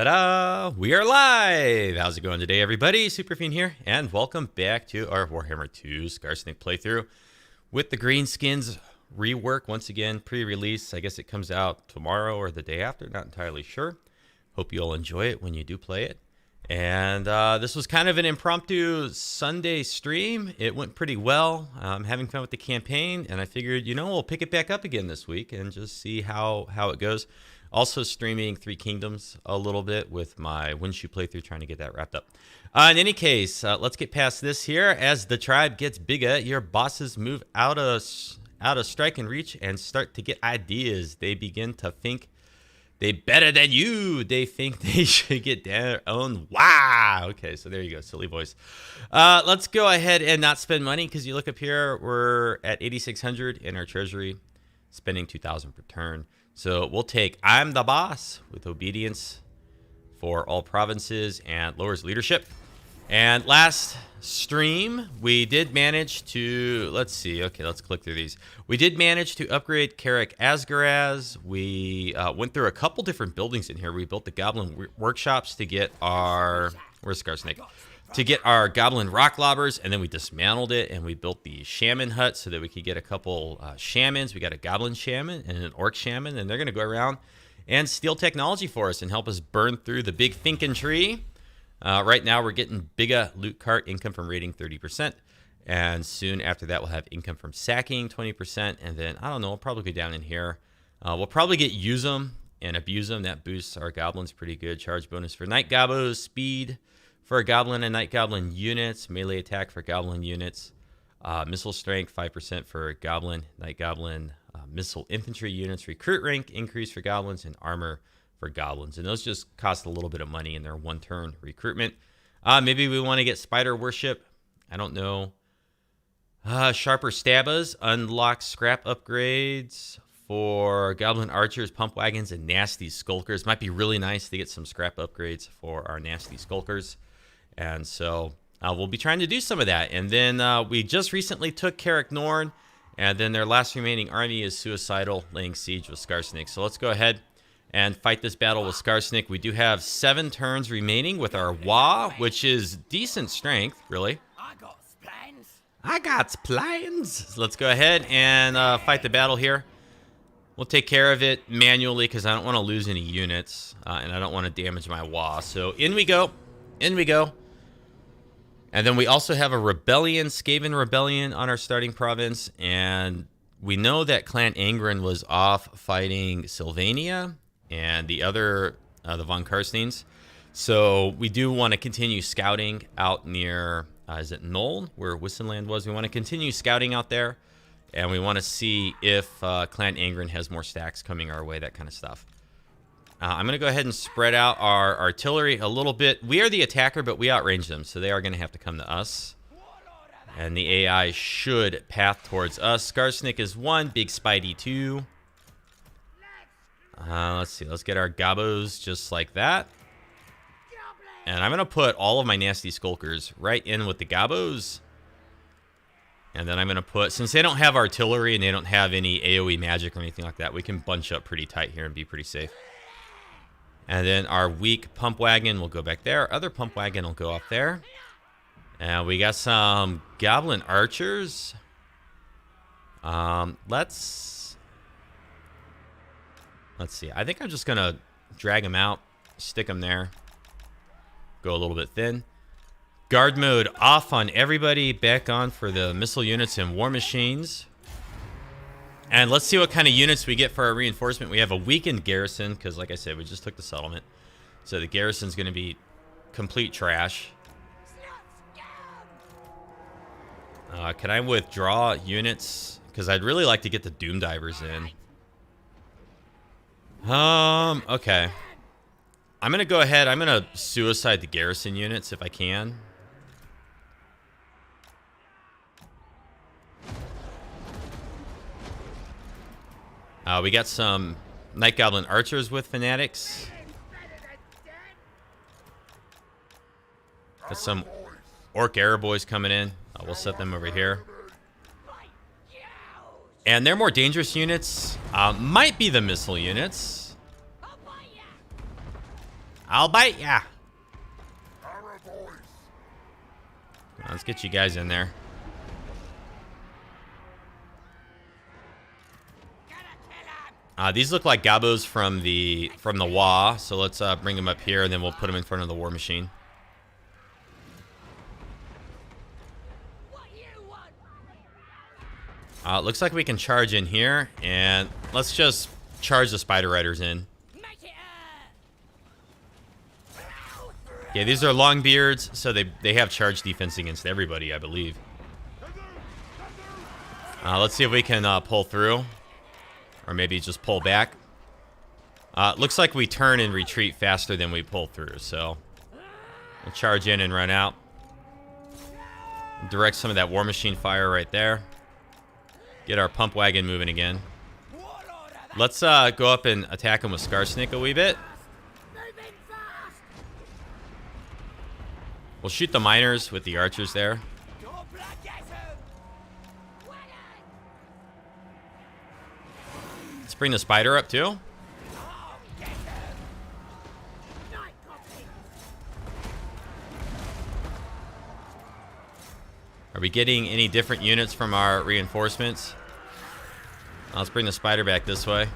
Ta-da! We are live! How's it going today, everybody? Superfiend here, and welcome back to our Warhammer 2 Skarsnik playthrough with the Greenskins rework. Once again, pre-release. I guess it comes out tomorrow or the day after. Not entirely sure. Hope you'll enjoy it when you do play it. And this was kind of an impromptu Sunday stream. It went pretty well. I'm having fun with the campaign, and I figured, we'll pick it back up again this week and just see how it goes. Also streaming Three Kingdoms a little bit with my Windshoe playthrough, trying to get that wrapped up. In any case, let's get past this here. As the tribe gets bigger, your bosses move out of strike and reach and start to get ideas. They begin to think they better than you. They think they should get their own. Wow. Okay, so there you go. Silly voice. Let's go ahead and not spend money, because you look up here, we're at 8,600 in our treasury, spending 2,000 per turn. So we'll take I'm the boss with obedience for all provinces and lowers leadership. And last stream, we did manage to, let's see, okay, let's click through these. We did manage to upgrade Karak Asgaraz. We went through a couple different buildings in here. We built the Goblin workshops to get our, where's Skarsnik? To get our Goblin rock lobbers, and then we dismantled it, and we built the Shaman hut so that we could get a couple Shamans. We got a Goblin Shaman and an Orc Shaman, and they're going to go around and steal technology for us and help us burn through the big thinking tree. Right now, we're getting bigger loot cart income from raiding 30%, and soon after that, we'll have income from sacking 20%, and then, I don't know, we'll probably go down in here. We'll probably get use them and abuse them. That boosts our Goblins pretty good. Charge bonus for Night Gobos, speed for Goblin and Night Goblin units, melee attack for Goblin units, missile strength 5% for Goblin, Night Goblin, missile infantry units, recruit rank increase for Goblins, and armor for Goblins. And those just cost a little bit of money in their one-turn recruitment. Maybe we want to get Spider Worship. I don't know. Sharper Stabbas, unlock scrap upgrades for Goblin Archers, Pump Wagons, and Nasty Skulkers. Might be really nice to get some scrap upgrades for our Nasty Skulkers. And so we'll be trying to do some of that. And then we just recently took Karak Norn, and then their last remaining army is suicidal, laying siege with Skarsnik. So let's go ahead and fight this battle with Skarsnik. We do have 7 turns remaining with our Wa, which is decent strength, really. I got plans. So let's go ahead and fight the battle here. We'll take care of it manually, because I don't want to lose any units, and I don't want to damage my Wa. So in we go. In we go. And then we also have a rebellion, Skaven Rebellion, on our starting province. And we know that Clan Angren was off fighting Sylvania and the other, the Von Karsteins. So we do want to continue scouting out near, is it Knoll, where Wissenland was? We want to continue scouting out there. And we want to see if Clan Angren has more stacks coming our way, that kind of stuff. I'm going to go ahead and spread out our artillery a little bit. We are the attacker, but we outrange them, so they are going to have to come to us. And the AI should path towards us. Skarsnik is 1, Big Spidey 2. Let's see, let's get our Gobos just like that. And I'm going to put all of my Nasty Skulkers right in with the Gobos. And then I'm going to put, since they don't have artillery and they don't have any AoE magic or anything like that, we can bunch up pretty tight here and be pretty safe. And then our weak pump wagon will go back there. Other pump wagon will go up there. And we got some Goblin Archers. Let's see. I think I'm just going to drag them out, stick them there, go a little bit thin. Guard mode off on everybody, back on for the missile units and war machines. And let's see what kind of units we get for our reinforcement. We have a weakened garrison, because like I said, we just took the settlement. So the garrison's going to be complete trash. Can I withdraw units? Because I'd really like to get the Doom Divers in. Okay. I'm going to go ahead. I'm going to suicide the garrison units if I can. We got some Night Goblin Archers with Fanatics. Got some Orc Arrow Boys coming in. We'll set them over here. And they're more dangerous units. Might be the missile units. I'll bite ya. Let's get you guys in there. These look like gobos from the WA, so let's bring them up here, and then we'll put them in front of the war machine. Looks like we can charge in here, and let's just charge the Spider Riders in. Yeah, these are long beards, so they have charge defense against everybody, I believe. Let's see if we can pull through, or maybe just pull back. Looks like we turn and retreat faster than we pull through, so we'll charge in and run out. Direct some of that war machine fire right there. Get our pump wagon moving again. Let's go up and attack him with Skarsnik a wee bit. We'll shoot the miners with the archers there. Let's bring the spider up too. Are we getting any different units from our reinforcements? Let's bring the spider back this way.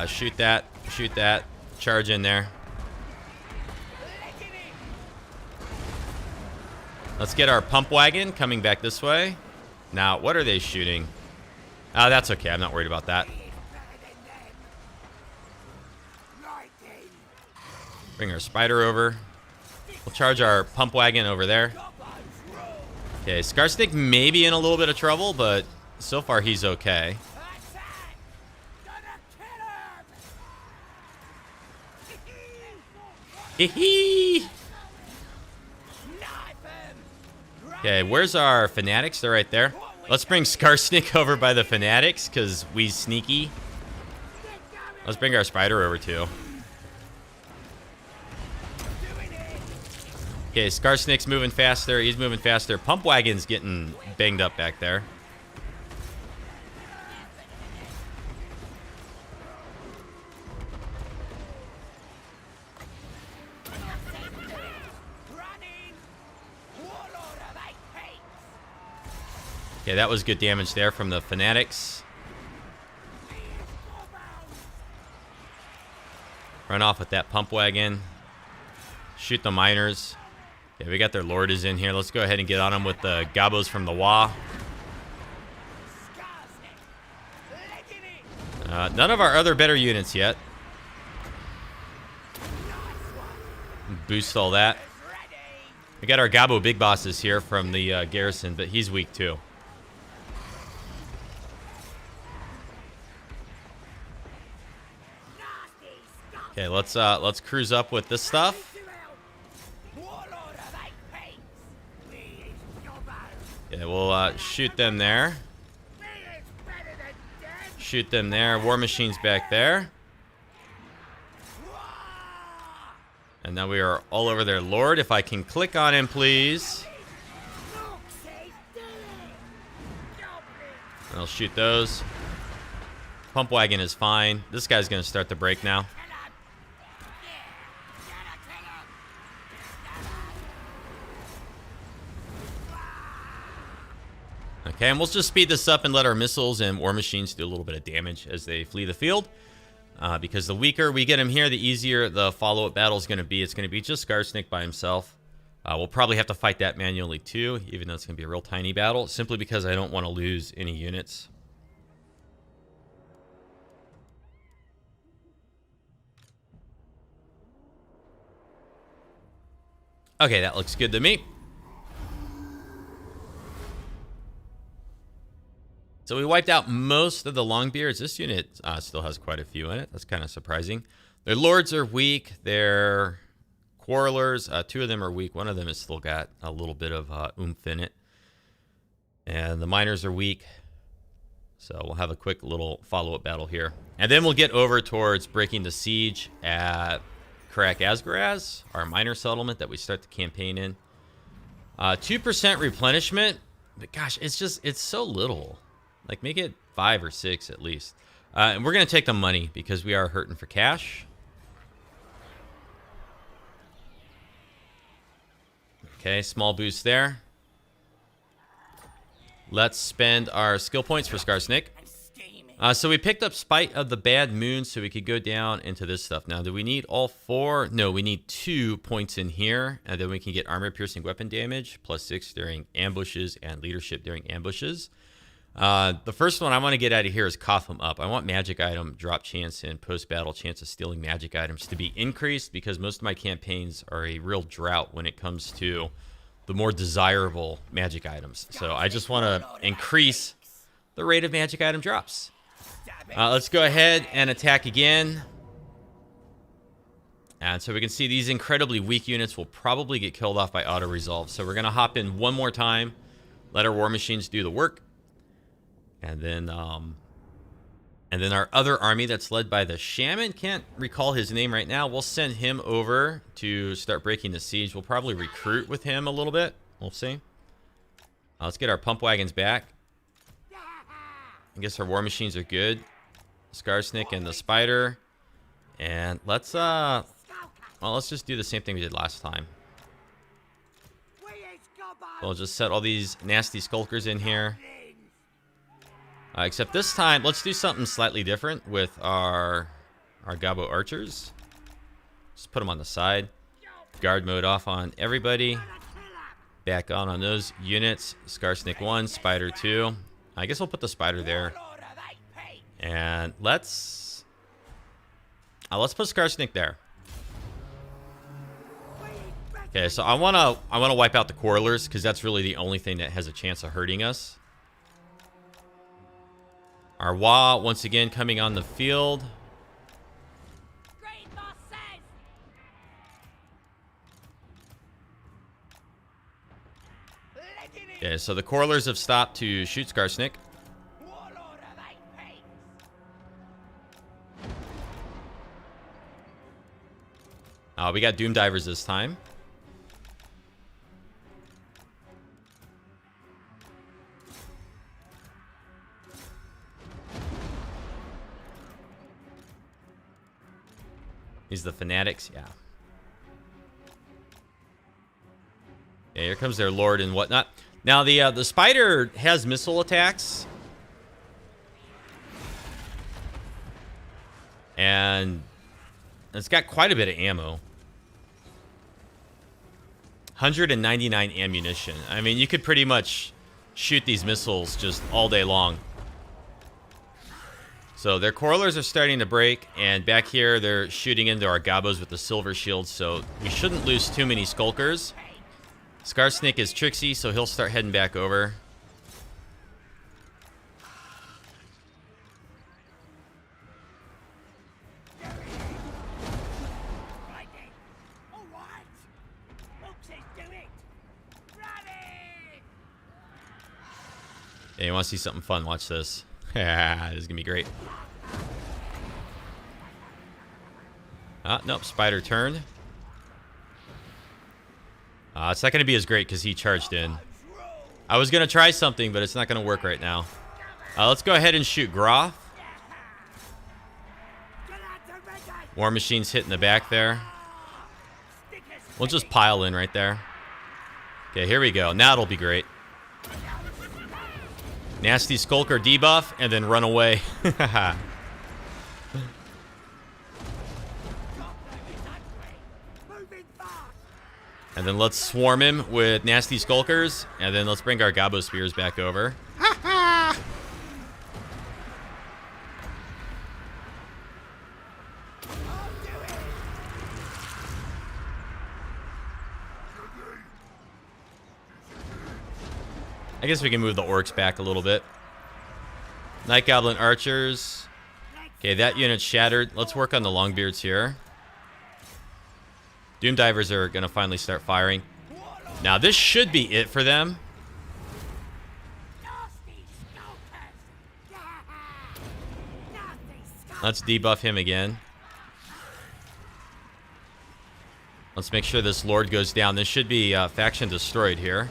Shoot that. Shoot that. Charge in there. Let's get our pump wagon coming back this way. Now, what are they shooting? That's okay. I'm not worried about that. Bring our spider over. We'll charge our pump wagon over there. Okay, Skarsnik may be in a little bit of trouble, but so far he's okay. Hee. Okay, where's our fanatics? They're right there. Let's bring Skarsnik over by the fanatics, because we sneaky. Let's bring our spider over too. Okay, Skarsnik's moving faster. He's moving faster. Pump wagon's getting banged up back there. Okay, that was good damage there from the fanatics. Run off with that pump wagon. Shoot the miners. Okay, we got their lord is in here. Let's go ahead and get on them with the gobos from the WA. None of our other better units yet. Boost all that. We got our gobbo big bosses here from the garrison, but he's weak too. Okay, let's cruise up with this stuff. Okay, we'll shoot them there. Shoot them there. War machine's back there. And now we are all over their lord. If I can click on him, please. And I'll shoot those. Pump wagon is fine. This guy's going to start the break now. Okay, and we'll just speed this up and let our missiles and war machines do a little bit of damage as they flee the field. Because the weaker we get him here, the easier the follow-up battle is going to be. It's going to be just Skarsnik by himself. We'll probably have to fight that manually too, even though it's going to be a real tiny battle, simply because I don't want to lose any units. Okay, that looks good to me. So we wiped out most of the Longbeards. This unit still has quite a few in it. That's kind of surprising. Their lords are weak. Their quarrelers, two of them are weak. One of them has still got a little bit of oomph in it. And the miners are weak. So we'll have a quick little follow-up battle here. And then we'll get over towards breaking the siege at Karak Asgaraz, our miner settlement that we start the campaign in. 2% replenishment. But gosh, it's so little. Like, make it 5 or 6 at least. And we're going to take the money because we are hurting for cash. Okay, small boost there. Let's spend our skill points for Skarsnik. So we picked up Spite of the Bad Moon so we could go down into this stuff. Now, do we need all 4? No, we need 2 points in here. And then we can get armor-piercing weapon damage, +6 during ambushes, and leadership during ambushes. The first one I want to get out of here is Cough 'em Up. I want magic item drop chance and post-battle chance of stealing magic items to be increased because most of my campaigns are a real drought when it comes to the more desirable magic items. So I just want to increase the rate of magic item drops. Let's go ahead and attack again. And so we can see these incredibly weak units will probably get killed off by auto-resolve. So we're going to hop in one more time, let our war machines do the work. And then our other army that's led by the shaman, can't recall his name right now. We'll send him over to start breaking the siege. We'll probably recruit with him a little bit. We'll see. Let's get our pump wagons back. I guess our war machines are good. Skarsnik and the spider. And let's just do the same thing we did last time. We'll just set all these nasty skulkers in here. Except this time, let's do something slightly different with our Gabo archers. Just put them on the side. Guard mode off on everybody. Back on those units. Skarsnik 1, Spider 2. I guess we'll put the Spider there. And let's put Skarsnik there. Okay, so I wanna wipe out the Quarrelers because that's really the only thing that has a chance of hurting us. Our Wa, once again, coming on the field. Okay, so the Quarrelers have stopped to shoot Skarsnik. We got Doom Divers this time. These the fanatics, yeah. Yeah, here comes their lord and whatnot. Now the spider has missile attacks, and it's got quite a bit of ammo. 199 ammunition. I mean, you could pretty much shoot these missiles just all day long. So their Quarrelers are starting to break, and back here they're shooting into our Gabos with the silver shields, so we shouldn't lose too many Skulkers. Skarsnik is tricksy, so he'll start heading back over. Yeah, you want to see something fun? Watch this. Yeah, this is gonna be great. Nope, spider turned. It's not gonna be as great because he charged in. I was gonna try something, but it's not gonna work right now. Let's go ahead and shoot Groth. War Machine's hitting the back there. We'll just pile in right there. Okay, here we go. Now it'll be great. Nasty Skulker debuff, and then run away. And then let's swarm him with Nasty Skulkers, and then let's bring our Gabo Spears back over. I guess we can move the orcs back a little bit. Night Goblin archers. Okay, that unit's shattered. Let's work on the Longbeards here. Doom Divers are going to finally start firing. Now, this should be it for them. Let's debuff him again. Let's make sure this Lord goes down. This should be faction destroyed here.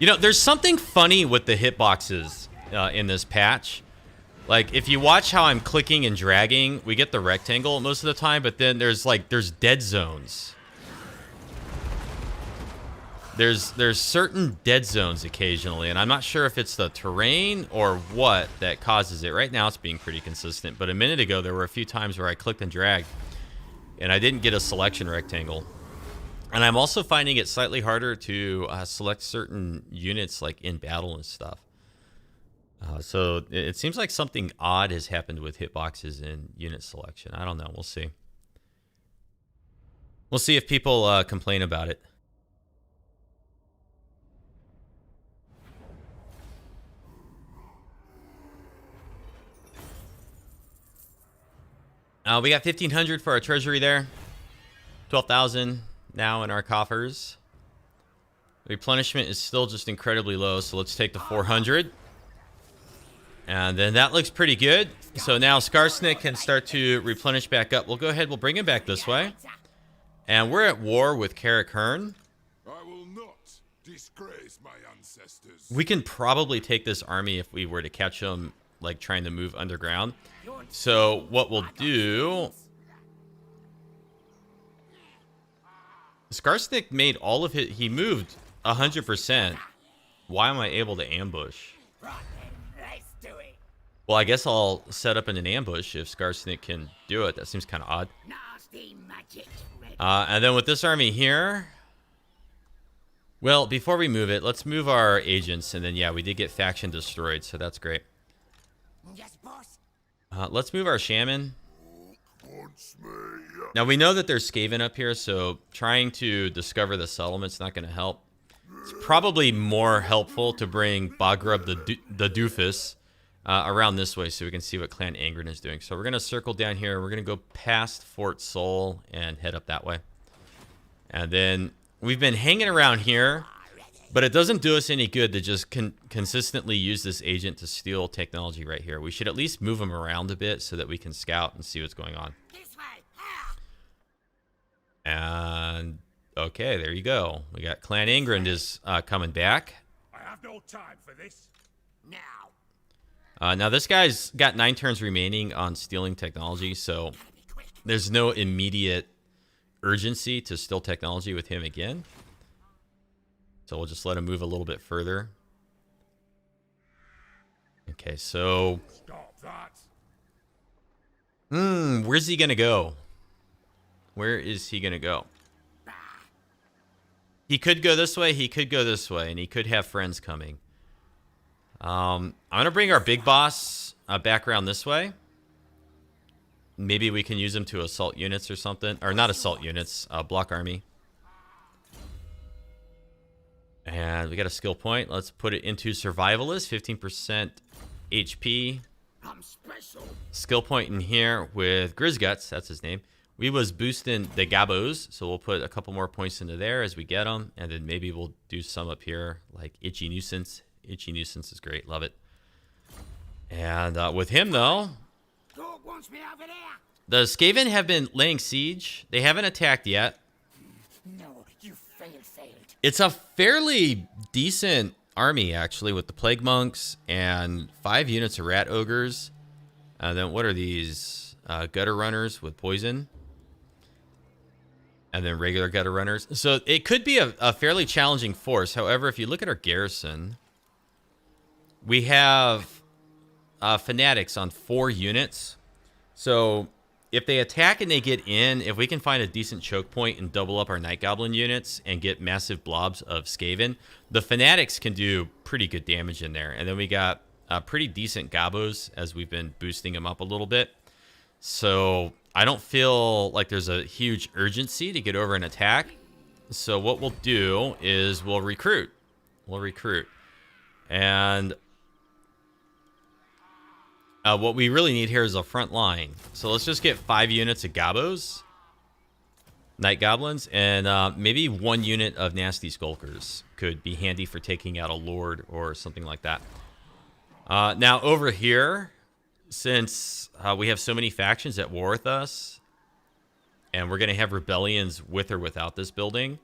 You know, there's something funny with the hitboxes in this patch. Like, if you watch how I'm clicking and dragging, we get the rectangle most of the time, but then there's dead zones. There's certain dead zones occasionally, and I'm not sure if it's the terrain or what that causes it. Right now it's being pretty consistent, but a minute ago there were a few times where I clicked and dragged, and I didn't get a selection rectangle. And I'm also finding it slightly harder to select certain units, like in battle and stuff. So it seems like something odd has happened with hitboxes in unit selection. I don't know. We'll see. We'll see if people complain about it. We got 1,500 for our treasury there. 12,000 now in our coffers. Replenishment is still just incredibly low, so let's take the 400. And then that looks pretty good. So now Skarsnik can start to replenish back up. We'll go ahead, we'll bring him back this way. And we're at war with Karl Franz. I will not disgrace my ancestors. We can probably take this army if we were to catch them, like, trying to move underground. So what we'll do... Skarsnik made all of it. He moved 100%. Why am I able to ambush? Well, I guess I'll set up in an ambush if Skarsnik can do it. That seems kind of odd. And then with this army here... Well, before we move it, let's move our agents. And then, yeah, we did get faction destroyed, so that's great. Yes, boss. Let's move our shaman. Now, we know that there's Skaven up here, so trying to discover the settlement's not going to help. It's probably more helpful to bring Bagrub the doofus around this way so we can see what Clan Angren is doing. So we're going to circle down here. We're going to go past Fort Sol and head up that way. And then we've been hanging around here, but it doesn't do us any good to just consistently use this agent to steal technology right here. We should at least move him around a bit so that we can scout and see what's going on. And okay, there you go. We got Clan Angren is coming back. I have no time for this. Now. Now this guy's got 9 turns remaining on stealing technology, so there's no immediate urgency to steal technology with him again. So we'll just let him move a little bit further. Okay, so... Stop that. Where's he gonna go? Where is he gonna go? He could go this way, he could go this way, and he could have friends coming. I'm gonna bring our big boss back around this way. Maybe we can use him to assault units or something. Or not assault units, block army. And we got a skill point. Let's put it into survivalist, 15% HP. I'm special. Skill point in here with Grizguts, that's his name. We was boosting the Gabos, so we'll put a couple more points into there as we get them, and then maybe we'll do some up here, like Itchy Nuisance. Itchy Nuisance is great, love it. And with him, though, Dog wants me over there. the Skaven have been laying siege. They haven't attacked yet. No, you failed. It's a fairly decent army, actually, with the Plague Monks and 5 units of Rat Ogres. And then what are these? Gutter Runners with poison. And then regular Gutter Runners. So it could be a fairly challenging force. However, if you look at our garrison, we have Fanatics on 4 units. So if they attack and they get in, if we can find a decent choke point and double up our Night Goblin units and get massive blobs of Skaven, the Fanatics can do pretty good damage in there. And then we got pretty decent Gabos as we've been boosting them up a little bit. So I don't feel like there's a huge urgency to get over and attack. So what we'll do is we'll recruit. And what we really need here is a front line. So let's just get 5 units of Gabos, Night Goblins, and maybe 1 unit of Nasty Skulkers could be handy for taking out a Lord or something like that. Now over here, since we have so many factions at war with us, and we're going to have rebellions with or without this building,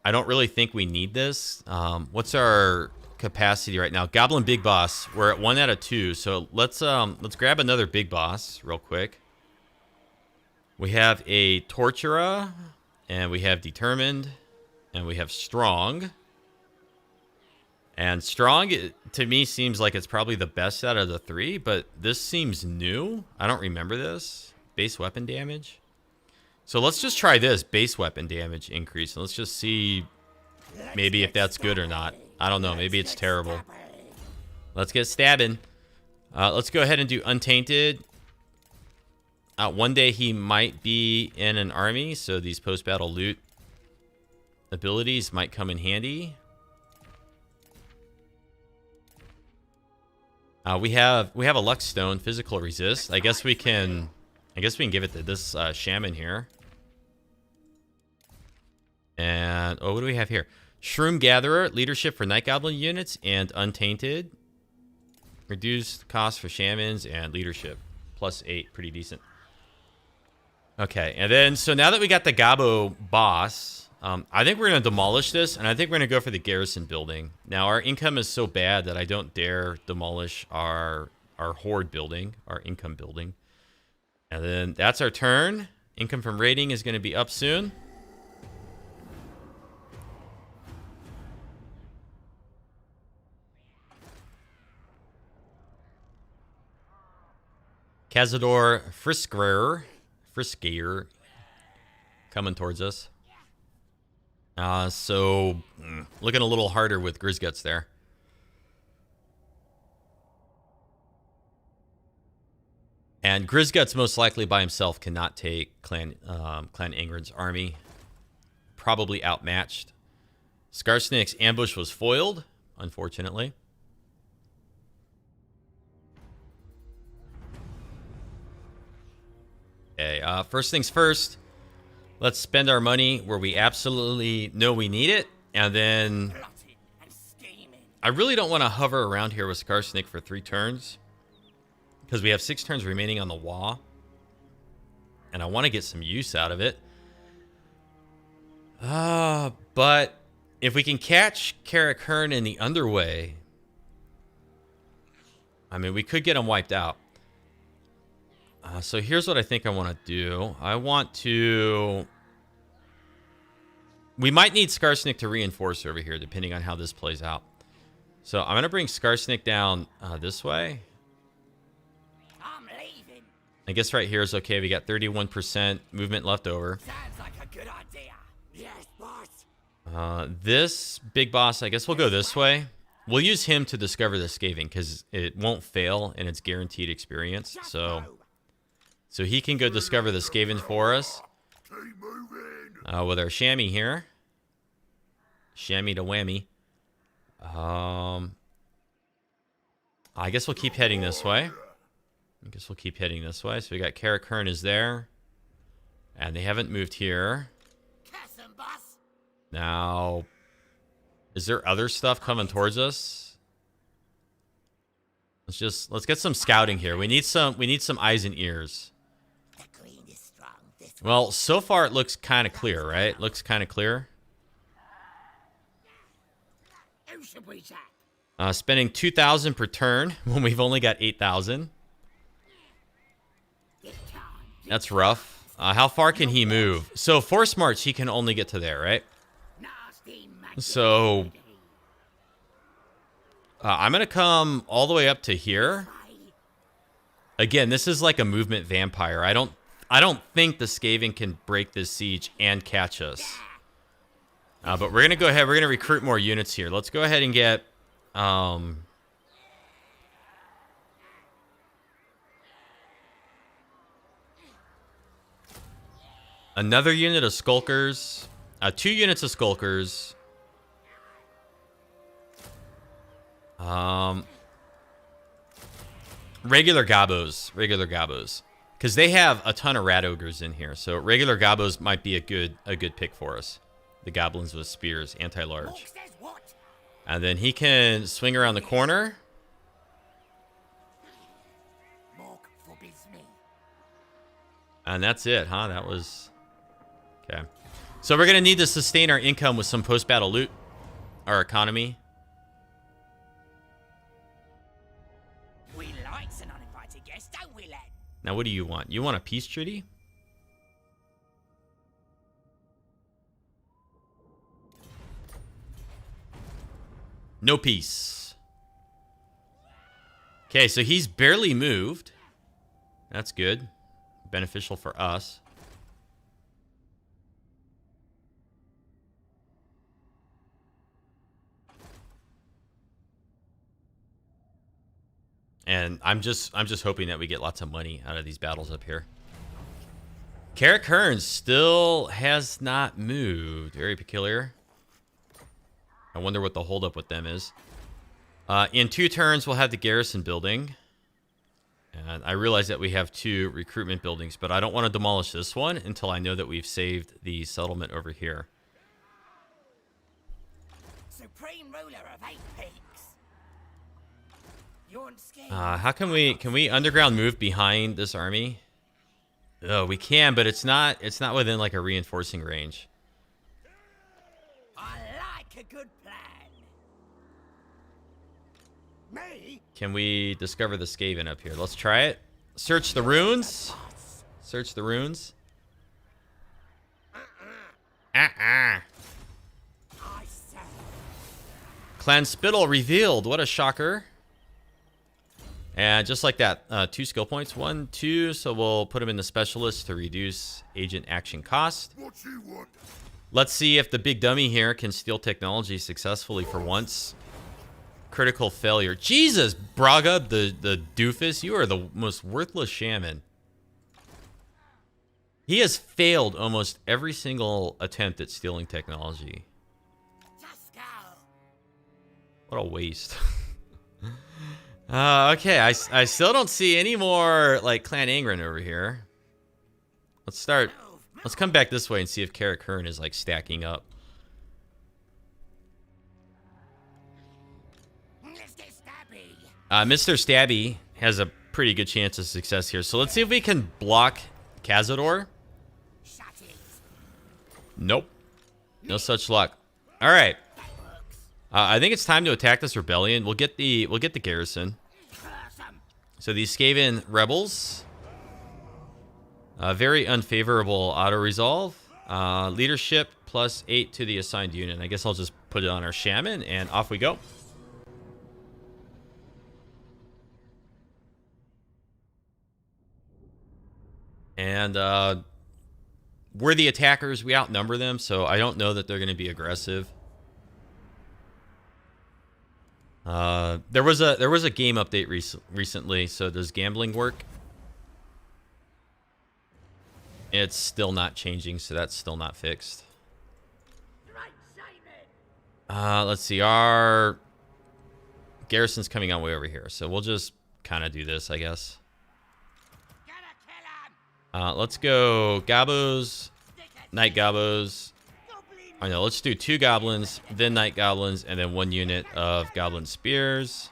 I don't really think we need this. What's our capacity right now? Goblin Big Boss. We're at 1 out of 2. So let's grab another Big Boss real quick. We have a Torturer, and we have Determined, and we have Strong. And Strong, to me, seems like it's probably the best out of the 3, but this seems new. I don't remember this. Base weapon damage. So let's just try this base weapon damage increase, and let's just see maybe if that's good or not. I don't know. Maybe it's terrible. Let's get stabbing. Let's go ahead and do Untainted. One day he might be in an army, so these post-battle loot abilities might come in handy. We have a Lux Stone, physical resist. I guess we can give it to this shaman here. And what do we have here? Shroom Gatherer, leadership for Night Goblin units, and Untainted. Reduced cost for shamans and leadership. +8, pretty decent. Okay, and then so now that we got the Gabo boss, I think we're gonna demolish this, and I think we're gonna go for the garrison building. Now our income is so bad that I don't dare demolish our horde building, our income building. And then that's our turn. Income from raiding is gonna be up soon. Cazador Frisker coming towards us. So looking a little harder with Grizzguts there. And Grizzguts most likely by himself cannot take Clan Ingrid's army. Probably outmatched. Skarsnik's ambush was foiled, unfortunately. Okay, first things first. Let's spend our money where we absolutely know we need it. And then I really don't want to hover around here with Skarsnik for 3 turns. Because we have 6 turns remaining on the wall. And I want to get some use out of it. But if we can catch Carrick Hearn in the underway, I mean, we could get him wiped out. So here's what I think I want to do. I want to... We might need Skarsnik to reinforce over here, depending on how this plays out. So I'm going to bring Skarsnik down this way. I'm leaving. I guess right here is okay. We got 31% movement left over. Sounds like a good idea. Yes, boss. This big boss, I guess we'll go this way. We'll use him to discover the Skaven, because it won't fail, and it's guaranteed experience. So he can go discover the Skaven for us. With our Shammy here. Shammy to whammy. I guess we'll keep heading this way. So we got Carrick Hearn is there. And they haven't moved here. Now, is there other stuff coming towards us? Let's get some scouting here. We need some eyes and ears. Well, so far it looks kind of clear, right? Looks kind of clear. Who should we check? Spending 2,000 per turn when we've only got 8,000. That's rough. How far can he move? So Force March, he can only get to there, right? So I'm gonna come all the way up to here. Again, this is like a movement vampire. I don't think the Skaven can break this siege and catch us. But we're gonna go ahead. We're gonna recruit more units here. Let's go ahead and get another unit of Skulkers. 2 units of Skulkers. Regular Gabos. Because they have a ton of Rat Ogres in here. So regular Gabos might be a good pick for us. The Goblins with Spears, anti-large. And then he can swing around the corner. And that's it, huh? That was... Okay. So we're going to need to sustain our income with some post-battle loot. Our economy. We like an uninvited guest, don't we, lad? Now, what do you want? You want a peace treaty? No peace. Okay, so he's barely moved. That's good. Beneficial for us. And I'm just hoping that we get lots of money out of these battles up here. Carrick Hearns still has not moved. Very peculiar. I wonder what the holdup with them is. In 2 turns, we'll have the garrison building. And I realize that we have 2 recruitment buildings, but I don't want to demolish this one until I know that we've saved the settlement over here. Supreme ruler of 8 peaks. How can we underground move behind this army? Oh, we can, but it's not within like a reinforcing range. I like a good plan. Me? Can we discover the Skaven up here? Let's try it. Search the runes. Search the runes. I say. Clan Spittle revealed. What a shocker. And just like that, 2 skill points. 1, 2. So we'll put them in the specialist to reduce agent action cost. What you want? Let's see if the big dummy here can steal technology successfully for once. Critical failure. Jesus, Braga, the doofus. You are the most worthless shaman. He has failed almost every single attempt at stealing technology. Just go. What a waste. Okay, I still don't see any more, like, Clan Angren over here. Let's start. Let's come back this way and see if Carrick Hearn is, like, stacking up. Mr. Stabby has a pretty good chance of success here. So let's see if we can block Cazador. Nope. No such luck. All right. I think it's time to attack this rebellion. We'll get the garrison. So these Skaven rebels, very unfavorable auto resolve. Leadership +8 to the assigned unit. I guess I'll just put it on our shaman and off we go. And we're the attackers. We outnumber them, so I don't know that they're going to be aggressive. There was a game update recently, so does gambling work? It's still not changing, so that's still not fixed. Let's see, our garrison's coming on way over here, so we'll just kind of do this, I guess. Let's go Gabos, Night Gabos. I know, let's do 2 goblins, then Night Goblins, and then 1 unit of Goblin Spears.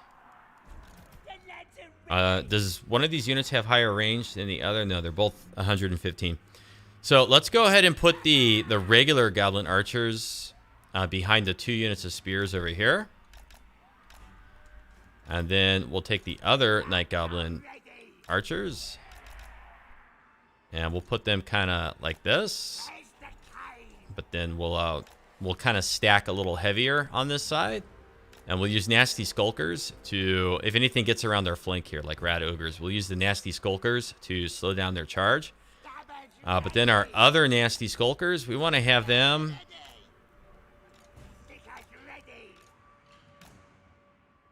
Does one of these units have higher range than the other? No, they're both 115. So let's go ahead and put the regular Goblin Archers behind the 2 units of Spears over here. And then we'll take the other Night Goblin Archers. And we'll put them kind of like this. But then we'll kind of stack a little heavier on this side. And we'll use Nasty Skulkers to, if anything gets around their flank here, like Rat Ogres, we'll use the Nasty Skulkers to slow down their charge. But then our other Nasty Skulkers, we want to have them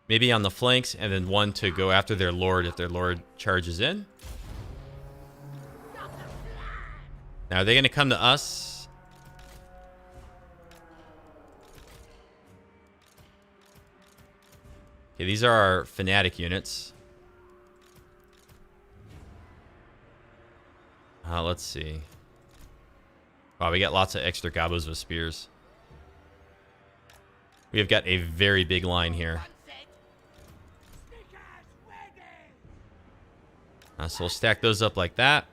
maybe on the flanks, and then 1 to go after their Lord if their Lord charges in. Now, are they going to come to us? Okay, these are our Fanatic units. Let's see. Wow, we got lots of extra Gabos with Spears. We have got a very big line here. So we'll stack those up like that.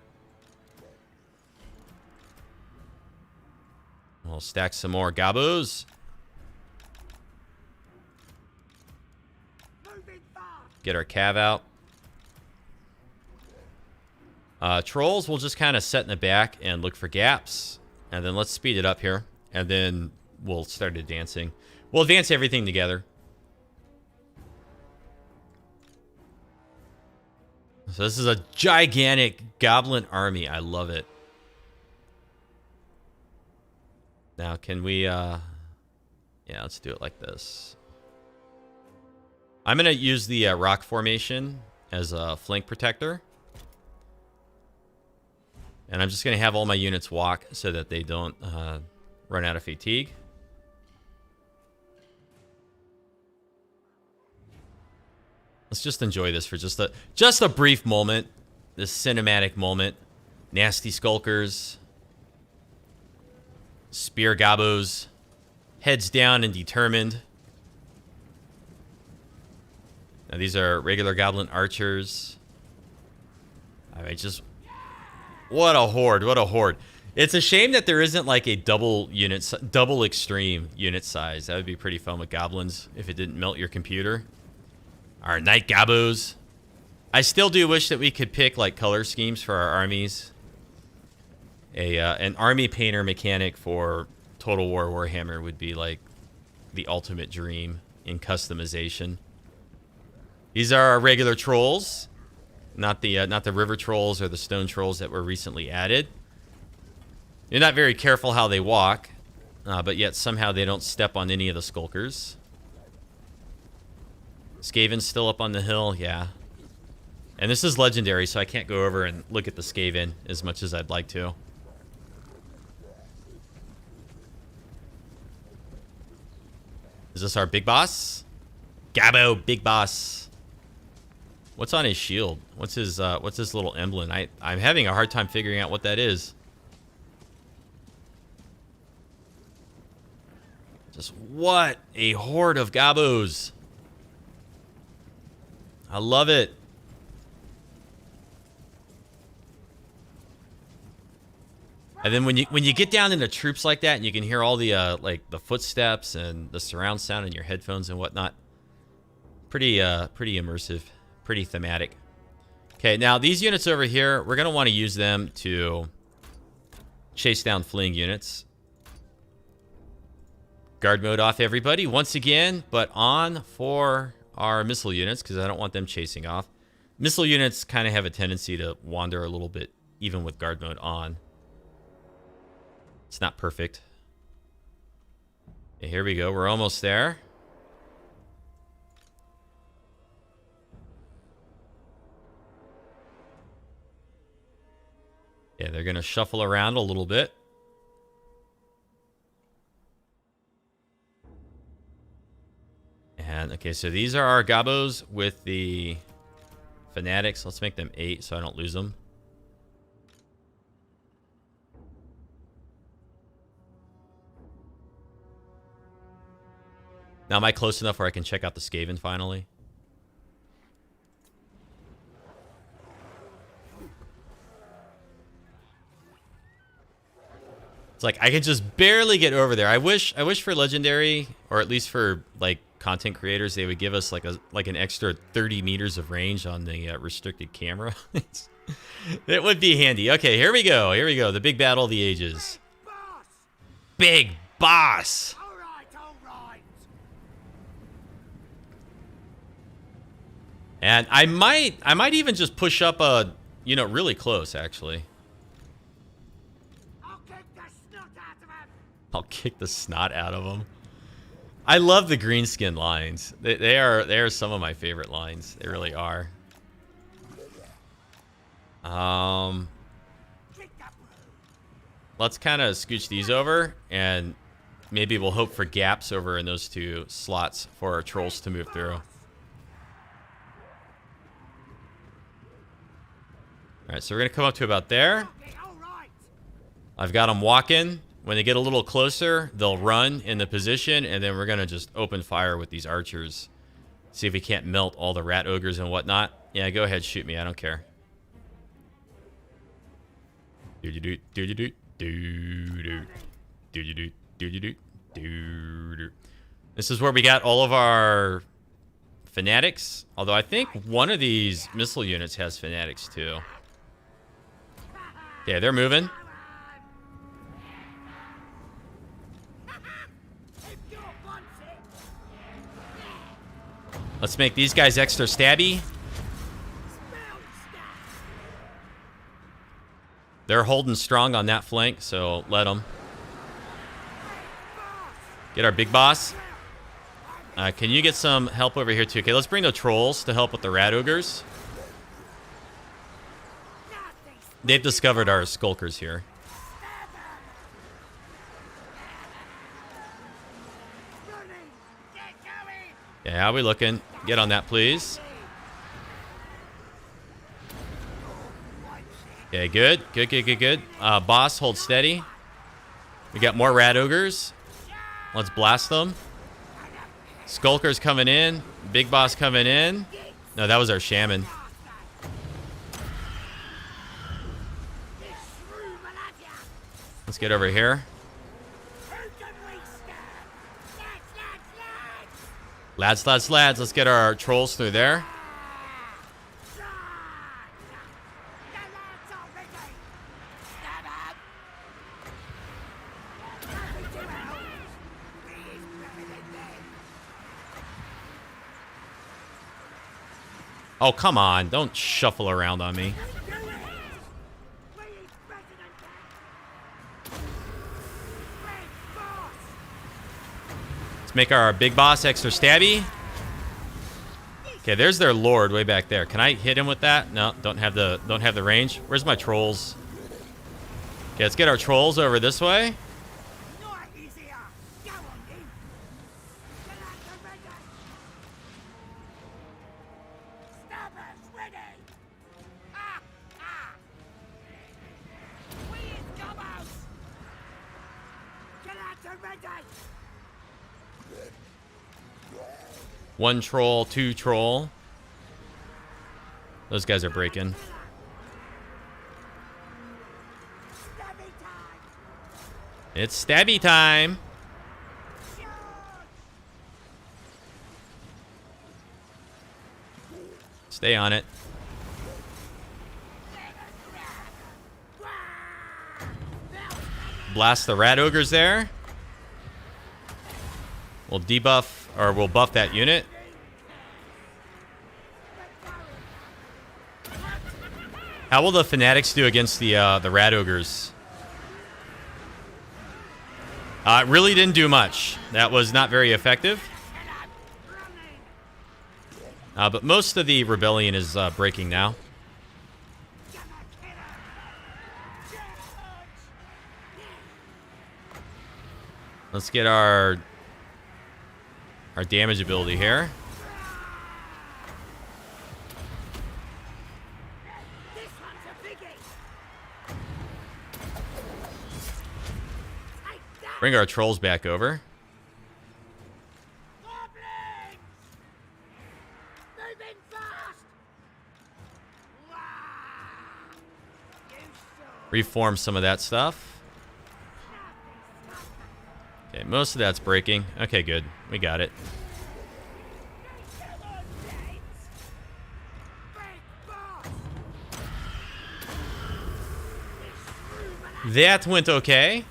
We'll stack some more gobos. Get our cav out. Trolls, we'll just kind of set in the back and look for gaps. And then let's speed it up here. And then we'll start advancing. We'll advance everything together. So this is a gigantic goblin army. I love it. Now, can we... yeah, let's do it like this. I'm going to use the rock formation as a flank protector. And I'm just going to have all my units walk so that they don't run out of fatigue. Let's just enjoy this for just a brief moment. This cinematic moment. Nasty skulkers. Spear gobos. Heads down and determined. Now these are regular goblin archers. Alright, just... What a horde, what a horde. It's a shame that there isn't like a double extreme unit size. That would be pretty fun with goblins if it didn't melt your computer. Our night gobos. I still do wish that we could pick like color schemes for our armies. An army painter mechanic for Total War Warhammer would be like the ultimate dream in customization. These are our regular trolls. Not the river trolls or the stone trolls that were recently added. They're not very careful how they walk, but yet somehow they don't step on any of the skulkers. Skaven's still up on the hill, yeah. And this is legendary, so I can't go over and look at the Skaven as much as I'd like to. Is this our big boss? Gabo, big boss. What's on his shield? What's his little emblem? I'm having a hard time figuring out what that is. Just what a horde of gobos. I love it. And then when you get down into troops like that and you can hear all the like the footsteps and the surround sound in your headphones and whatnot. Pretty immersive. Pretty thematic. Okay, now these units over here, we're going to want to use them to chase down fleeing units. Guard mode off, everybody, once again, but on for our missile units because I don't want them chasing off. Missile units kind of have a tendency to wander a little bit, even with guard mode on. It's not perfect. Okay, here we go. We're almost there. Yeah, they're going to shuffle around a little bit. And, okay, so these are our gobos with the fanatics. Let's make them 8 so I don't lose them. Now, am I close enough where I can check out the Skaven finally? It's like I could just barely get over there. I wish for legendary, or at least for like content creators, they would give us like an extra 30 meters of range on the restricted camera. It would be handy. Okay, here we go. Here we go. The big battle of the ages. Big boss. All right. And I might even just push up really close actually. I'll kick the snot out of them. I love the green skin lines. They are some of my favorite lines. They really are. Let's kind of scooch these over, and maybe we'll hope for gaps over in those 2 slots for our trolls to move through. All right, so we're gonna come up to about there. I've got them walking. When they get a little closer, they'll run in the position, and then we're going to just open fire with these archers. See if we can't melt all the rat ogres and whatnot. Yeah, go ahead, shoot me. I don't care. This is where we got all of our fanatics. Although I think one of these missile units has fanatics too. Yeah, they're moving. Let's make these guys extra stabby. They're holding strong on that flank, so let them. Get our big boss. Can you get some help over here too? Okay, let's bring the trolls to help with the rat ogres. They've discovered our skulkers here. Yeah, how we looking? Get on that, please. Okay, good. Good. Boss, hold steady. We got more rat ogres. Let's blast them. Skulkers coming in. Big boss coming in. No, that was our shaman. Let's get over here. Lads. Let's get our trolls through there. Oh, come on. Don't shuffle around on me. Let's make our big boss extra stabby. Okay, there's their lord way back there. Can I hit him with that? No, don't have the range. Where's my trolls? Okay, let's get our trolls over this way. One troll, two troll. Those guys are breaking. It's stabby time. Stay on it. Blast the rat ogres there. We'll debuff, or we'll buff that unit. How will the fanatics do against the rat ogres? It really didn't do much. That was not very effective. But most of the rebellion is breaking now. Let's get our damage ability here. Bring our trolls back over. Reform some of that stuff. Okay, most of that's breaking. Okay, good. We got it. That went okay.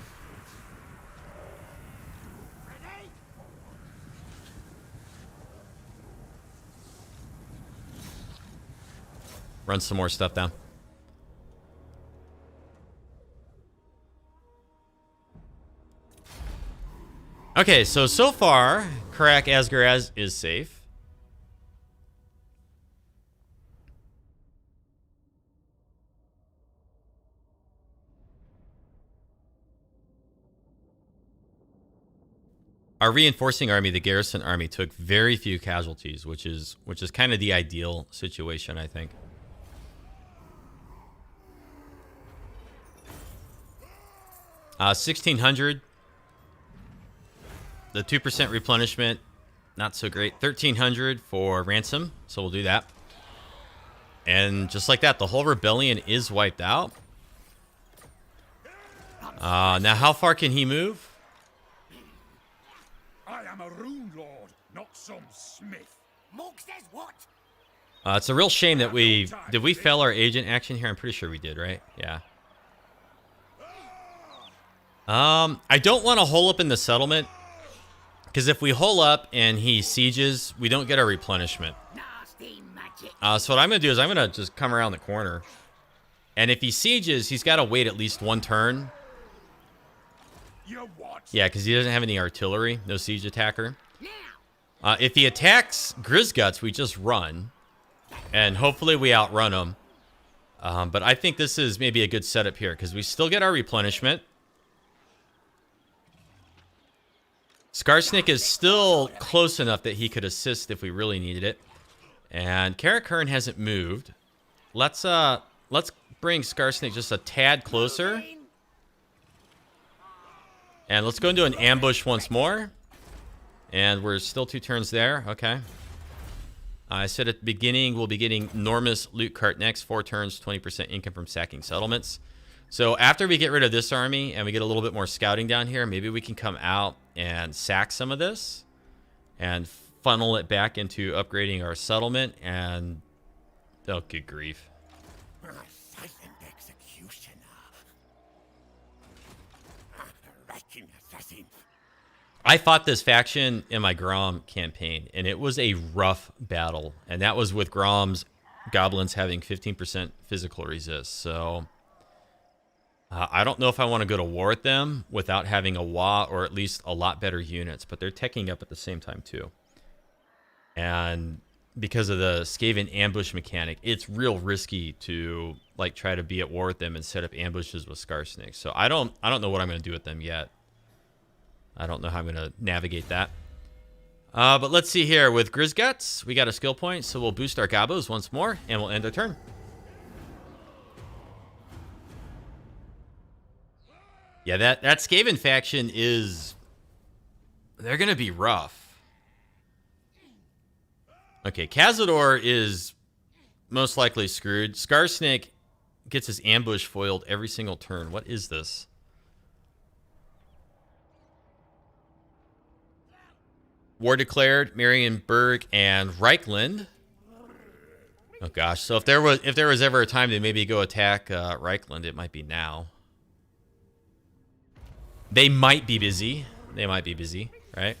Run some more stuff down. Okay, so far, Karak Asgaraz is safe. Our reinforcing army, the garrison army, took very few casualties, which is kind of the ideal situation, I think. Uh, 1600. The 2% replenishment, not so great. 1300 for ransom, so we'll do that. And just like that, the whole rebellion is wiped out. Now, how far can he move? some smith. Mork says what? It's a real shame that did we fail our agent action here? I'm pretty sure we did, right? Yeah. I don't want to hole up in the settlement, because if we hole up and he sieges, we don't get our replenishment. Nasty magic. So what I'm going to do is I'm going to just come around the corner. And if he sieges, he's got to wait at least one turn. You what? Yeah, because he doesn't have any artillery. No siege attacker. Now, If he attacks Grizzguts, we just run. And hopefully we outrun him. But I think this is maybe a good setup here, because we still get our replenishment. Skarsnik is still close enough that he could assist if we really needed it. And Karakern hasn't moved. Let's bring Skarsnik just a tad closer. And let's go into an ambush once more. And we're still 2 turns there. Okay. I said at the beginning we'll be getting enormous loot cart next. 4 turns, 20% income from sacking settlements. So after we get rid of this army and we get a little bit more scouting down here, maybe we can come out and sack some of this and funnel it back into upgrading our settlement. And oh, good grief. silent executioner. Wrecking assassin. I fought this faction in my Grom campaign, and it was a rough battle. And that was with Grom's goblins having 15% physical resist. So I don't know if I want to go to war with them without having a WA or at least a lot better units. But they're teching up at the same time, too. And because of the Skaven ambush mechanic, it's real risky to like try to be at war with them and set up ambushes with Skarsnik. So I don't know what I'm going to do with them yet. I don't know how I'm going to navigate that. But let's see here. With Grizzguts, we got a skill point, so we'll boost our Gabos once more, and we'll end our turn. Yeah, that Skaven faction is... they're going to be rough. Okay, Cazador is most likely screwed. Skarsnik gets his ambush foiled every single turn. What is this? War declared, Marienburg and Reikland. Oh gosh, so if there was ever a time to maybe go attack Reikland, it might be now. They might be busy. They might be busy, right?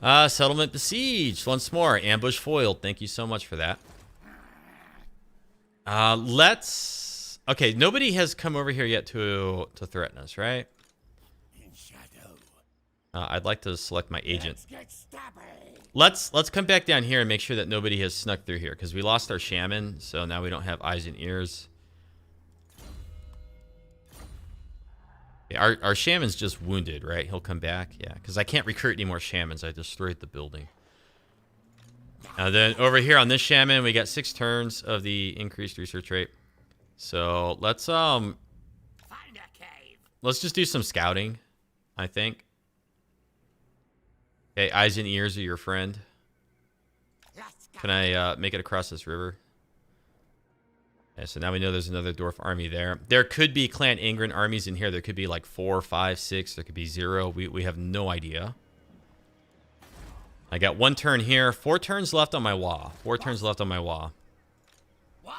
Settlement besieged once more. Ambush foiled. Thank you so much for that. Okay, nobody has come over here yet to threaten us, right? In shadow. I'd like to select my agent. Let's get stabby. Let's come back down here and make sure that nobody has snuck through here, because we lost our shaman, so now we don't have eyes and ears. Yeah, our shaman's just wounded, right? He'll come back, yeah, because I can't recruit any more shamans. I destroyed the building. Then over here on this shaman, we got 6 turns of the increased research rate. So let's Find a cave. let's just do some scouting, I think. Okay, eyes and ears are your friend. Let's go. Can I make it across this river? Okay, so now we know there's another dwarf army there. There could be Clan Ingrid armies in here. There could be like 4, 5, 6. There could be 0. We have no idea. I got 1 turn here. 4 turns left on my WA. 4 turns left on my WA. What?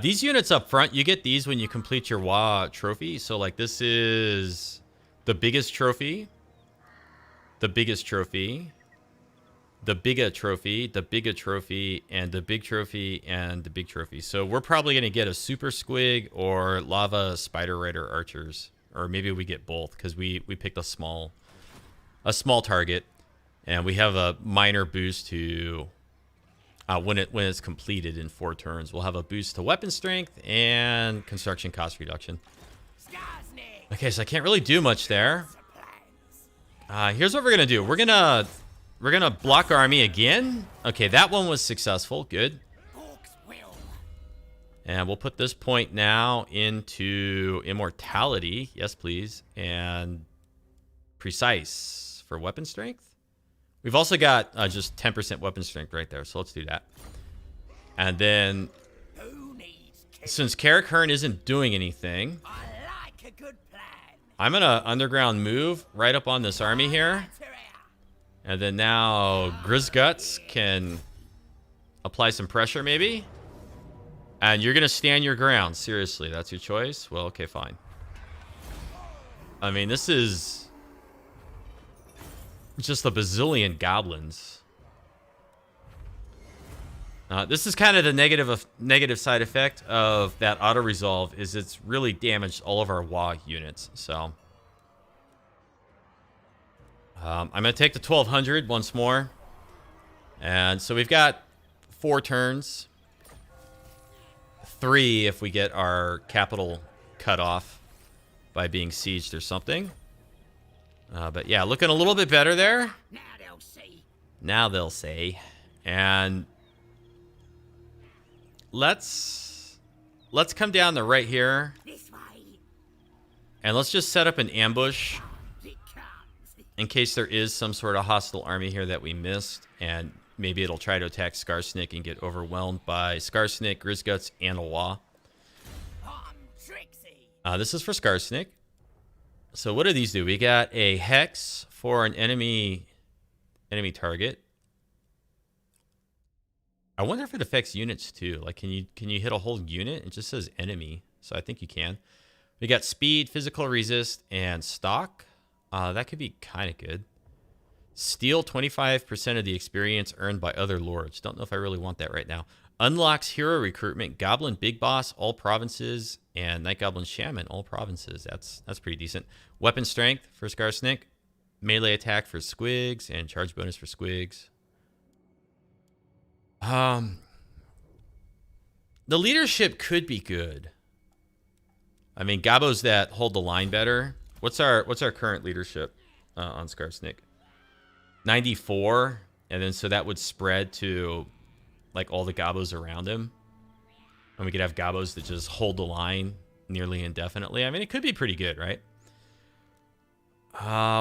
These units up front, you get these when you complete your WA trophy. So like this is the biggest trophy, the biggest trophy, the bigger trophy, the bigger trophy, and the big trophy, and the big trophy. So we're probably going to get a super squig or lava spider rider archers, or maybe we get both because we picked a small target, and we have a minor boost to when it's completed in 4 turns. We'll have a boost to weapon strength and construction cost reduction. Skarsnik. Okay, so I can't really do much there. Plans. Here's what we're gonna do. We're gonna block our army again. Okay, that one was successful. Good. Orcs will. And we'll put this point now into immortality. Yes, please. And precise for weapon strength. We've also got just 10% weapon strength right there. So let's do that. And then, Who needs kids? since Karakern isn't doing anything, I like a good plan. I'm gonna underground move right up on this army here. And then now Grizzguts can apply some pressure maybe. And you're gonna stand your ground. Seriously, that's your choice? Well, okay, fine. I mean, this is just a bazillion goblins. This is kind of the negative side effect of that auto resolve, is it's really damaged all of our WA units. So I'm gonna take the 1200 once more, and so we've got 4 turns, 3 if we get our capital cut off by being sieged or something. But yeah, looking a little bit better there. Now they'll see. Now they'll say, and let's come down the right here, This way. and let's just set up an ambush It comes. in case there is some sort of hostile army here that we missed, and maybe it'll try to attack Skarsnik and get overwhelmed by Skarsnik, Grizzguts, and a Wa. I'm Trixie. This is for Skarsnik. So what do these do? We got a hex for an enemy target. I wonder if it affects units too. Like, can you hit a whole unit? It just says enemy, so I think you can. We got speed, physical resist, and stock. That could be kind of good. Steal 25% of the experience earned by other lords. Don't know if I really want that right now. Unlocks hero recruitment, Goblin Big Boss, all provinces, and Night Goblin Shaman, all provinces. That's pretty decent. Weapon strength for Skarsnik, melee attack for Squigs, and charge bonus for Squigs. The leadership could be good. I mean, Gabos that hold the line better. What's our current leadership on Skarsnik? 94, and then so that would spread to like all the Gabos around him, and we could have Gabos that just hold the line nearly indefinitely. I mean, it could be pretty good, right?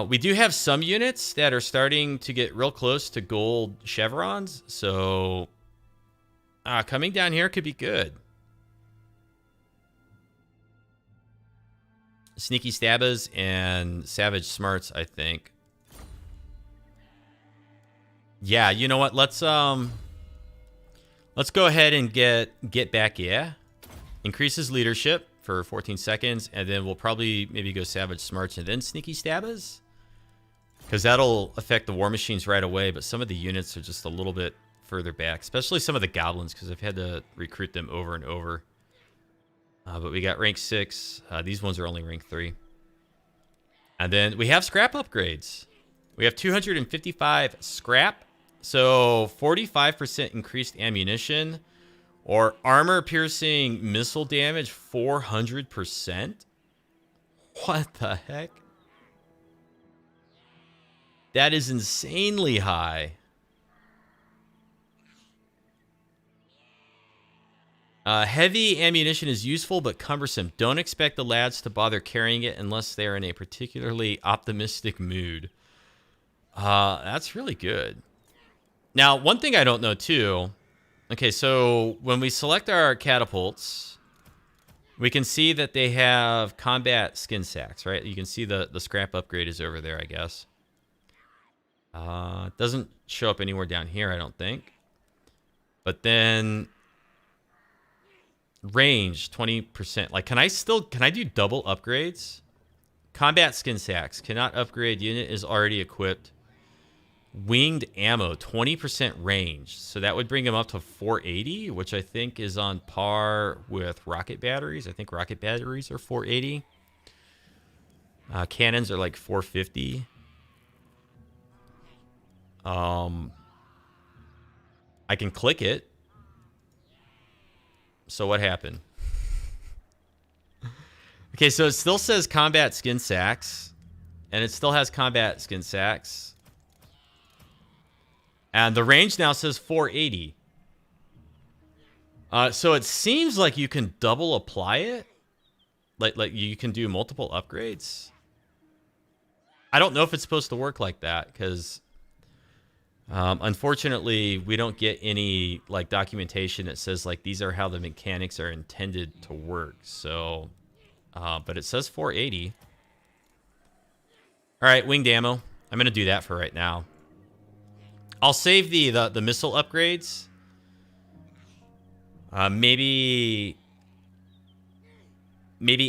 We do have some units that are starting to get real close to gold chevrons, so coming down here could be good. Sneaky Stabbers and Savage Smarts, I think. Yeah, you know what? Let's go ahead and get back. Yeah, increases leadership for 14 seconds, and then we'll probably maybe go Savage Smarts and then Sneaky Stabbers, because that'll affect the War Machines right away. But some of the units are just a little bit further back, especially some of the Goblins, because I've had to recruit them over and over. But we got rank 6. These ones are only rank 3. And then we have scrap upgrades. We have 255 scrap. So 45% increased ammunition, or armor piercing missile damage 400%. What the heck? That is insanely high. Heavy ammunition is useful but cumbersome. Don't expect the lads to bother carrying it unless they're in a particularly optimistic mood. That's really good. Now, one thing I don't know too. Okay, so when we select our catapults, we can see that they have combat skin sacks, right? You can see the scrap upgrade is over there, I guess. It doesn't show up anywhere down here, I don't think. But then range 20%. Like, can I do double upgrades? Combat skin sacks cannot upgrade. Unit is already equipped. Winged ammo 20% range, so that would bring him up to 480, which I think is on par with rocket batteries. I think rocket batteries are 480. Cannons are like 450. I can click it. So what happened? Okay, so it still says combat skin sacks, and it still has combat skin sacks. And the range now says 480. So it seems like you can double apply it. Like you can do multiple upgrades. I don't know if it's supposed to work like that, because unfortunately we don't get any like documentation that says like these are how the mechanics are intended to work. So but it says 480. All right, winged ammo. I'm going to do that for right now. I'll save the missile upgrades. Maybe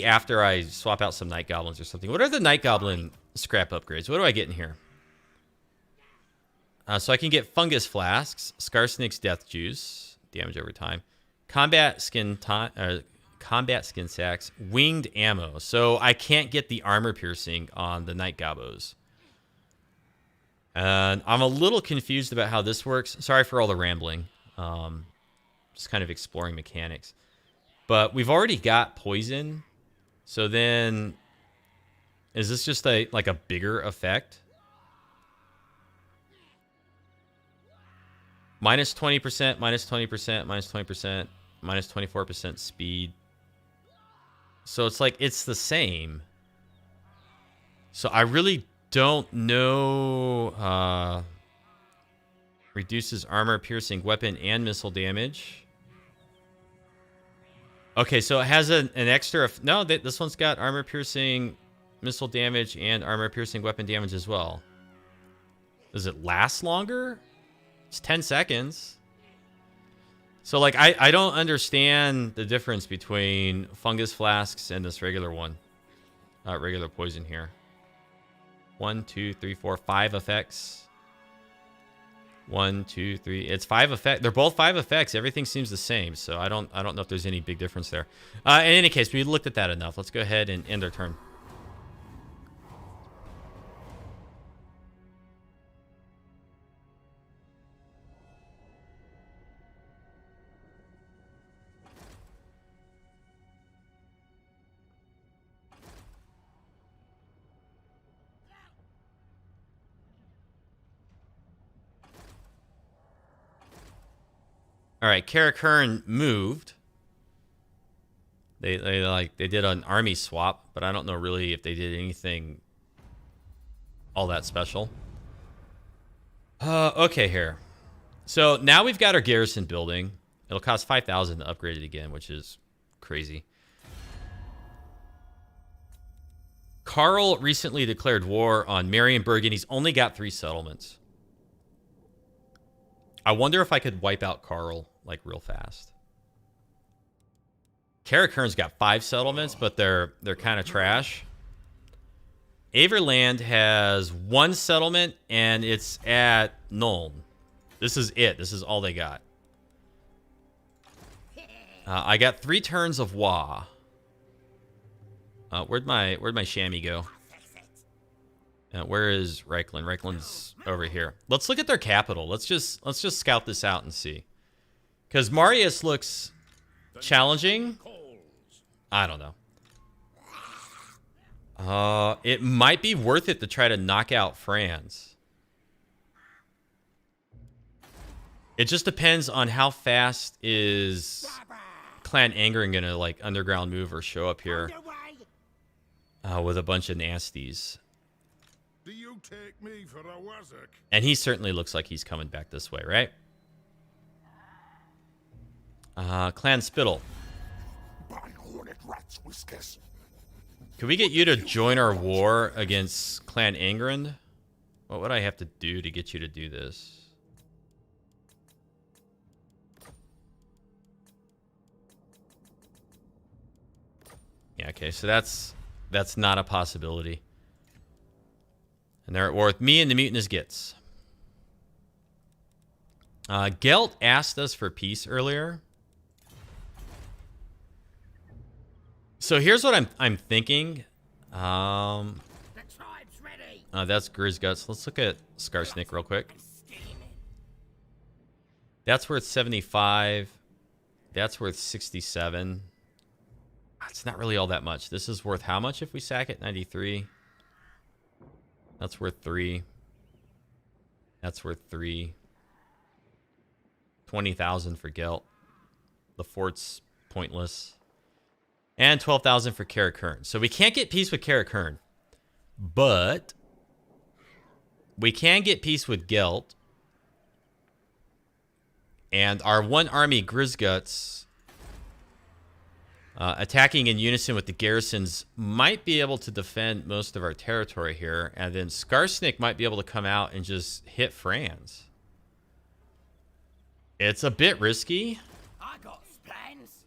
after I swap out some night goblins or something. What are the night goblin scrap upgrades? What do I get in here? So I can get fungus flasks, Skarsnik's death juice, damage over time, combat skin sacks, winged ammo. So I can't get the armor piercing on the night gobos. And I'm a little confused about how this works. Sorry for all the rambling. Just kind of exploring mechanics. But we've already got poison. So then, is this just like a bigger effect? Minus 20%, minus 20%, minus 20%, minus 24% speed. So it's like, it's the same. So I really don't know. Reduces armor, piercing, weapon, and missile damage. Okay, so it has an extra... No, this one's got armor, piercing, missile damage, and armor, piercing, weapon damage as well. Does it last longer? It's 10 seconds. So, like, I don't understand the difference between fungus flasks and this regular one. Regular poison here. 1, 2, 3, 4, 5 effects. 1, 2, 3. It's 5 effects. They're both 5 effects. Everything seems the same. So I don't know if there's any big difference there. In any case, we looked at that enough. Let's go ahead and end our turn. All right, Karakern moved. They did an army swap, but I don't know really if they did anything all that special. Okay, here. So now we've got our garrison building. It'll cost 5,000 to upgrade it again, which is crazy. Karl recently declared war on Marienburg, and he's only got 3 settlements. I wonder if I could wipe out Karl, like, real fast. Karakern's got 5 settlements, but they're kind of trash. Averland has 1 settlement, and it's at Nuln. This is it. This is all they got. I got 3 turns of Wa. Where'd my chamois go? Where is Reikland? Reikland's over here. Let's look at their capital. Let's just scout this out and see. Because Marius looks challenging. I don't know. It might be worth it to try to knock out Franz. It just depends on how fast is Clan Angren gonna, like, underground move or show up here with a bunch of nasties. Do you take me for a wazzock? And he certainly looks like he's coming back this way, right? Clan Spittle. By hornet rats whiskers. Can we get you to join our war against Clan Angren? What would I have to do to get you to do this? Yeah, okay, so that's not a possibility. And they're at war with me and the mutinous Gits. Gelt asked us for peace earlier. So here's what I'm thinking. The tribe's ready. That's Grizzguts. Let's look at Skarsnik real quick. That's worth 75. That's worth 67. It's not really all that much. This is worth how much if we sack it? 93. That's worth 3. That's worth 3. 20,000 for Gelt. The fort's pointless. And 12,000 for Karakern. So we can't get peace with Karakern. But we can get peace with Gelt. And our 1 army Grizzguts Attacking in unison with the garrisons might be able to defend most of our territory here. And then Skarsnik might be able to come out and just hit Franz. It's a bit risky. I got plans.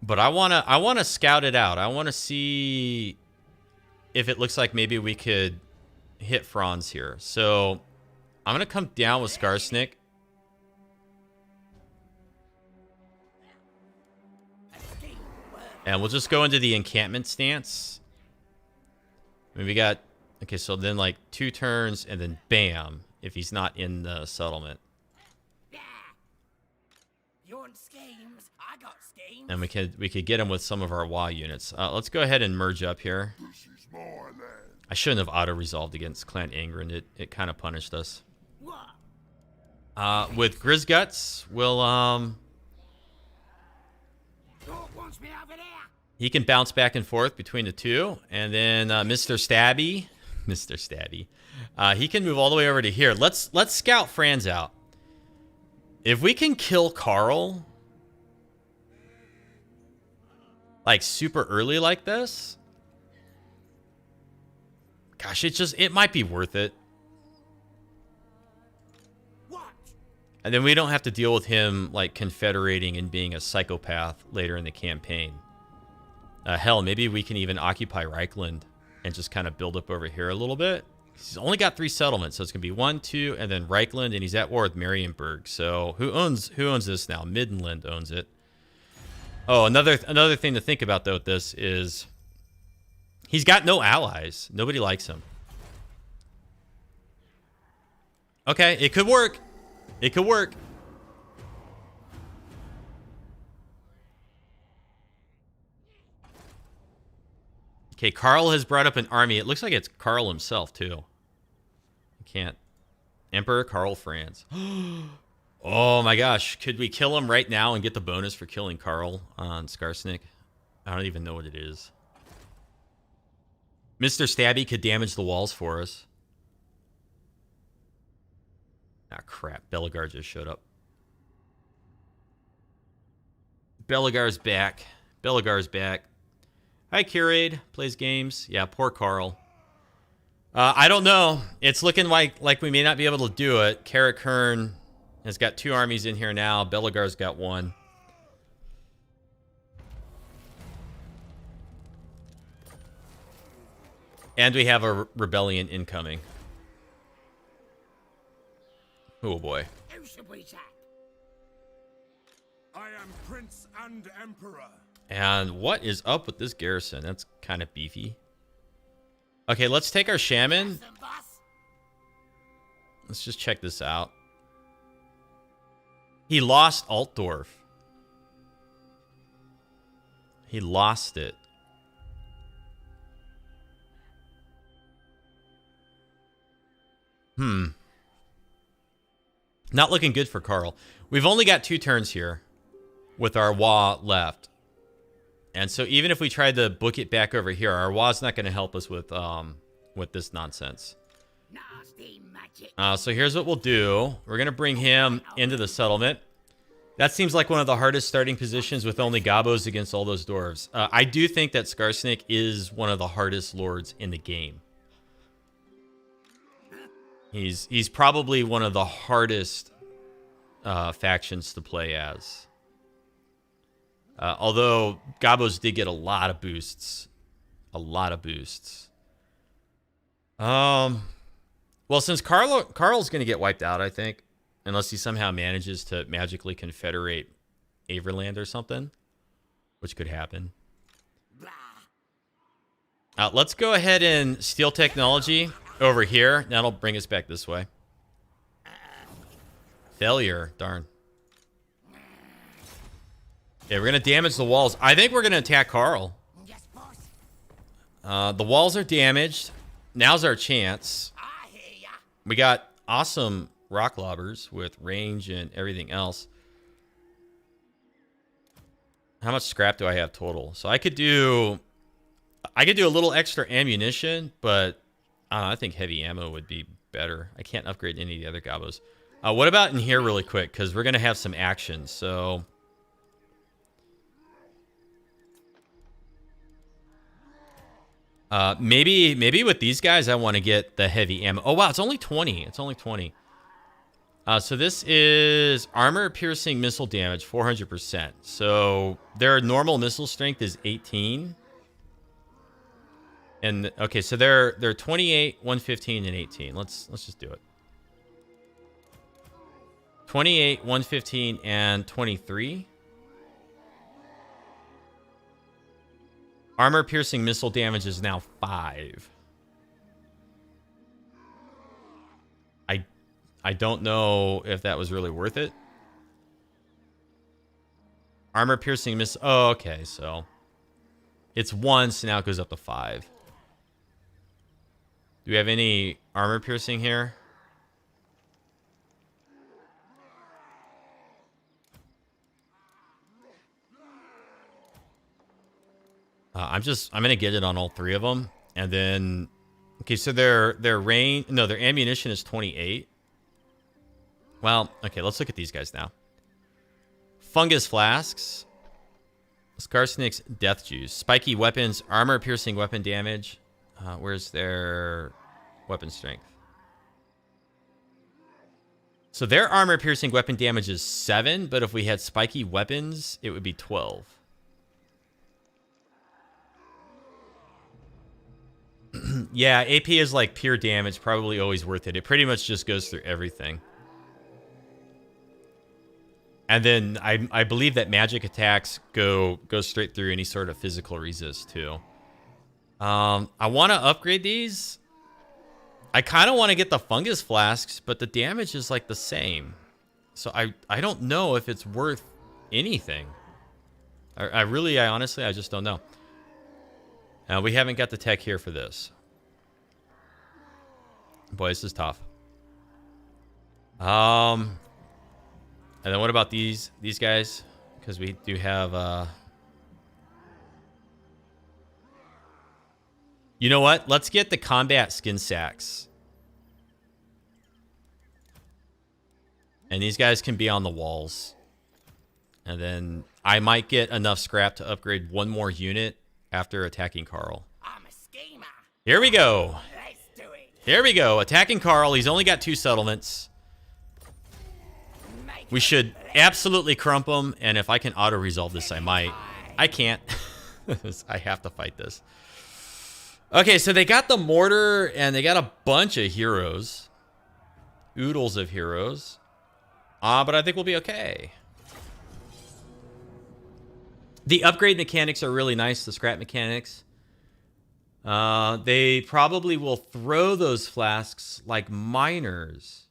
But I wanna scout it out. I wanna see if it looks like maybe we could hit Franz here. So I'm gonna come down with Skarsnik. And we'll just go into the encampment stance. I mean, we got... Okay, so then like 2 turns and then bam, if he's not in the settlement. Yeah. You want schemes? I got schemes. And we could get him with some of our WA units. Let's go ahead and merge up here. I shouldn't have auto-resolved against Clan Angren. It kind of punished us. What? With Grisguts, we'll... Dog wants me over there. He can bounce back and forth between the two. And then Mr. Stabby. Mr. Stabby. He can move all the way over to here. Let's scout Franz out. If we can kill Karl... like super early like this... gosh, it might be worth it. What? And then we don't have to deal with him like confederating and being a psychopath later in the campaign. Hell, maybe we can even occupy Reikland and just kind of build up over here a little bit. He's only got 3 settlements, so it's gonna be 1, 2, and then Reikland, and he's at war with Marienburg. So who owns this now? Midland owns it. Oh, another thing to think about though with this is he's got no allies. Nobody likes him. Okay, it could work. It could work. Okay, Karl has brought up an army. It looks like it's Karl himself, too. I can't. Emperor Karl Franz. Oh, my gosh. Could we kill him right now and get the bonus for killing Karl on Skarsnik? I don't even know what it is. Mr. Stabby could damage the walls for us. Ah, crap. Belagar just showed up. Belagar's back. Belagar's back. Hi, Curade. Plays games. Yeah, poor Karl. I don't know. It's looking like we may not be able to do it. Carrick Hearn has got 2 armies in here now. Belagar's got 1. And we have a rebellion incoming. Oh boy. Who should we attack? I am Prince and Emperor. And what is up with this garrison? That's kind of beefy. Okay, let's take our shaman. Listen, boss. Let's just check this out. He lost Altdorf. He lost it. Not looking good for Karl. We've only got 2 turns here with our Wa left. And so even if we tried to book it back over here, our Wa's not going to help us with this nonsense. Nasty magic. So here's what we'll do. We're going to bring him into the settlement. That seems like one of the hardest starting positions with only Gabos against all those dwarves. I do think that Skarsnik is one of the hardest lords in the game. He's probably one of the hardest factions to play as. Although Gabos did get a lot of boosts. A lot of boosts. Well, since Karl's going to get wiped out, I think. Unless he somehow manages to magically confederate Averland or something. Which could happen. Let's go ahead and steal technology over here. That'll bring us back this way. Failure. Darn. Yeah, we're going to damage the walls. I think we're going to attack Karl. Yes, boss. The walls are damaged. Now's our chance. I hear ya. We got awesome rock lobbers with range and everything else. How much scrap do I have total? So I could do a little extra ammunition, but I think heavy ammo would be better. I can't upgrade any of the other gobos. What about in here really quick? Because we're going to have some action. So Maybe with these guys, I want to get the heavy ammo. Oh, wow, it's only 20. It's only 20. So this is armor piercing missile damage, 400%. So their normal missile strength is 18. And okay, so they're 28, 115, and 18. Let's just do it. 28, 115, and 23. Armor piercing missile damage is now 5. I don't know if that was really worth it. Armor piercing missile. Oh, okay, so it's 1, so now it goes up to 5. Do we have any armor piercing here? I'm gonna get it on all 3 of them, and then okay, so their range, no, their ammunition is 28. Well, okay, let's look at these guys now. Fungus flasks, Skarsnik's death juice, spiky weapons, armor piercing weapon damage. Where's their weapon strength? So their armor piercing weapon damage is 7, but if we had spiky weapons, it would be 12. Yeah, AP is like pure damage, probably always worth it. It pretty much just goes through everything. And then I believe that magic attacks go straight through any sort of physical resist too. I want to upgrade these. I kind of want to get the fungus flasks, but the damage is like the same. So I don't know if it's worth anything. I honestly, I just don't know. We haven't got the tech here for this. Boy, this is tough. And then what about these guys? Because we do have... You know what? Let's get the combat skin sacks. And these guys can be on the walls. And then I might get enough scrap to upgrade 1 more unit after attacking Karl. I'm a schemer. Here we go. Let's do it. Here we go. Attacking Karl. He's only got 2 settlements. We should absolutely crump him. And if I can auto-resolve this, I might. I can't. I have to fight this. Okay, so they got the mortar, and they got a bunch of heroes. Oodles of heroes. But I think we'll be okay. The upgrade mechanics are really nice, the scrap mechanics. They probably will throw those flasks like miners.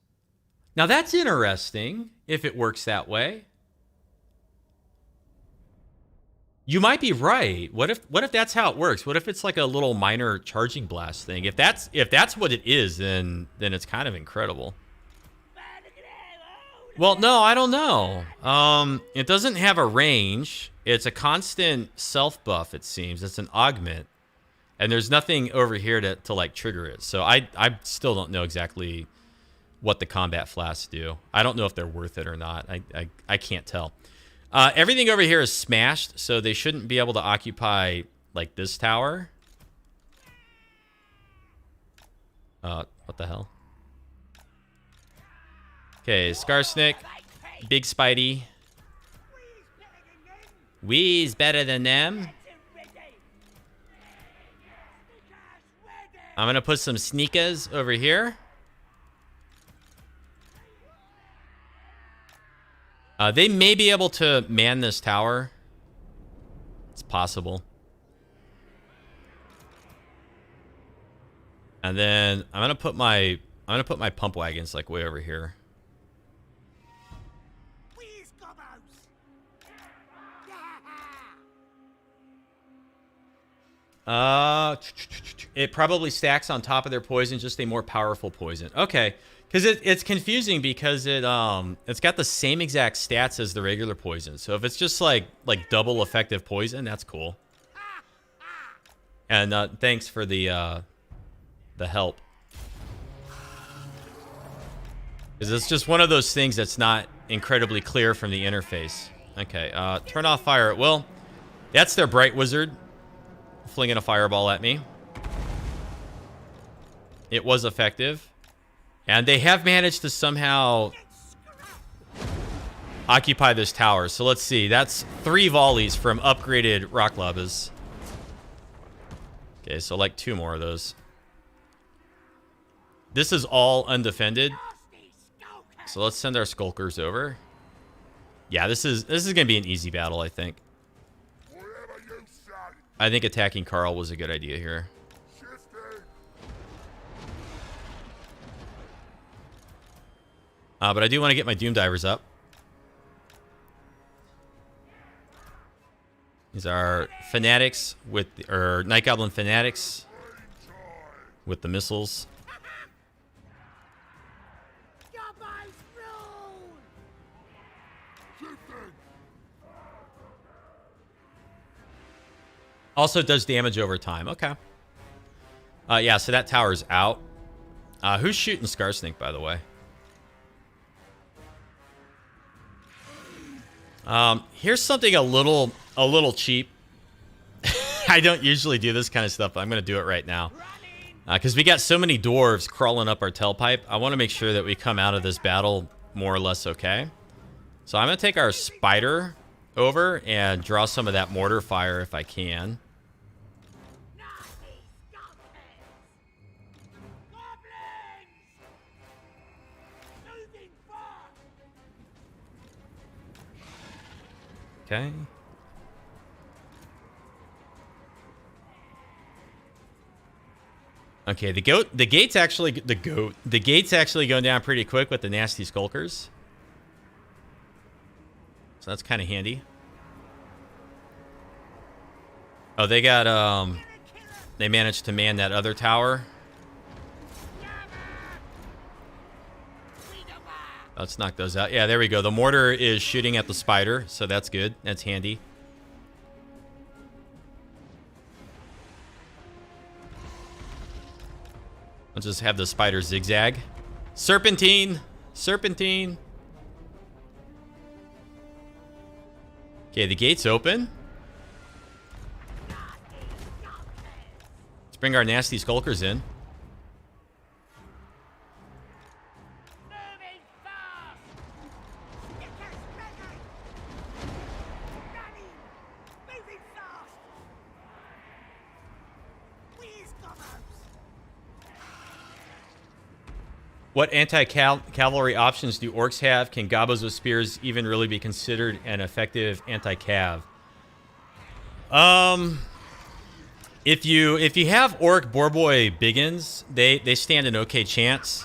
Now that's interesting, if it works that way. You might be right. What if that's how it works? What if it's like a little miner charging blast thing? If that's what it is, then it's kind of incredible. Well, no, I don't know. It doesn't have a range. It's a constant self buff, it seems. It's an augment. And there's nothing over here to like trigger it. So I still don't know exactly what the combat flasks do. I don't know if they're worth it or not. I can't tell. Everything over here is smashed, so they shouldn't be able to occupy like this tower. What the hell? Okay, Skarsnik, Big Spidey. We's better than them. I'm gonna put some sneakers over here. They may be able to man this tower. It's possible. And then I'm gonna put my pump wagons like way over here. It probably stacks on top of their poison, just a more powerful poison. Okay. Because it's confusing because it's got the same exact stats as the regular poison. So if it's just like double effective poison, that's cool. And thanks for the help. Because it's just one of those things that's not incredibly clear from the interface. Okay, turn off fire at will. That's their bright wizard flinging a fireball at me. It was effective. And they have managed to somehow occupy this tower. So let's see. That's 3 volleys from upgraded rock lavas. Okay, so like 2 more of those. This is all undefended. So let's send our skulkers over. Yeah, this is gonna be an easy battle, I think. I think attacking Karl was a good idea here. But I do want to get my Doom Divers up. These are fanatics with, or Night Goblin fanatics with the missiles. Also does damage over time. Okay. Yeah, so that tower's out. Who's shooting Skarsnik, by the way? Here's something a little cheap. I don't usually do this kind of stuff, but I'm going to do it right now. Because we got so many dwarves crawling up our tailpipe. I want to make sure that we come out of this battle more or less okay. So I'm going to take our spider over and draw some of that mortar fire if I can. Okay. Okay, the gate's actually going down pretty quick with the nasty skulkers. So that's kind of handy. Oh, they got they managed to man that other tower. Let's knock those out. Yeah, there we go. The mortar is shooting at the spider, so that's good. That's handy. Let's just have the spider zigzag. Serpentine! Serpentine! Okay, the gate's open. Let's bring our nasty skulkers in. What anti-cavalry options do orcs have? Can gobos with spears even really be considered an effective anti-cav? If you have orc boarboy biggins, they stand an okay chance.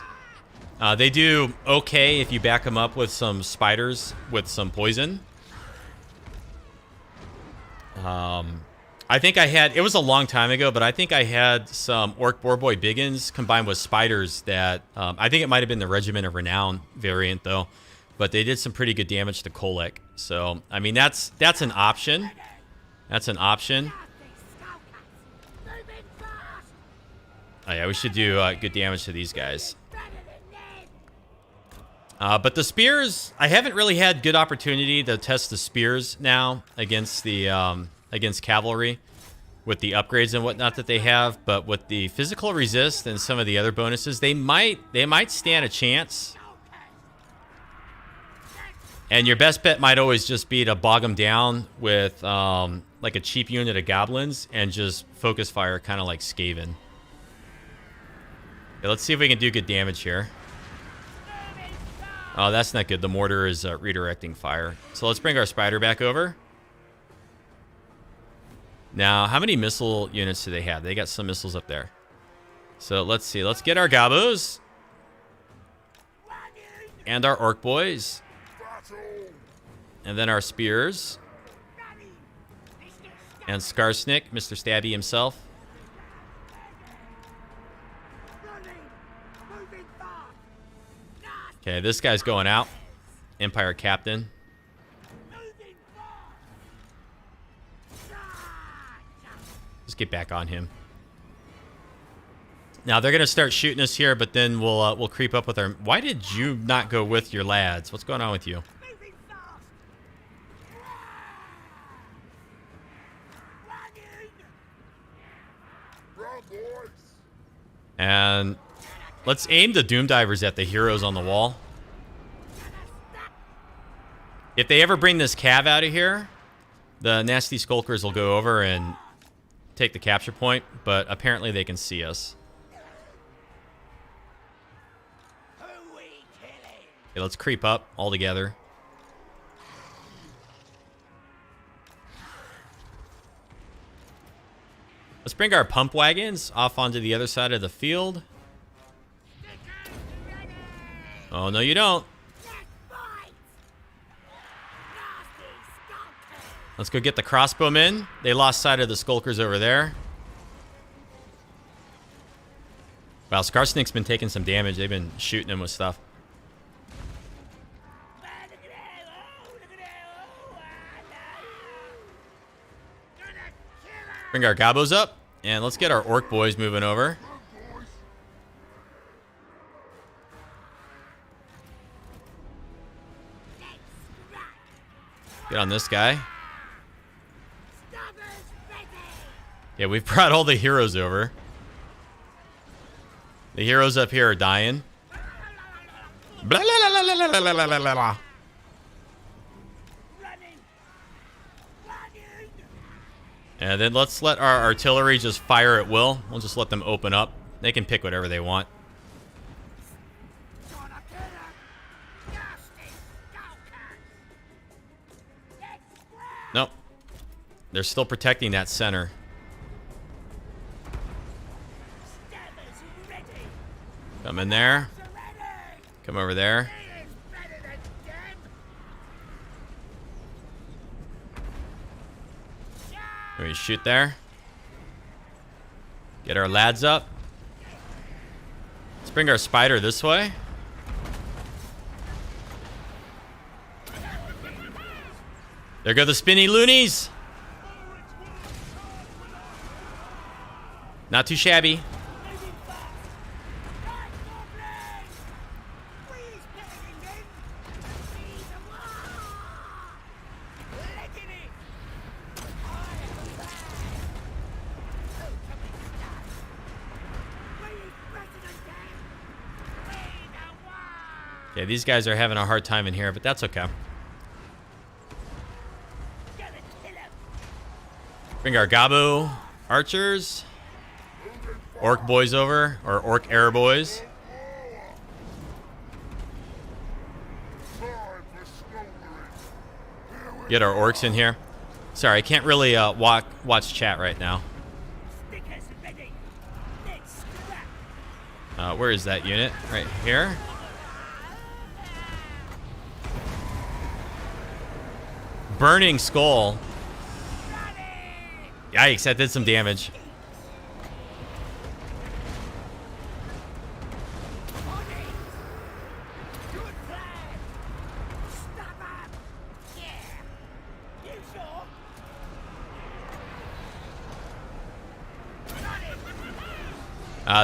They do okay if you back them up with some spiders with some poison. I think I had, it was a long time ago, but I think I had some Orc Boarboy Biggins combined with spiders that, I think it might have been the Regiment of Renown variant though, but they did some pretty good damage to Kolek. So, I mean, that's an option. That's an option. Oh yeah, we should do good damage to these guys. But the spears, I haven't really had good opportunity to test the spears now against the, against cavalry with the upgrades and whatnot that they have, but with the physical resist and some of the other bonuses, they might stand a chance. And your best bet might always just be to bog them down with like a cheap unit of goblins and just focus fire, kind of like Skaven. Okay, let's see if we can do good damage here. Oh, that's not good. The mortar is redirecting fire. So let's bring our spider back over. Now, how many missile units do they have? They got some missiles up there. So let's see. Let's get our gobos. And our orc boys. And then our spears. And Skarsnik, Mr. Stabby himself. Okay, this guy's going out. Empire Captain. Let's get back on him. Now they're gonna start shooting us here, but then we'll creep up with our. Why did you not go with your lads? What's going on with you? And Let's aim the Doom Divers at the heroes on the wall. If they ever bring this cav out of here, the nasty skulkers will go over and take the capture point, but apparently they can see us. Okay, let's creep up all together. Let's bring our pump wagons off onto the other side of the field. Oh, no you don't. Let's go get the crossbowmen. They lost sight of the skulkers over there. Wow, Skarsnik's been taking some damage. They've been shooting him with stuff. Bring our gobos up, and let's get our orc boys moving over. Get on this guy. Yeah, we've brought all the heroes over. The heroes up here are dying. Blah, blah, blah, blah, blah, blah, blah, blah, blah. And then let's let our artillery just fire at will. We'll just let them open up. They can pick whatever they want. Nope. They're still protecting that center. Come in there. Come over there. Can we shoot there? Get our lads up. Let's bring our spider this way. There go the spinny loonies. Not too shabby. Yeah, these guys are having a hard time in here, but that's okay. Bring our Gabo archers. Orc boys over, or orc air boys. Get our orcs in here. Sorry, I can't really watch chat right now. Where is that unit? Right here. Burning skull. Yikes, that did some damage.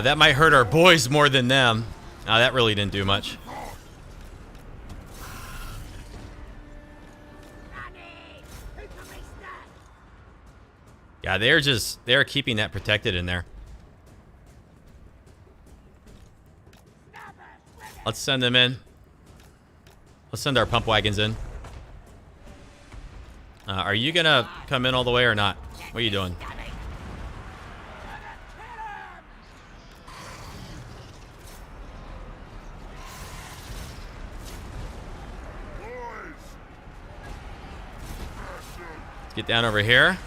That might hurt our boys more than them. That really didn't do much. Yeah, they're keeping that protected in there. Let's send them in. Let's send our pump wagons in. Are you gonna come in all the way or not? What are you doing? Let's get down over here.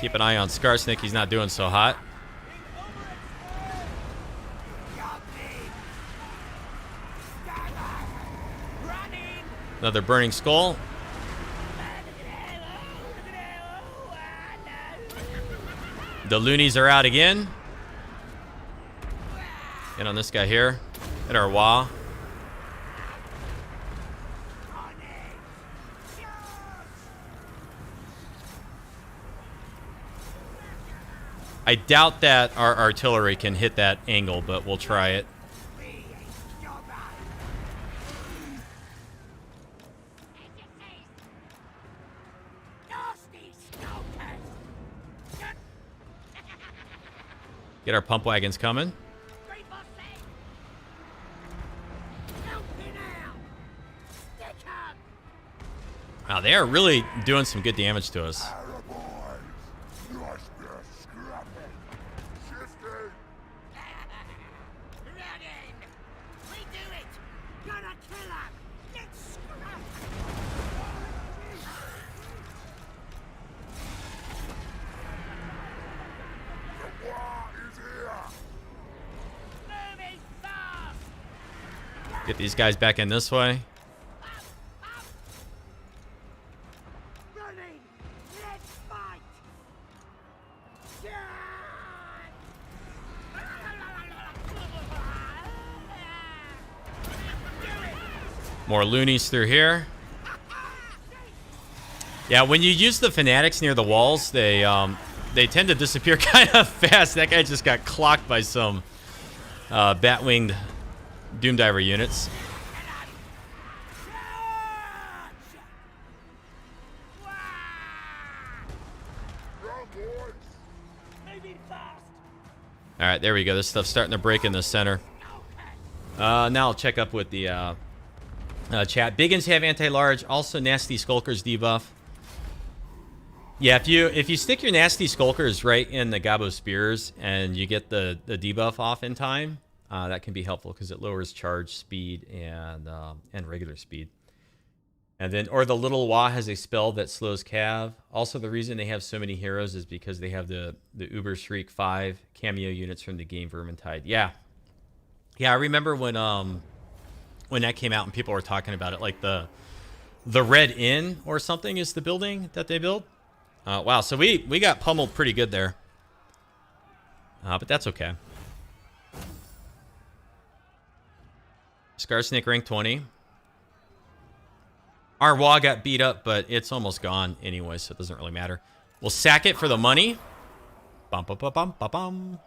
Keep an eye on Skarsnik. He's not doing so hot. Another burning skull. The loonies are out again. Get on this guy here. Hit our wah. I doubt that our artillery can hit that angle, but we'll try it. Get our pump wagons coming. Wow, they are really doing some good damage to us. Get these guys back in this way. More loonies through here. Yeah, when you use the fanatics near the walls, they tend to disappear kind of fast. That guy just got clocked by some bat-winged Doomdiver units. All right, there we go. This stuff's starting to break in the center. Now I'll check up with the chat. Biggins have anti-large. Also, nasty skulkers debuff. Yeah, if you stick your nasty skulkers right in the Gabo spears and you get the debuff off in time, that can be helpful because it lowers charge speed and regular speed. And then, or the little Wah has a spell that slows Cav. Also, the reason they have so many heroes is because they have the Uber Shriek 5 cameo units from the game Vermintide. Yeah, I remember when that came out and people were talking about it, like the Red Inn or something is the building that they built. Wow, so we got pummeled pretty good there, but that's okay. Skarsnik rank 20. Our Wah got beat up, but it's almost gone anyway, so it doesn't really matter. We'll sack it for the money. Bum, bum, bum, bum, bum, bum.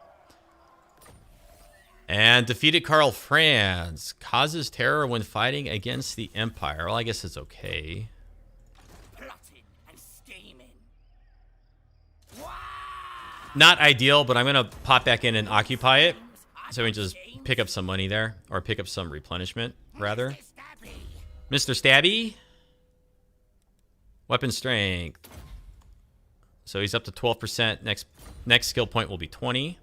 And defeated Karl Franz. Causes terror when fighting against the Empire. Well, I guess it's okay. Not ideal, but I'm going to pop back in and occupy it. So we can just pick up some money there. Or pick up some replenishment, rather. Mr. Stabby. Weapon strength. So he's up to 12%. Next skill point will be 20.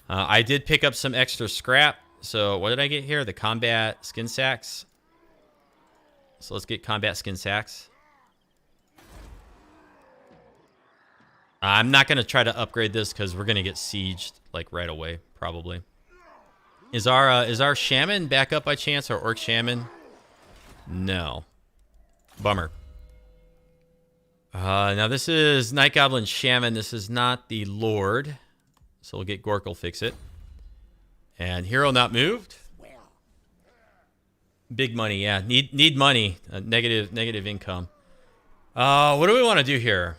I did pick up some extra scrap. So what did I get here? The combat skin sacks. So let's get combat skin sacks. I'm not going to try to upgrade this because we're going to get sieged like right away, probably. Is our shaman back up by chance? Our orc shaman? No. Bummer. Now this is Night Goblin Shaman. This is not the Lord. So we'll get Gork'll fix it. And hero not moved. Big money, yeah. Need money. Negative income. What do we want to do here?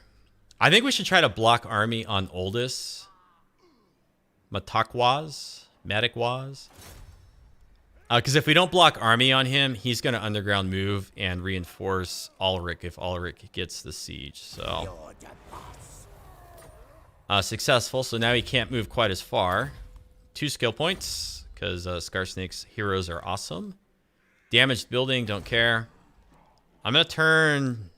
I think we should try to block army on Oldest. Matakwaz. Because if we don't block army on him, he's going to underground move and reinforce Ulrich if Ulrich gets the siege. So successful. So now he can't move quite as far. 2 skill points because Skarsnik's heroes are awesome. Damaged building, don't care. I'm going to turn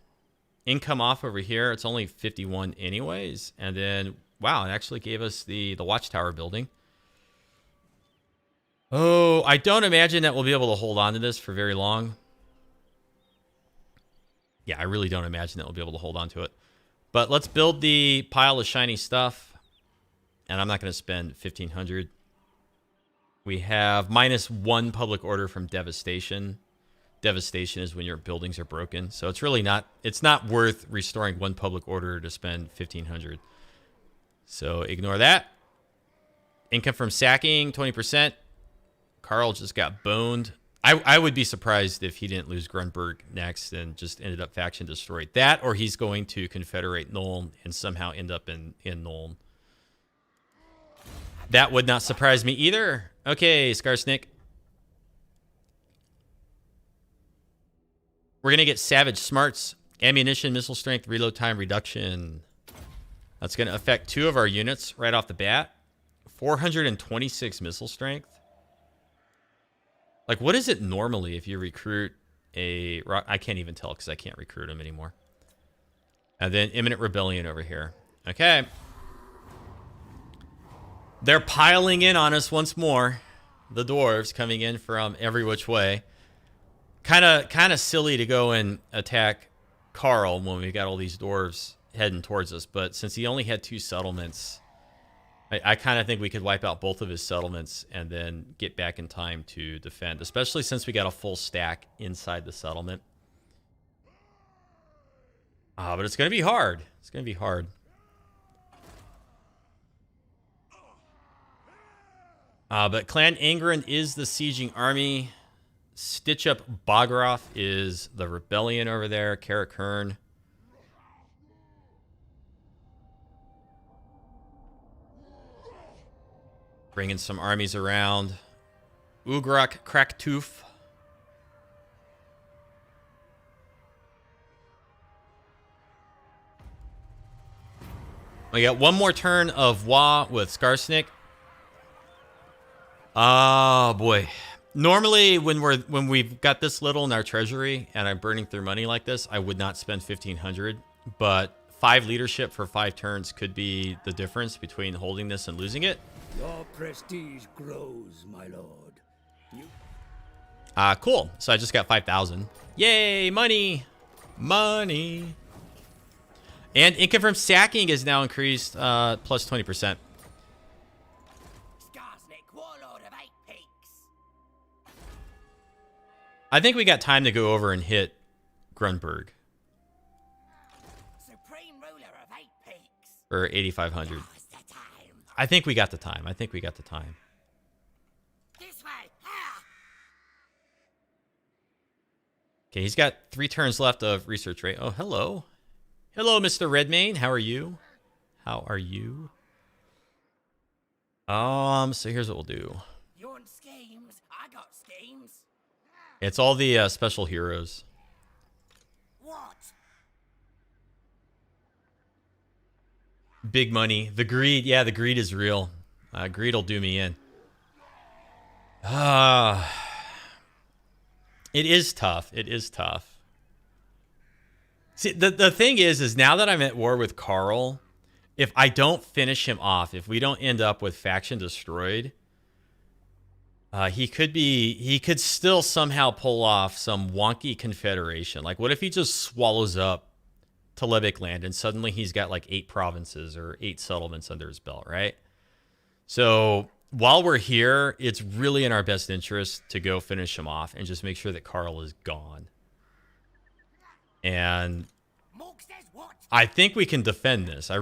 income off over here. It's only 51 anyways. And then, wow, it actually gave us the watchtower building. Oh, I don't imagine that we'll be able to hold on to this for very long. Yeah, I really don't imagine that we'll be able to hold on to it. But let's build the pile of shiny stuff. And I'm not going to spend 1,500. We have -1 public order from devastation. Devastation is when your buildings are broken. So it's really not, it's not worth restoring 1 public order to spend 1,500. So ignore that. Income from sacking, 20%. Karl just got boned. I would be surprised if he didn't lose Grunberg next and just ended up faction destroyed. That, or he's going to confederate Nuln and somehow end up in Nuln. That would not surprise me either. Okay, Skarsnik. We're going to get Savage Smarts, ammunition, missile strength, reload time reduction. That's going to affect 2 of our units right off the bat. 426 missile strength. Like, what is it normally if you recruit a... I can't even tell because I can't recruit him anymore. And then imminent rebellion over here. Okay. They're piling in on us once more. The dwarves coming in from every which way. Kind of silly to go and attack Karl when we got all these dwarves heading towards us. But since he only had 2 settlements, I kind of think we could wipe out both of his settlements and then get back in time to defend. Especially since we got a full stack inside the settlement. But it's going to be hard. It's going to be hard. But Clan Angren is the sieging army. Stitch Up Bogroth is the rebellion over there. Karak Hearn. Bringing some armies around. Ugrak Kraktoof. We got one more turn of Wa with Skarsnik. Oh boy. Normally when we've got this little in our treasury and I'm burning through money like this, I would not spend 1,500, but 5 leadership for 5 turns could be the difference between holding this and losing it. Your prestige grows, my lord. Cool. So I just got 5,000. Yay, money. Money. And income from sacking is now increased plus 20%. Skarsnik, warlord of 8 peaks. I think we got time to go over and hit Grunberg Supreme ruler of 8 peaks. for 8,500. Now's the time. I think we got the time. I think we got the time. This way. Ah! Okay, he's got 3 turns left of research rate. Oh, hello. Hello, Mr. Redmayne. How are you? How are you? So here's what we'll do. You want schemes? I got schemes. It's all the special heroes. What? Big money. The greed. Yeah, the greed is real. Greed will do me in. It is tough. It is tough. See, the thing is now that I'm at war with Karl, if I don't finish him off, if we don't end up with faction destroyed, he could still somehow pull off some wonky confederation. Like, what if he just swallows up Telebic land and suddenly he's got like 8 provinces or 8 settlements under his belt, right? So while we're here, it's really in our best interest to go finish him off and just make sure that Karl is gone. And Morg says what? I think we can defend this. I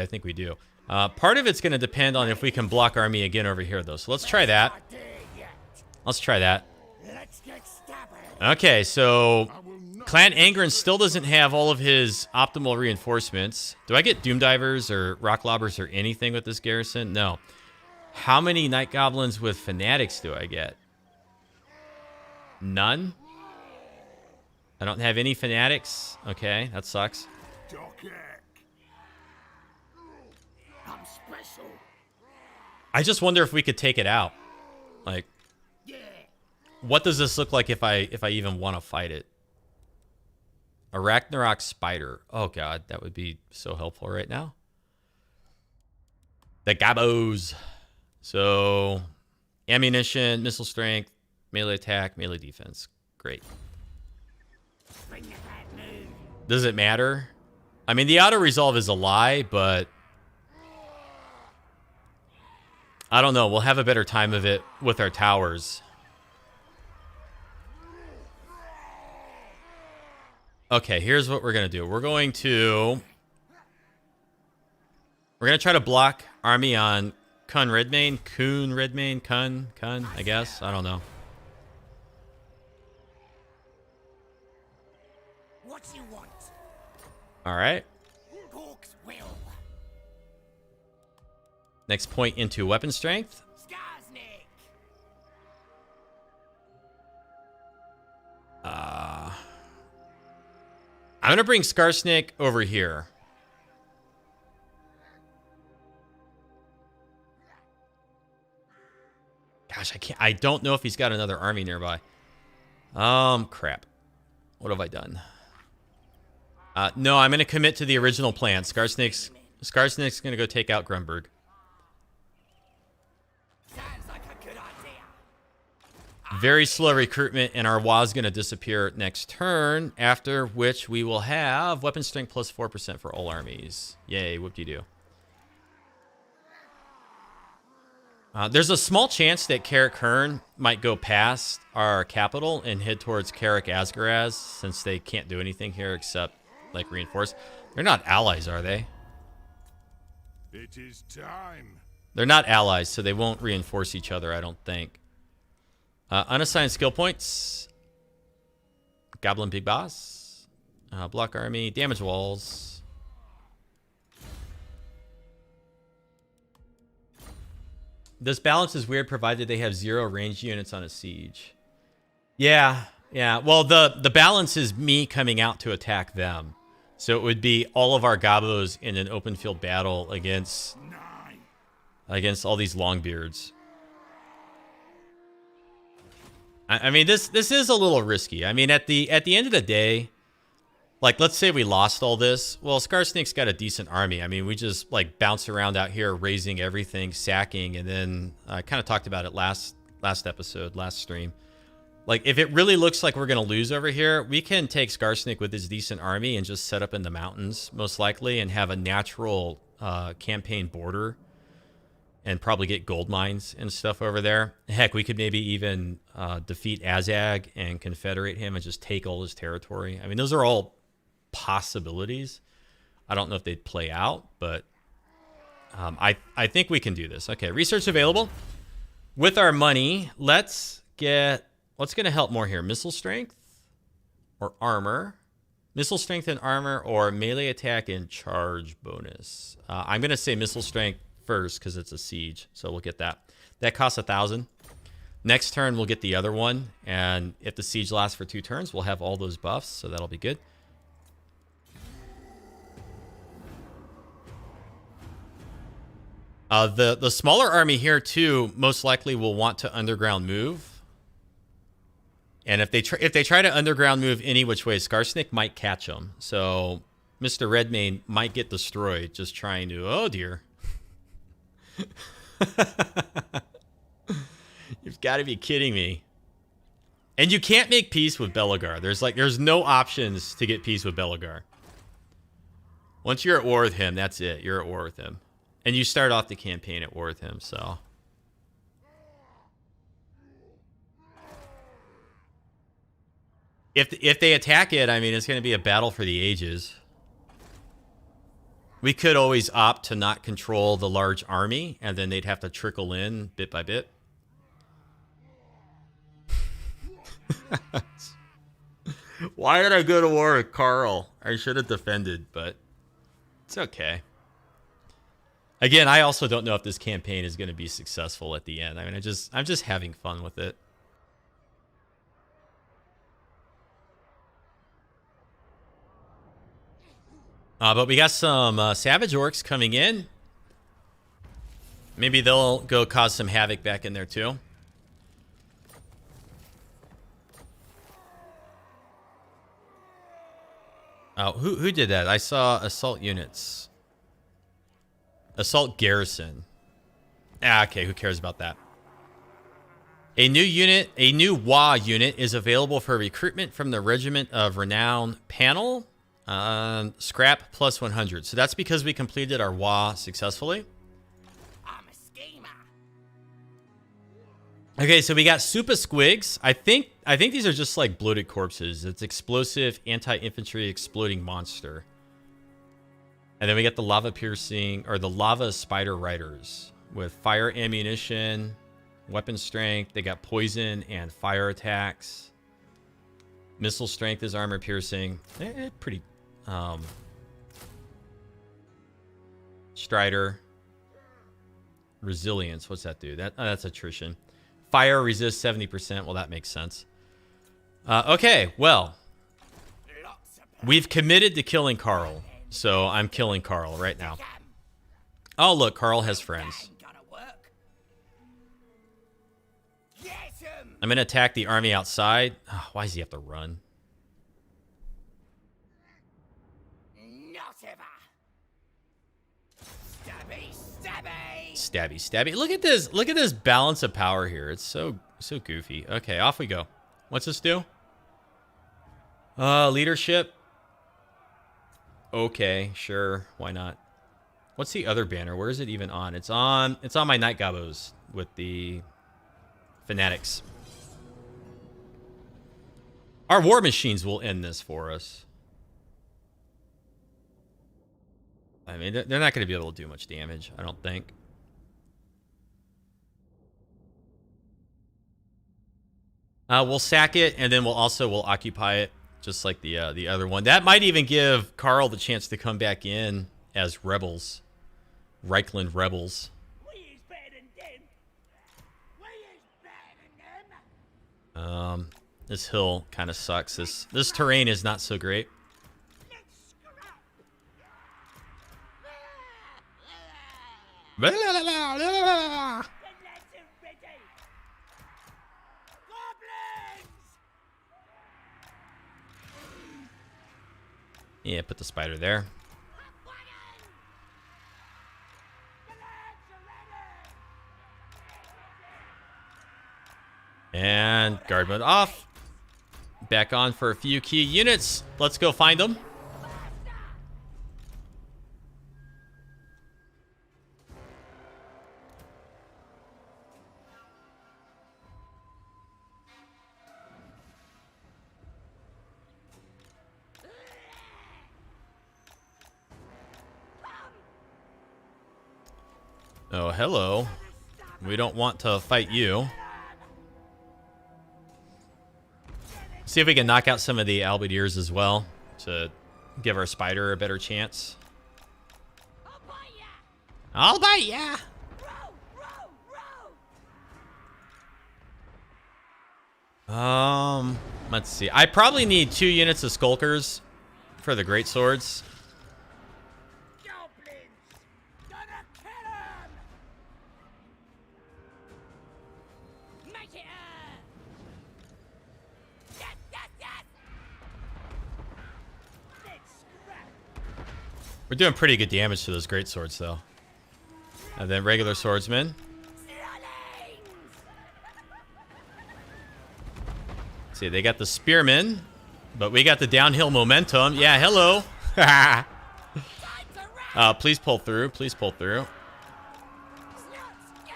think we do. Part of it's going to depend on if we can block army again over here, though. So let's try that. Not there yet. Let's try that. Let's get stubborn. Okay, so Clan Angren still doesn't have all of his optimal reinforcements. Do I get Doom Divers or Rock Lobbers or anything with this garrison? No. How many Night Goblins with Fanatics do I get? None? I don't have any Fanatics. Okay, that sucks. I'm special. I just wonder if we could take it out. Like, Yeah. what does this look like if I even want to fight it? A Ragnarok Spider. Oh god, that would be so helpful right now. The Gabos. So, ammunition, missile strength, melee attack, melee defense. Great. Bring the bad mood. Does it matter? I mean, the auto resolve is a lie, but I don't know. We'll have a better time of it with our towers. Okay, here's what we're going to do. We're going to try to block army on Kun Redmayne, I guess. I don't know. What you want? All right. Hawk's will. Next point into weapon strength. Skarsnik. I'm going to bring Skarsnik over here. Gosh, I don't know if he's got another army nearby. Crap. What have I done? No, I'm going to commit to the original plan. Skarsnik's going to go take out Grunberg. Sounds like a good idea. Very slow recruitment, and our Wa's going to disappear next turn, after which we will have weapon strength plus 4% for all armies. Yay, whoop-de-doo. There's a small chance that Carrick Hearn might go past our capital and head towards Carrick Asgaraz, since they can't do anything here except, like, reinforce. They're not allies, are they? It is time. They're not allies, so they won't reinforce each other, I don't think. Unassigned skill points. Goblin Big Boss. Block Army. Damage Walls. This balance is weird provided they have 0 ranged units on a siege. Yeah. Well, the balance is me coming out to attack them. So it would be all of our Gabos in an open field battle against all these Longbeards. I mean, this is a little risky. I mean, at the end of the day, like, let's say we lost all this. Well, Skarsnik's got a decent army. I mean, we just, like, bounce around out here, raising everything, sacking, and then I kind of talked about it last episode, last stream. Like, if it really looks like we're going to lose over here, we can take Skarsnik with his decent army and just set up in the mountains, most likely, and have a natural campaign border and probably get gold mines and stuff over there. Heck, we could maybe even defeat Azag and confederate him and just take all his territory. I mean, those are all possibilities. I don't know if they'd play out, but I think we can do this. Okay, research available. With our money, let's get... What's going to help more here? Missile strength or armor? Missile strength and armor, or melee attack and charge bonus. I'm going to say missile strength first because it's a siege, so we'll get that. That costs 1,000. Next turn, we'll get the other one, and if the siege lasts for 2 turns, we'll have all those buffs, so that'll be good. The smaller army here, too, most likely will want to underground move. And if they try to underground move any which way, Skarsnik might catch them. So Mr. Redmayne might get destroyed just trying to... Oh, dear. You've got to be kidding me. And you can't make peace with Belagar. There's no options to get peace with Belagar. Once you're at war with him, that's it. You're at war with him. And you start off the campaign at war with him, so... If they attack it, I mean, it's going to be a battle for the ages. We could always opt to not control the large army, and then they'd have to trickle in bit by bit. Why did I go to war with Karl? I should have defended, but it's okay. Again, I also don't know if this campaign is going to be successful at the end. I mean, I'm just having fun with it. But we got some Savage Orcs coming in. Maybe they'll go cause some havoc back in there too. Oh, who did that? I saw assault units. Assault garrison. Okay, who cares about that? A new WA unit is available for recruitment from the Regiment of Renown panel. Scrap plus 100. So that's because we completed our WA successfully. I'm a schemer. Okay, so we got Supa Squigs. I think these are just like bloated corpses. It's explosive anti-infantry exploding monster. And then we got the lava piercing, or the lava spider riders with fire ammunition, weapon strength. They got poison and fire attacks. Missile strength is armor piercing. Pretty. Strider. Resilience. What's that do? That's attrition. Fire resists 70%. Well, that makes sense. Okay, well. We've committed to killing Karl. So I'm killing Karl right now. Oh, look, Karl has friends. I'm going to attack the army outside. Oh, why does he have to run? Not ever. Stabby, stabby. Stabby, stabby. Look at this. Look at this balance of power here. It's so goofy. Okay, off we go. What's this do? Leadership. Okay, sure. Why not? What's the other banner? Where is it even on? It's on my Night Gobos with the Fanatics. Our war machines will end this for us. I mean, they're not going to be able to do much damage, I don't think. We'll sack it, and then we'll occupy it, just like the other one. That might even give Karl the chance to come back in as rebels, Reikland rebels. We is better than them. We is better than them. This hill kind of sucks. This terrain is not so great. Let's scrap. Blah, blah, blah, blah, blah. The lads are ready. Goblins! Yeah, put the spider there. The lads are ready. And guard mode off. Back on for a few key units. Let's go find them. Oh, hello. We don't want to fight you. See if we can knock out some of the Albedeers as well to give our spider a better chance. I'll bite ya. I'll bite ya. Row, row, row. Let's see. I probably need 2 units of skulkers for the great swords. Goblins! Gonna kill 'em! Make it yes, yes, yes! Let's scrap! We're doing pretty good damage to those great swords, though. And then regular swordsmen. Shenanigans! See, they got the spearmen, but we got the downhill momentum. Yeah, hello. Time to run! Please pull through. Please pull through. Snuts, go!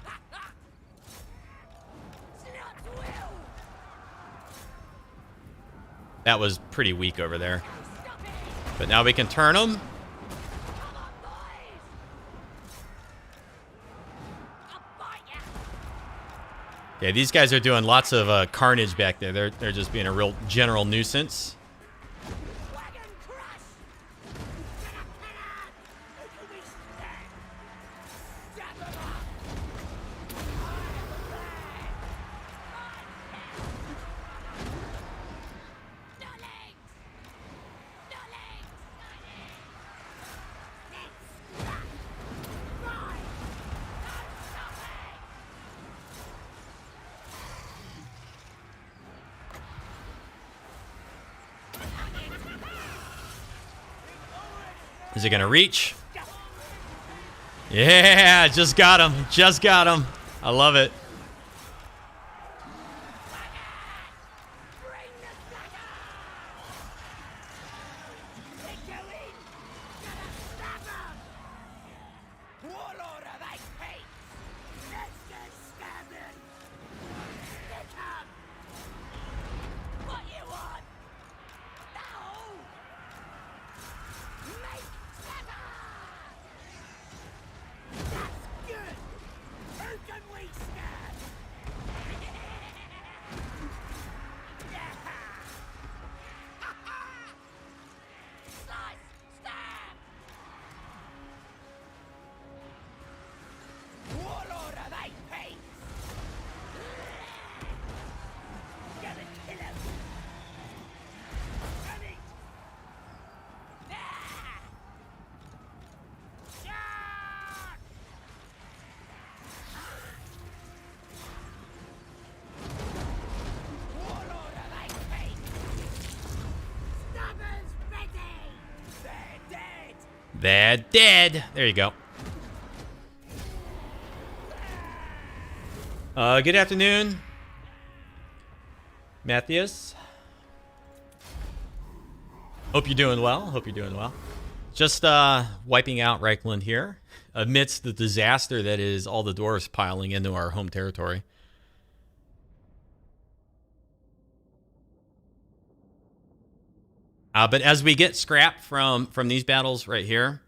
Let's fight! Snuts will! That was pretty weak over there. Stop it! But now we can turn them. Come on, boys! I'll bite ya! Yeah, these guys are doing lots of carnage back there. They're just being a real general nuisance. Wagon crush! Gonna kill 'em! Who can we stand? Stab 'em up! I have a plan! No legs! No legs! Let's scrap! Right! No stopping! Is it gonna reach? Yeah, just got him. Just got him. I love it. Bring the dagger! They go in! Gonna stab 'em! Warlord of 8 peaks! Let's get stabbing! Stick 'em! What you want? No! Make stabber! That's good! Who can we stab? They're dead. There you go. Good afternoon, Matthias. Hope you're doing well. Hope you're doing well. Just wiping out Reikland here amidst the disaster that is all the dwarves piling into our home territory. But as we get scrap from these battles right here,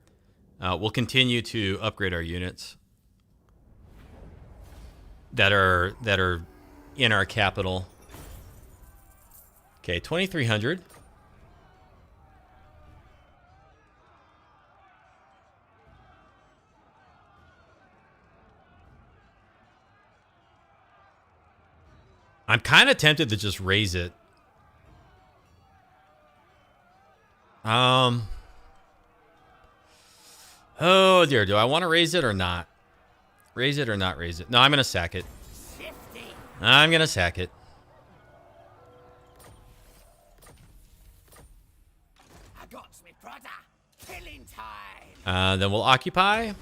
we'll continue to upgrade our units that are in our capital. Okay, 2,300. I'm kind of tempted to just raise it. Oh dear, do I want to raise it or not? Raise it or not raise it? No, I'm going to sack it. I'm going to sack it. I got me brother. Killing time. Then we'll occupy.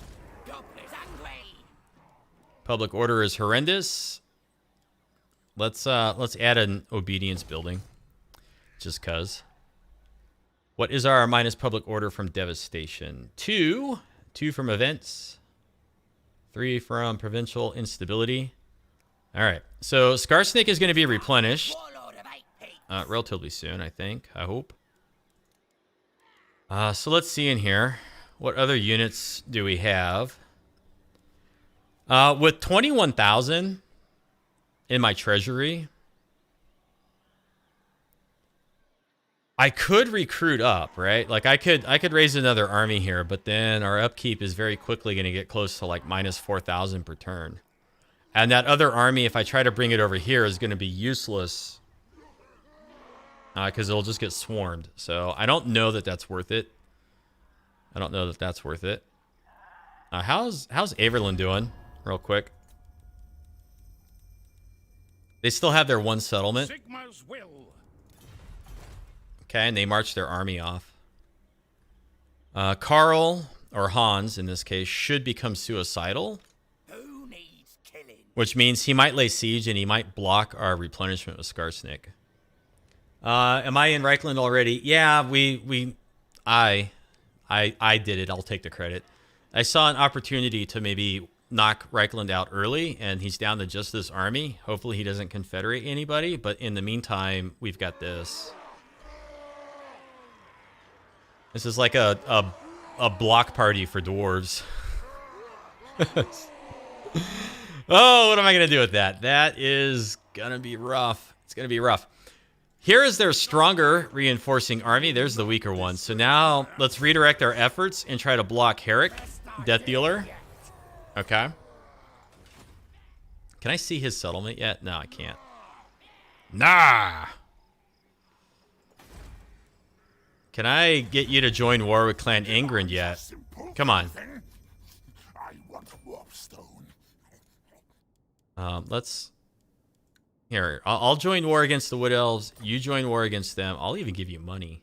Goblin's angry. Public order is horrendous. Let's add an obedience building. Just cuz. What is our minus public order from devastation? 2. 2 from events. 3 from provincial instability. All right. So Skarsnik is going to be replenished relatively soon, I think. I hope. So let's see in here. What other units do we have? With 21,000 in my treasury, I could recruit up, right? Like I could raise another army here, but then our upkeep is very quickly going to get close to like minus 4,000 per turn. And that other army, if I try to bring it over here, is going to be useless because it'll just get swarmed. So I don't know that that's worth it. I don't know that that's worth it. How's Averland doing? Real quick. They still have their one settlement. Sigma's will. Okay, and they marched their army off. Karl, or Hans in this case, should become suicidal. Who needs killing? Which means he might lay siege and he might block our replenishment with Skarsnik. Am I in Reikland already? Yeah, I did it. I'll take the credit. I saw an opportunity to maybe knock Reikland out early, and he's down to just this army. Hopefully he doesn't confederate anybody, but in the meantime, we've got this. This is like a block party for dwarves. Oh, what am I going to do with that? That is going to be rough. It's going to be rough. Here is their stronger reinforcing army. There's the weaker one. So now let's redirect our efforts and try to block Herrick, Death Dealer. Okay. Can I see his settlement yet? No, I can't. Nah. Can I get you to join war with Clan England yet? Come on. I want warpstone. Let's... Here, I'll join war against the Wood Elves. You join war against them. I'll even give you money.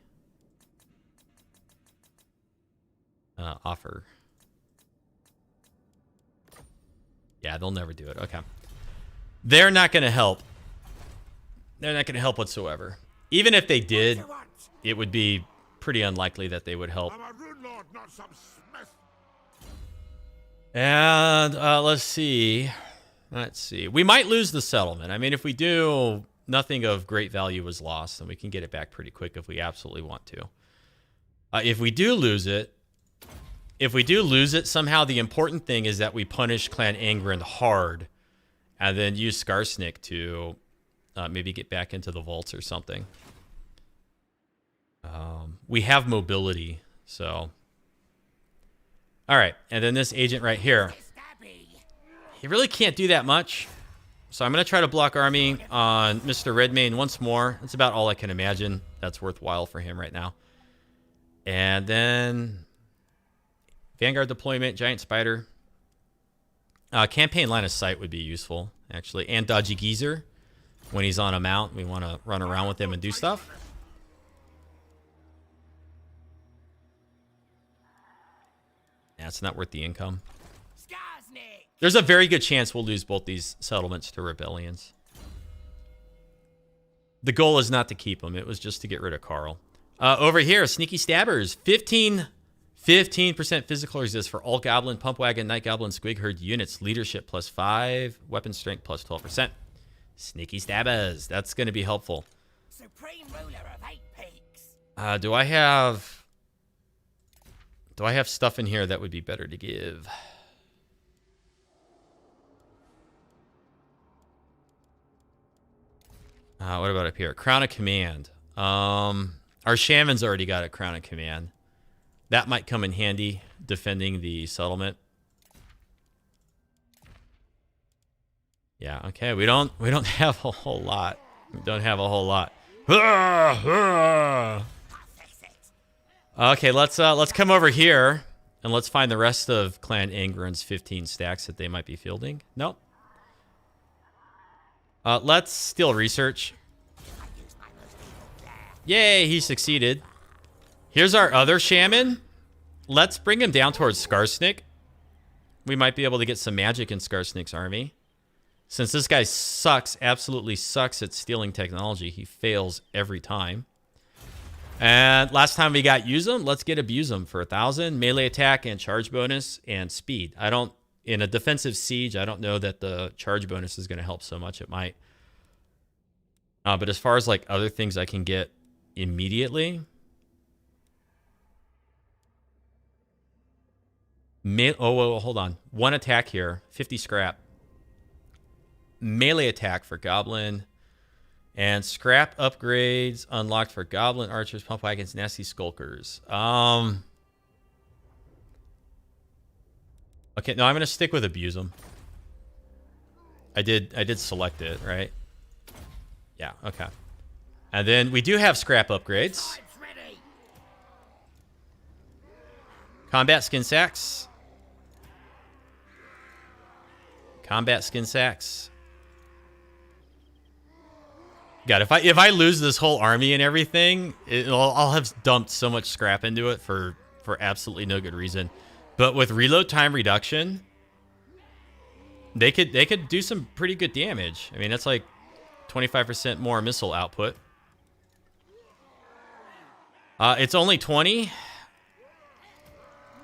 Offer. Yeah, they'll never do it. Okay. They're not going to help. They're not going to help whatsoever. Even if they did, it would be pretty unlikely that they would help. I'm a rune lord, not some smith. And let's see. Let's see. We might lose the settlement. I mean, if we do, nothing of great value was lost, and we can get it back pretty quick if we absolutely want to. If we do lose it, somehow the important thing is that we punish Clan Angren hard, and then use Skarsnik to maybe get back into the vaults or something. We have mobility, so. All right, and then this agent right here. He really can't do that much. So I'm going to try to block army on Mr. Redmayne once more. That's about all I can imagine that's worthwhile for him right now. And then Vanguard deployment, Giant Spider. Campaign line of sight would be useful, actually. And Dodgy Geezer. When he's on a mount, we want to run around with him and do stuff. Yeah, it's not worth the income. Skarsnik! There's a very good chance we'll lose both these settlements to rebellions. The goal is not to keep them. It was just to get rid of Karl. Over here, Sneaky Stabbers. 15% physical resist for all Goblin, Pump Wagon, Night Goblin, Squig Herd units. Leadership +5. Weapon Strength +12%. Sneaky Stabbers. That's going to be helpful. Supreme ruler of 8 peaks. Do I have stuff in here that would be better to give? What about up here? Crown of Command. Our Shaman's already got a Crown of Command. That might come in handy defending the settlement. Yeah, okay. We don't have a whole lot. We don't have a whole lot. Okay, let's come over here and let's find the rest of Clan Angron's 15 stacks that they might be fielding. Nope. Let's steal research. Yay, he succeeded. Here's our other shaman. Let's bring him down towards Skarsnik. We might be able to get some magic in Skarsnik's army. Since this guy sucks, absolutely sucks at stealing technology, he fails every time. And last time we got use him, let's get abuse him for 1,000 melee attack and charge bonus and speed. In a defensive siege, I don't know that the charge bonus is going to help so much. It might. But as far as like other things I can get immediately. Hold on. One attack here. 50 scrap. Melee attack for Goblin. And scrap upgrades unlocked for Goblin, Archers, Pump Wagons, Nasty Skulkers. Okay, no, I'm going to stick with Abuse 'em. I did select it, right? Yeah, okay. And then we do have scrap upgrades. Combat Skin Sacks. Combat Skin Sacks. God, if I lose this whole army and everything, I'll have dumped so much scrap into it for absolutely no good reason. But with reload time reduction, they could do some pretty good damage. I mean, that's like 25% more missile output. It's only 20.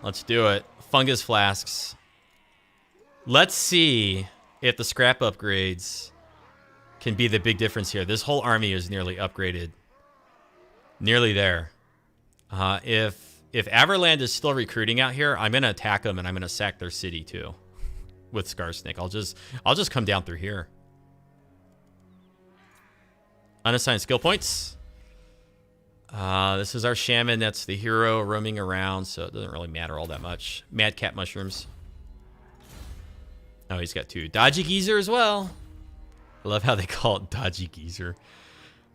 Let's do it. Fungus flasks. Let's see if the scrap upgrades can be the big difference here. This whole army is nearly upgraded. Nearly there. If Averland is still recruiting out here, I'm gonna attack them and I'm gonna sack their city too. With Skarsnik. I'll just come down through here. Unassigned skill points. This is our shaman. That's the hero roaming around, so it doesn't really matter all that much. Madcap mushrooms. Oh, he's got 2. Dodgy geezer as well. I love how they call it Dodgy geezer.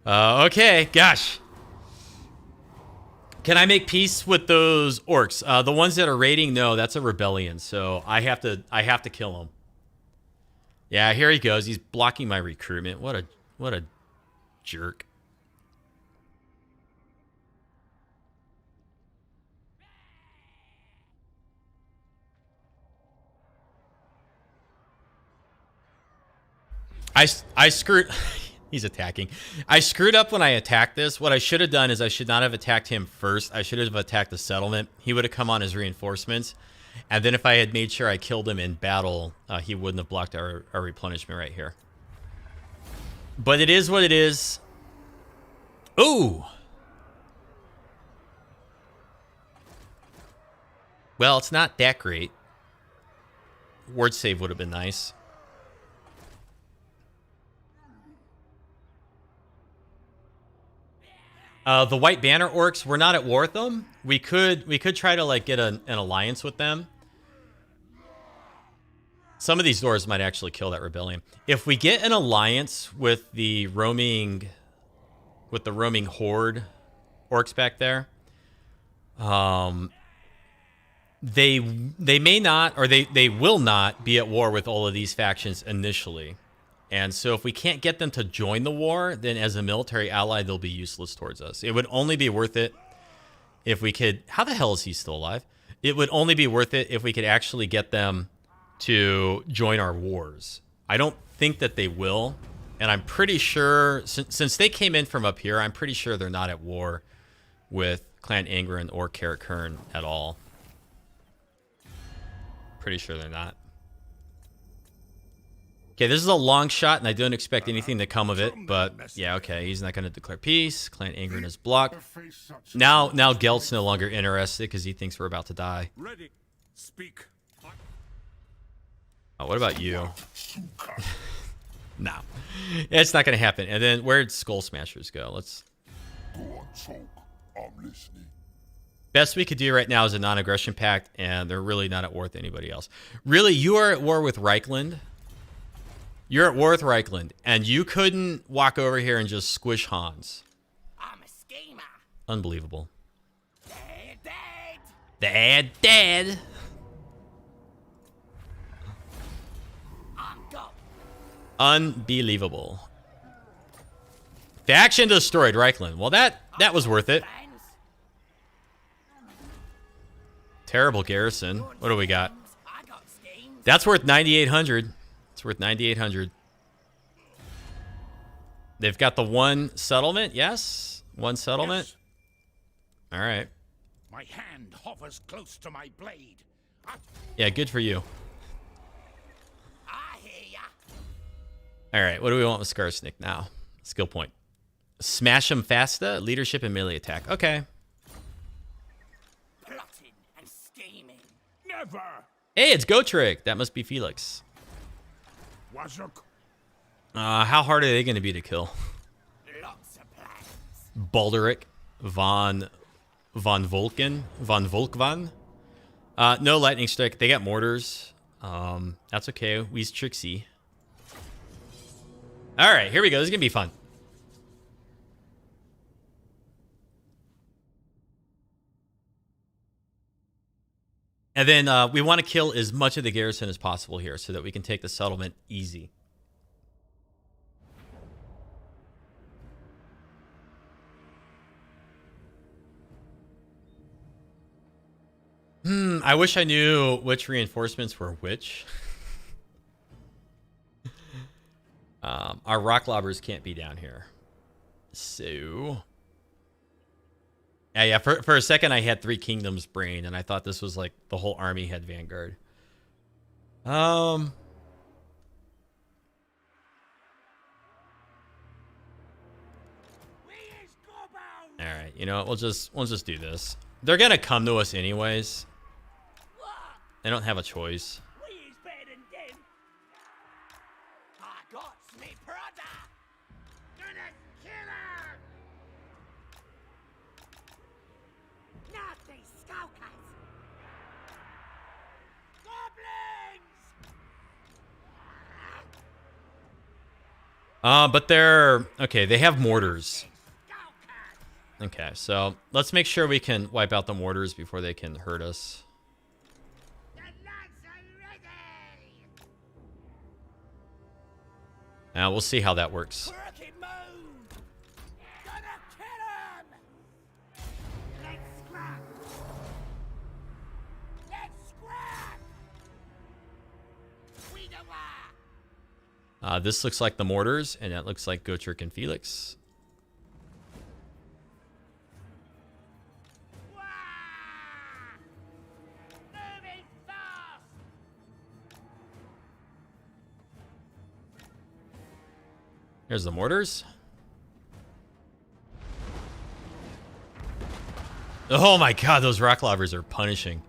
Okay, gosh. Can I make peace with those orcs? The ones that are raiding, no, that's a rebellion, so I have to kill him. Yeah, here he goes. He's blocking my recruitment. What a jerk. I screwed. He's attacking. I screwed up when I attacked this. What I should have done is I should not have attacked him first. I should have attacked the settlement. He would have come on as reinforcements. And then if I had made sure I killed him in battle, he wouldn't have blocked our replenishment right here. But it is what it is. Ooh. Well, it's not that great. Word save would have been nice. The White Banner orcs, we're not at war with them. We could try to like get an alliance with them. Some of these doors might actually kill that rebellion. If we get an alliance with the roaming horde orcs back there, they may not, or they will not be at war with all of these factions initially. And so if we can't get them to join the war, then as a military ally, they'll be useless towards us. It would only be worth it if we could... How the hell is he still alive? it would only be worth it if we could actually get them to join our wars. I don't think that they will. And I'm pretty sure, since they came in from up here, I'm pretty sure they're not at war with Clan Angren or Karakern at all. Pretty sure they're not. Okay, this is a long shot, and I don't expect anything to come of it. But, yeah, okay, he's not going to declare peace. Clan Angren is blocked. Now Gelt's no longer interested because he thinks we're about to die. Ready. Speak. Oh, what about you? No. It's not going to happen. And then where'd Skull Smashers go? Let's... Go on, talk. I'm listening. Best we could do right now is a non-aggression pact, and they're really not at war with anybody else. Really, you are at war with Reikland. You're at war with Reikland, and you couldn't walk over here and just squish Hans. I'm a schemer. Unbelievable. They're dead. Dead. I'm gone. Unbelievable. Faction destroyed Reikland. Well, that was worth it. Friends. Terrible garrison. What do we got? I got schemes. That's worth 9,800. It's worth 9,800. They've got the one settlement. Yes, one settlement. Yes. All right. My hand hovers close to my blade. Yeah, good for you. I hear ya. All right, what do we want with Skarsnik now? Skill point. Smash him fasta, leadership and melee attack. Okay. Plotting and scheming. Never. Hey, it's Gotrek. That must be Felix. Wazuk. How hard are they going to be to kill? Lots of plans. Balderic, Von Volkvan. No lightning strike. They got mortars. That's okay. We's Trixie. All right, here we go. This is going to be fun. And then we want to kill as much of the garrison as possible here so that we can take the settlement easy. I wish I knew which reinforcements were which. Our rock lobbers can't be down here. So... Yeah, for a second I had Three Kingdoms brain, and I thought this was like the whole army had Vanguard. All right, you know what? We'll just do this. They're gonna come to us anyways. They don't have a choice. We is better than them. I got me brother. Gonna kill her. Nasty skulkers. Goblins. But they're okay. They have mortars. Skulkers. Okay, so let's make sure we can wipe out the mortars before they can hurt us. The lads are ready. We'll see how that works. Crooked move. Gonna kill him. Let's scrap. Let's scrap. We the war. This looks like the mortars, and that looks like Gotrek and Felix. War. Moving fast. Here's the mortars. Oh my god, those rock lobbers are punishing.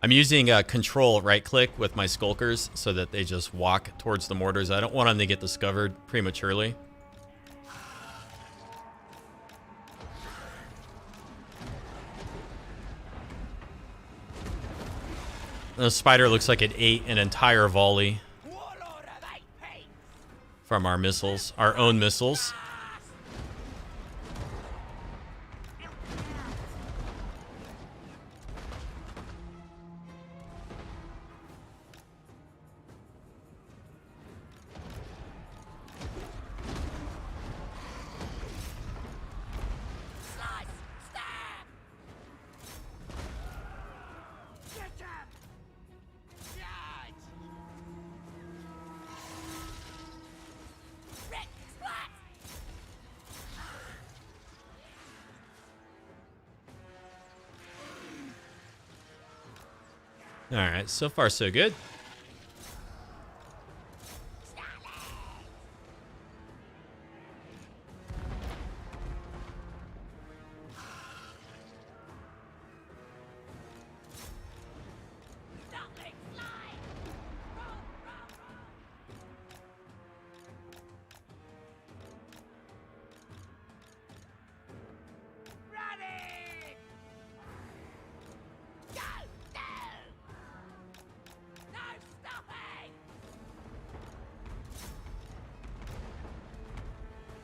I'm using control right click with my skulkers so that they just walk towards the mortars. I don't want them to get discovered prematurely. The spider looks like it ate an entire volley Warlord of 8 peaks. from our missiles, our own missiles. Alright, so far so good.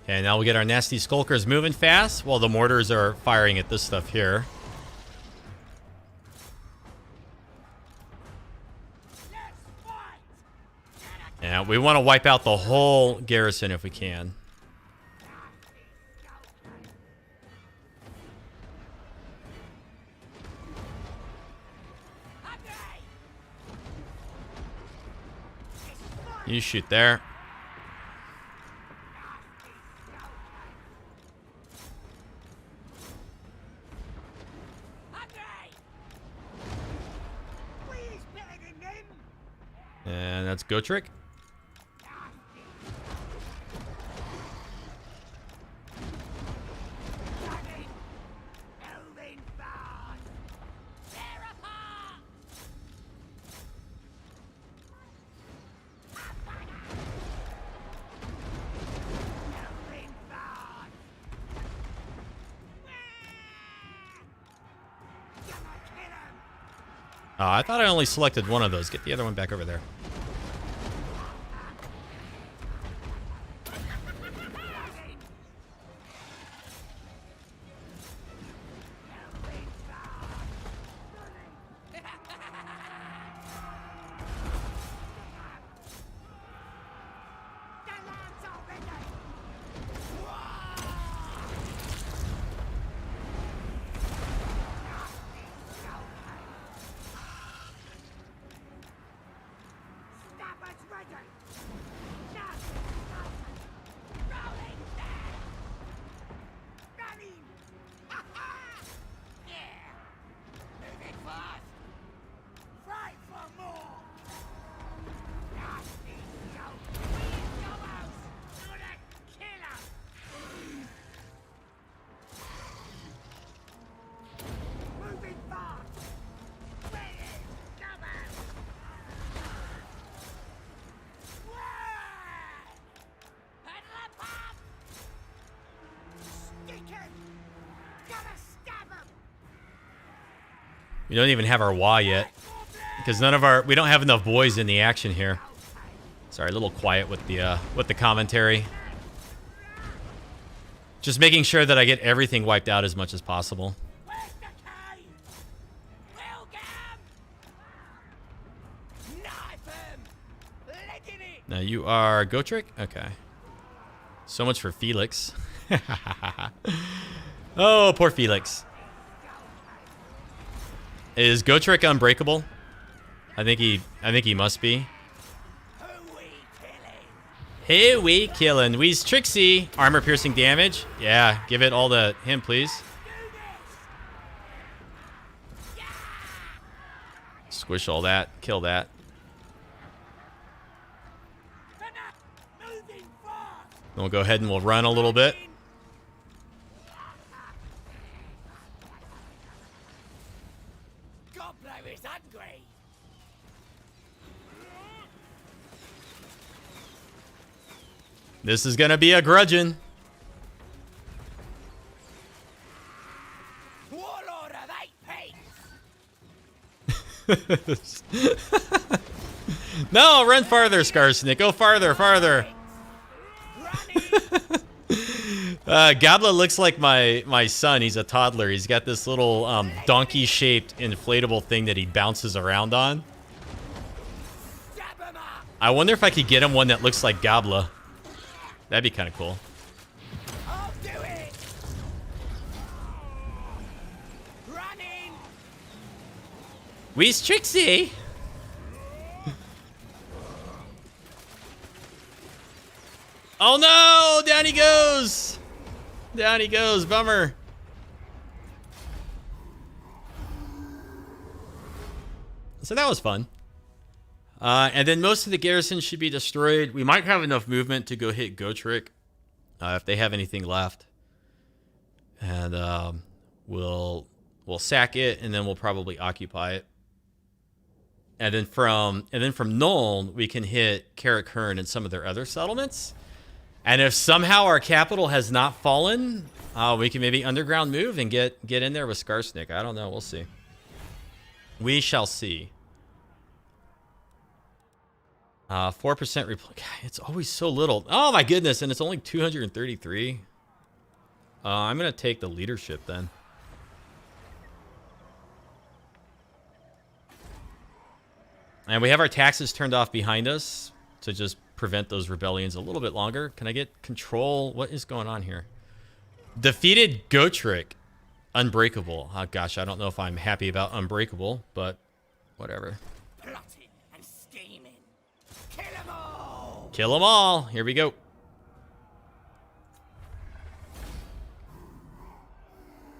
And now we'll get our nasty skulkers moving fast while the mortars are firing at this stuff here. Yeah, we want to wipe out the whole garrison if we can. You shoot there. And that's Gotrek. Oh, I thought I only selected one of those. Get the other one back over there. We don't even have our wah yet, because we don't have enough boys in the action here. Sorry, a little quiet with the commentary. Just making sure that I get everything wiped out as much as possible. Now you are Gotrek? Okay. So much for Felix. Oh, poor Felix. Is Gotrek unbreakable? I think he must be. Who we killing? We's Trixie. Armor piercing damage. Yeah, give it all to him, please. Squish all that. Kill that. Then we'll go ahead and we'll run a little bit. This is gonna be a grudging. No, run farther, Skarsnik. Go farther, farther. Gabla looks like my son. He's a toddler. He's got this little donkey-shaped inflatable thing that he bounces around on. I wonder if I could get him one that looks like Gabla. That'd be kind of cool. I'll do it. Running. We's Trixie. Oh no! Down he goes. Down he goes. Bummer. So that was fun. And then most of the garrison should be destroyed. We might have enough movement to go hit Gotrek if they have anything left. And we'll sack it, and then we'll probably occupy it. And then from Nuln, we can hit Karakern and some of their other settlements. And if somehow our capital has not fallen, we can maybe underground move and get in there with Skarsnik. I don't know. We'll see. We shall see. 4% reply. It's always so little. Oh my goodness, and it's only 233. I'm gonna take the leadership then. And we have our taxes turned off behind us to just prevent those rebellions a little bit longer. Can I get control? What is going on here? Defeated Gotrek. Unbreakable. Oh gosh, I don't know if I'm happy about unbreakable, but whatever. Plotting and scheming. Kill 'em all. Kill them all. Here we go.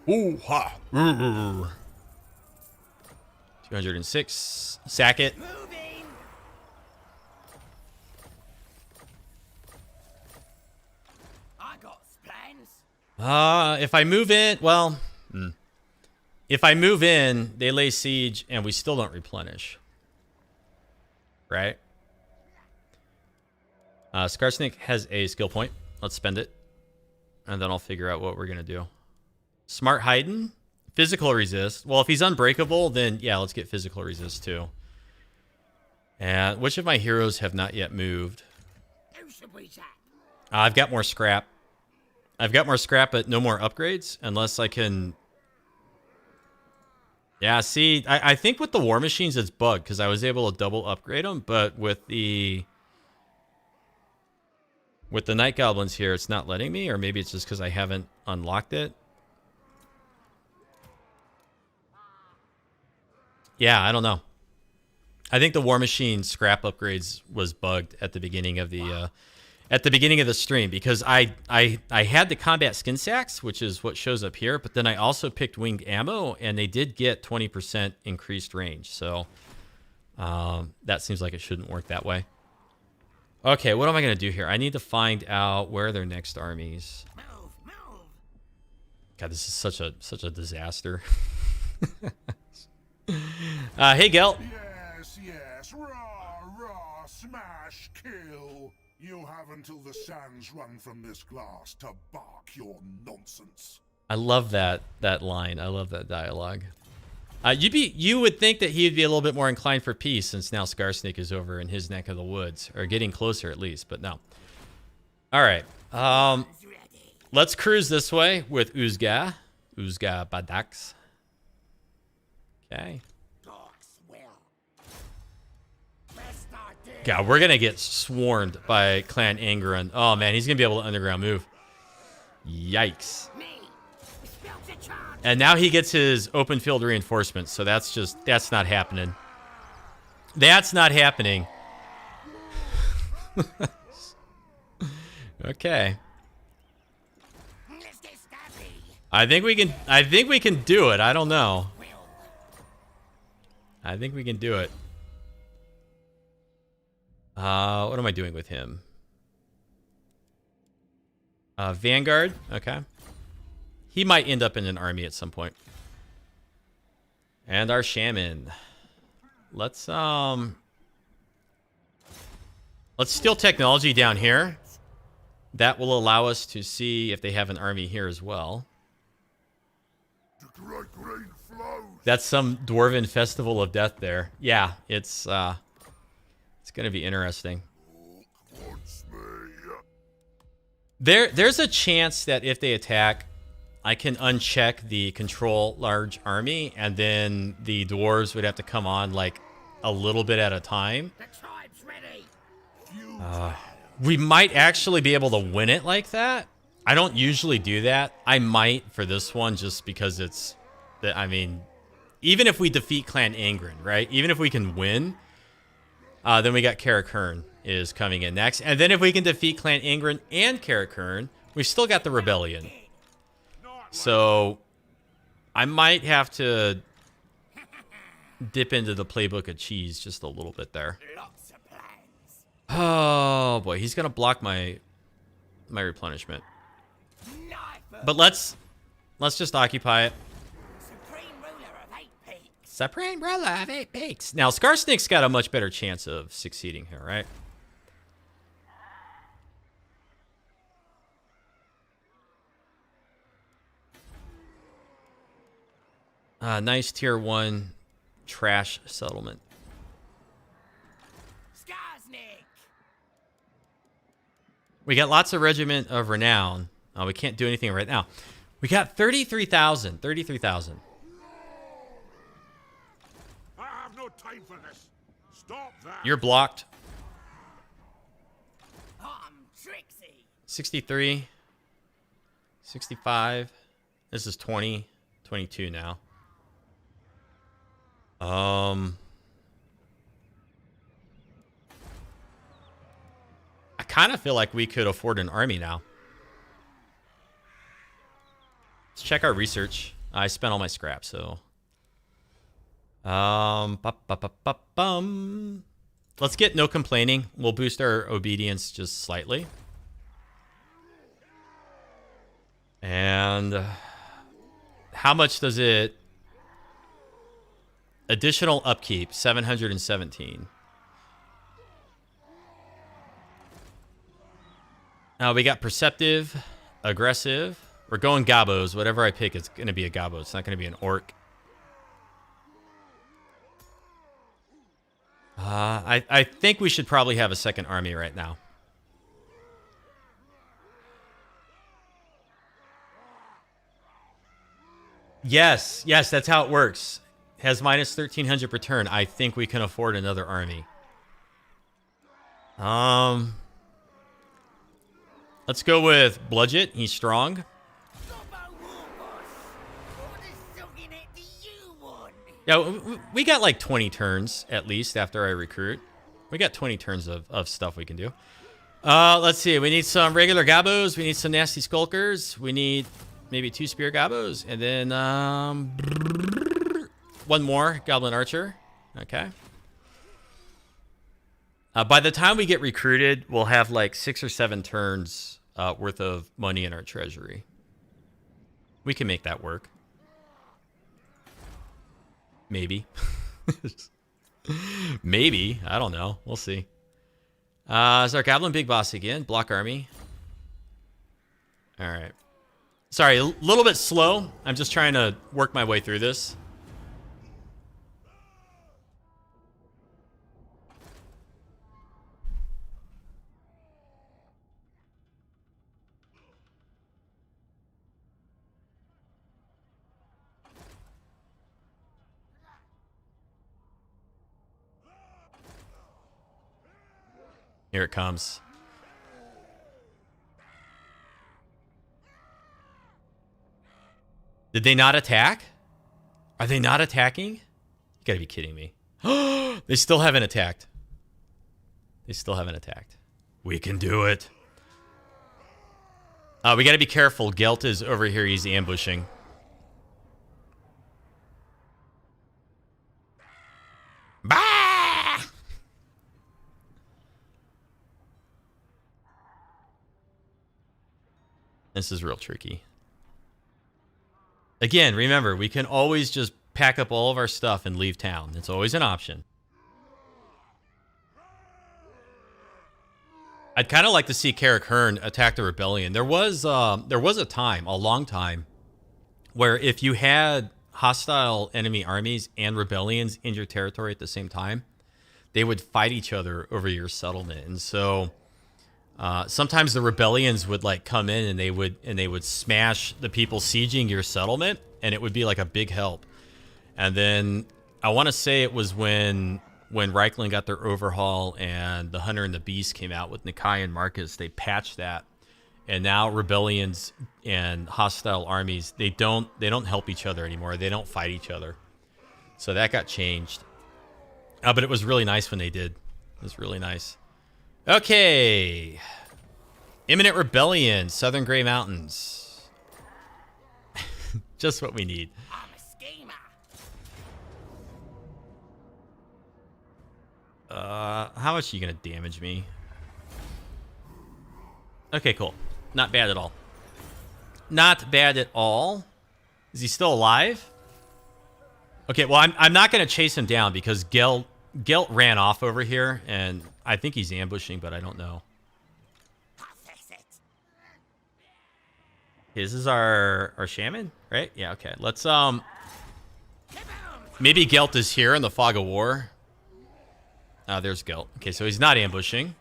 Ooh ha. 206. Sack it. Moving. I got plans. If I move in, well, if I move in, they lay siege and we still don't replenish. Right? Skarsnik has a skill point. Let's spend it. And then I'll figure out what we're going to do. Smart hiding. Physical resist. Well, if he's unbreakable, then yeah, let's get physical resist too. And which of my heroes have not yet moved? Who should we tap? I've got more scrap. I've got more scrap, but no more upgrades unless I can. Yeah, see, I think with the war machines it's bugged because I was able to double upgrade them, but with the night goblins here, it's not letting me, or maybe it's just because I haven't unlocked it. Yeah, I don't know. I think the war machine scrap upgrades was bugged at the beginning of the stream because I had the combat skin sacks, which is what shows up here, but then I also picked winged ammo, and they did get 20% increased range. So that seems like it shouldn't work that way. Okay, what am I going to do here? I need to find out where are their next armies. Move, move. God, this is such a disaster. Hey, Gelt. Yes, rah, rah, smash, kill. You have until the sands run from this glass to bark your nonsense. I love that line. I love that dialogue. You would think that he'd be a little bit more inclined for peace since now Skarsnik is over in his neck of the woods, or getting closer at least, but no. All right. Let's cruise this way with Uzga Badax. Okay. God, we're gonna get swarmed by Clan Angron. Oh man, he's gonna be able to underground move. Yikes. And now he gets his open field reinforcements, so that's not happening. That's not happening. Okay. I think we can do it. I don't know. I think we can do it. What am I doing with him? Vanguard. Okay. He might end up in an army at some point. And our shaman. Let's steal technology down here. That will allow us to see if they have an army here as well. The great rain flows. That's some dwarven festival of death there. Yeah, it's gonna be interesting. There's a chance that if they attack, I can uncheck the control large army, and then the dwarves would have to come on like a little bit at a time. The tribe's ready. We might actually be able to win it like that. I don't usually do that. I might for this one just because it's that. I mean, even if we defeat Clan Angron, right? Even if we can win, then we got Karakern is coming in next, and then if we can defeat Clan Angron and Karakern, we've still got the rebellion. So I might have to dip into the playbook of cheese just a little bit there. Lots of plans. Oh boy, he's gonna block my replenishment. Knife But let's just occupy it. supreme ruler of 8 peaks. Supreme ruler of 8 peaks. Now Skarsnik's got a much better chance of succeeding here, right? Nice tier 1 trash settlement. Skarsnik. We got lots of regiment of renown. We can't do anything right now. We got 33,000. 33,000. I have no time for this. Stop that. You're blocked. I'm Trixie. 63. 65. This is 20. 22 now. I kind of feel like we could afford an army now. Let's check our research. I spent all my scrap, so. Let's get no complaining. We'll boost our obedience just slightly. And how much does it? Additional upkeep, 717. We got perceptive, aggressive. We're going gobos. Whatever I pick, it's going to be a gobbo. It's not going to be an orc. I think we should probably have a second army right now. Yes, that's how it works. Has minus 1,300 per turn. I think we can afford another army. Let's go with Bludget. He's strong. Yeah, we got like 20 turns at least after I recruit. We got 20 turns of stuff we can do. Let's see. We need some regular gobos. We need some nasty skulkers. We need maybe 2 spear gobos. And then one more goblin archer. Okay. By the time we get recruited, we'll have like 6 or 7 turns worth of money in our treasury. We can make that work. Maybe. Maybe. I don't know. We'll see. Is our goblin big boss again? Block army. All right. Sorry, a little bit slow. I'm just trying to work my way through this. Here it comes. Did they not attack? Are they not attacking? You gotta be kidding me. They still haven't attacked. They still haven't attacked. We can do it. We gotta be careful. Gelt is over here. He's ambushing. Bah! This is real tricky. Again, remember, we can always just pack up all of our stuff and leave town. It's always an option. I'd kind of like to see Carrick Hearn attack the rebellion. There was a time, a long time, where if you had hostile enemy armies and rebellions in your territory at the same time, they would fight each other over your settlement. And so sometimes the rebellions would like come in and they would smash the people sieging your settlement, and it would be like a big help. And then I want to say it was when Reikland got their overhaul and the Hunter and the Beast came out with Nikai and Marcus, they patched that, and now rebellions and hostile armies, they don't help each other anymore. They don't fight each other. So that got changed. But it was really nice when they did. It was really nice. Okay. Imminent Rebellion, Southern Grey Mountains. Just what we need. I'm a schemer. How much are you gonna damage me? Okay, cool. Not bad at all. Not bad at all. Is he still alive? Okay, well, I'm not gonna chase him down because Gelt ran off over here, and I think he's ambushing, but I don't know. This is our shaman, right? Yeah, okay. Let's maybe Gelt is here in the fog of war. There's Gelt. Okay, so he's not ambushing.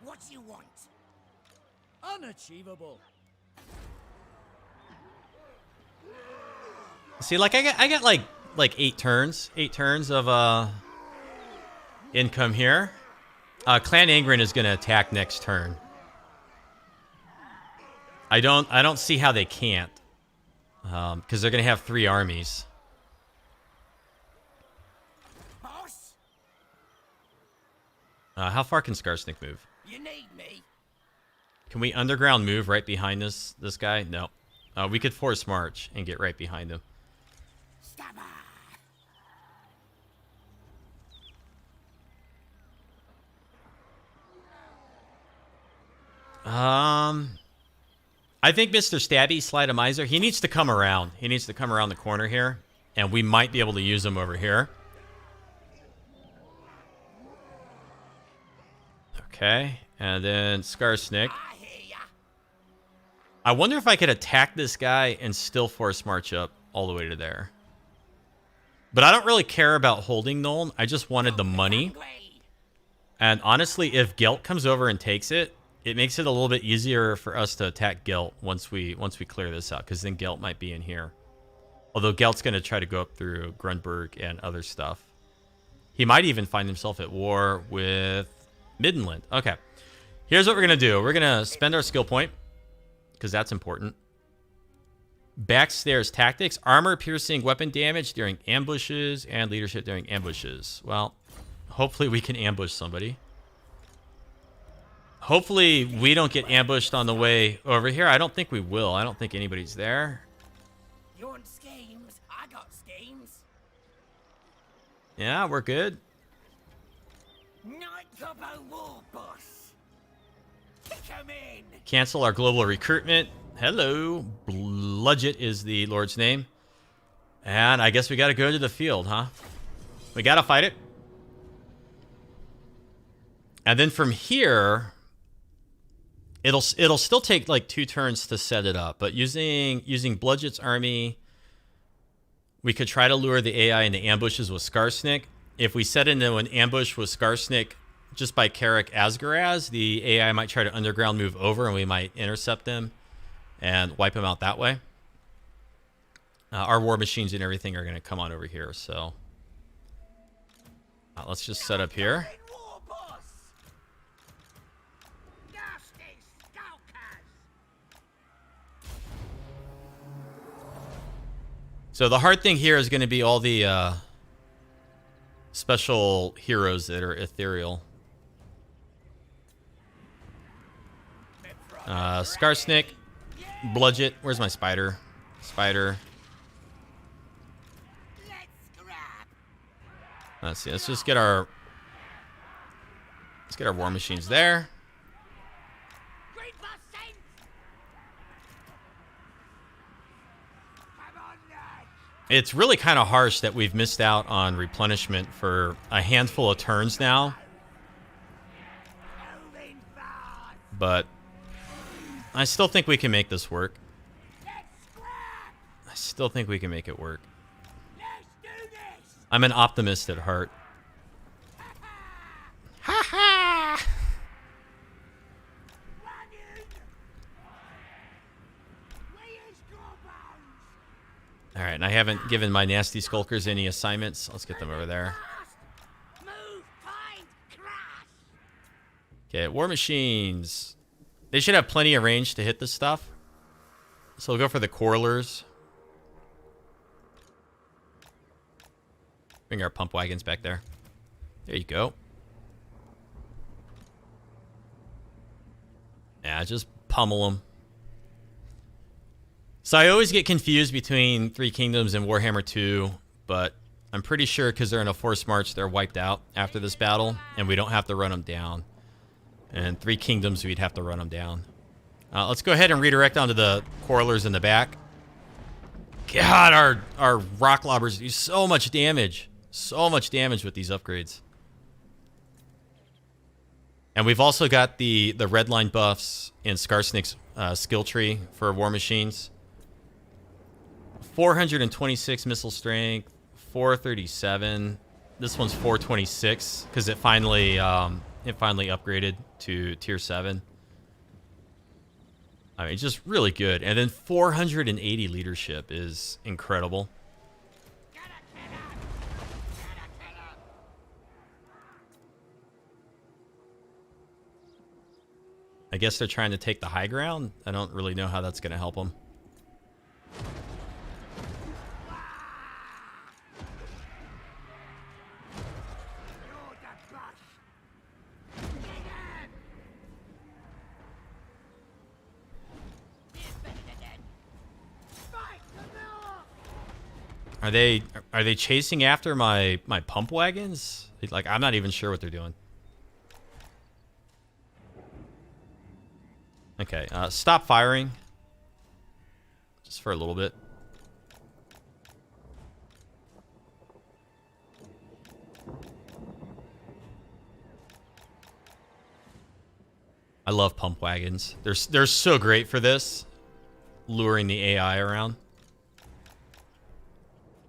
What do you want? Unachievable. See, like I got like 8 turns of income here. Clan Angren is gonna attack next turn. I don't see how they can't, because they're gonna have 3 armies. Boss, How far can Skarsnik move? you need me. Can we underground move right behind this guy? No. We could force march and get right behind him. Stabber. I think Mr. Stabby, Slide a Miser, he needs to come around. He needs to come around the corner here, and we might be able to use him over here. Okay, and then Skarsnik. I hear ya. I wonder if I could attack this guy and still force march up all the way to there. But I don't really care about holding Nuln. I just wanted the money. Hungry. And honestly, if Gelt comes over and takes it, it makes it a little bit easier for us to attack Gelt once we clear this out, because then Gelt might be in here. Although Gelt's going to try to go up through Grunberg and other stuff. He might even find himself at war with Middenland. Okay. Here's what we're going to do. We're going to spend our skill point, because that's important. Backstairs tactics. Armor piercing weapon damage during ambushes and leadership during ambushes. Well, hopefully we can ambush somebody. Hopefully we don't get ambushed on the way over here. I don't think we will. I don't think anybody's there. You want schemes? I got schemes. Yeah, we're good. Night Gobbo War Boss. Come in. Cancel our global recruitment. Hello. Bludget is the Lord's name. And I guess we got to go to the field, huh? We got to fight it. And then from here, it'll still take like 2 turns to set it up. But using Bludget's army, we could try to lure the AI into ambushes with Skarsnik. If we set into an ambush with Skarsnik just by Carrick Asgaraz, the AI might try to underground move over and we might intercept them and wipe them out that way. Our war machines and everything are going to come on over here, so let's just set up here. War Boss. Nasty skulkers. So the hard thing here is going to be all the special heroes that are ethereal. Skarsnik, Bludget. Where's my spider? Spider. Let's scrap. Let's see. Let's just get our war machines there. Great boss sense. Come on, lads. It's really kind of harsh that we've missed out on replenishment for a handful of turns now. Moving fast. But I still think we can make this work. Let's scrap. I still think we can make it work. Let's do this. I'm an optimist at heart. Ha ha! Run in. Where's Gorbons? All right, and I haven't given my nasty skulkers any assignments. Let's get them over there. Fast. Move. Find. Crash. Okay, war machines. They should have plenty of range to hit this stuff. So we'll go for the Corlers. Bring our pump wagons back there. There you go. Yeah, just pummel them. So I always get confused between Three Kingdoms and Warhammer 2, but I'm pretty sure because they're in a forced march, they're wiped out after this battle, and we don't have to run them down. And Three Kingdoms, we'd have to run them down. Let's go ahead and redirect onto the Quarrelers in the back. God, our rock lobbers do so much damage. So much damage with these upgrades. And we've also got the red line buffs in Skarsnik's skill tree for war machines. 426 missile strength, 437. This one's 426 because it finally upgraded to tier 7. I mean, just really good. And then 480 leadership is incredible. I guess they're trying to take the high ground. I don't really know how that's going to help them. Are they chasing after my pump wagons? Like, I'm not even sure what they're doing. Okay, stop firing. Just for a little bit. I love pump wagons. They're so great for this. Luring the AI around.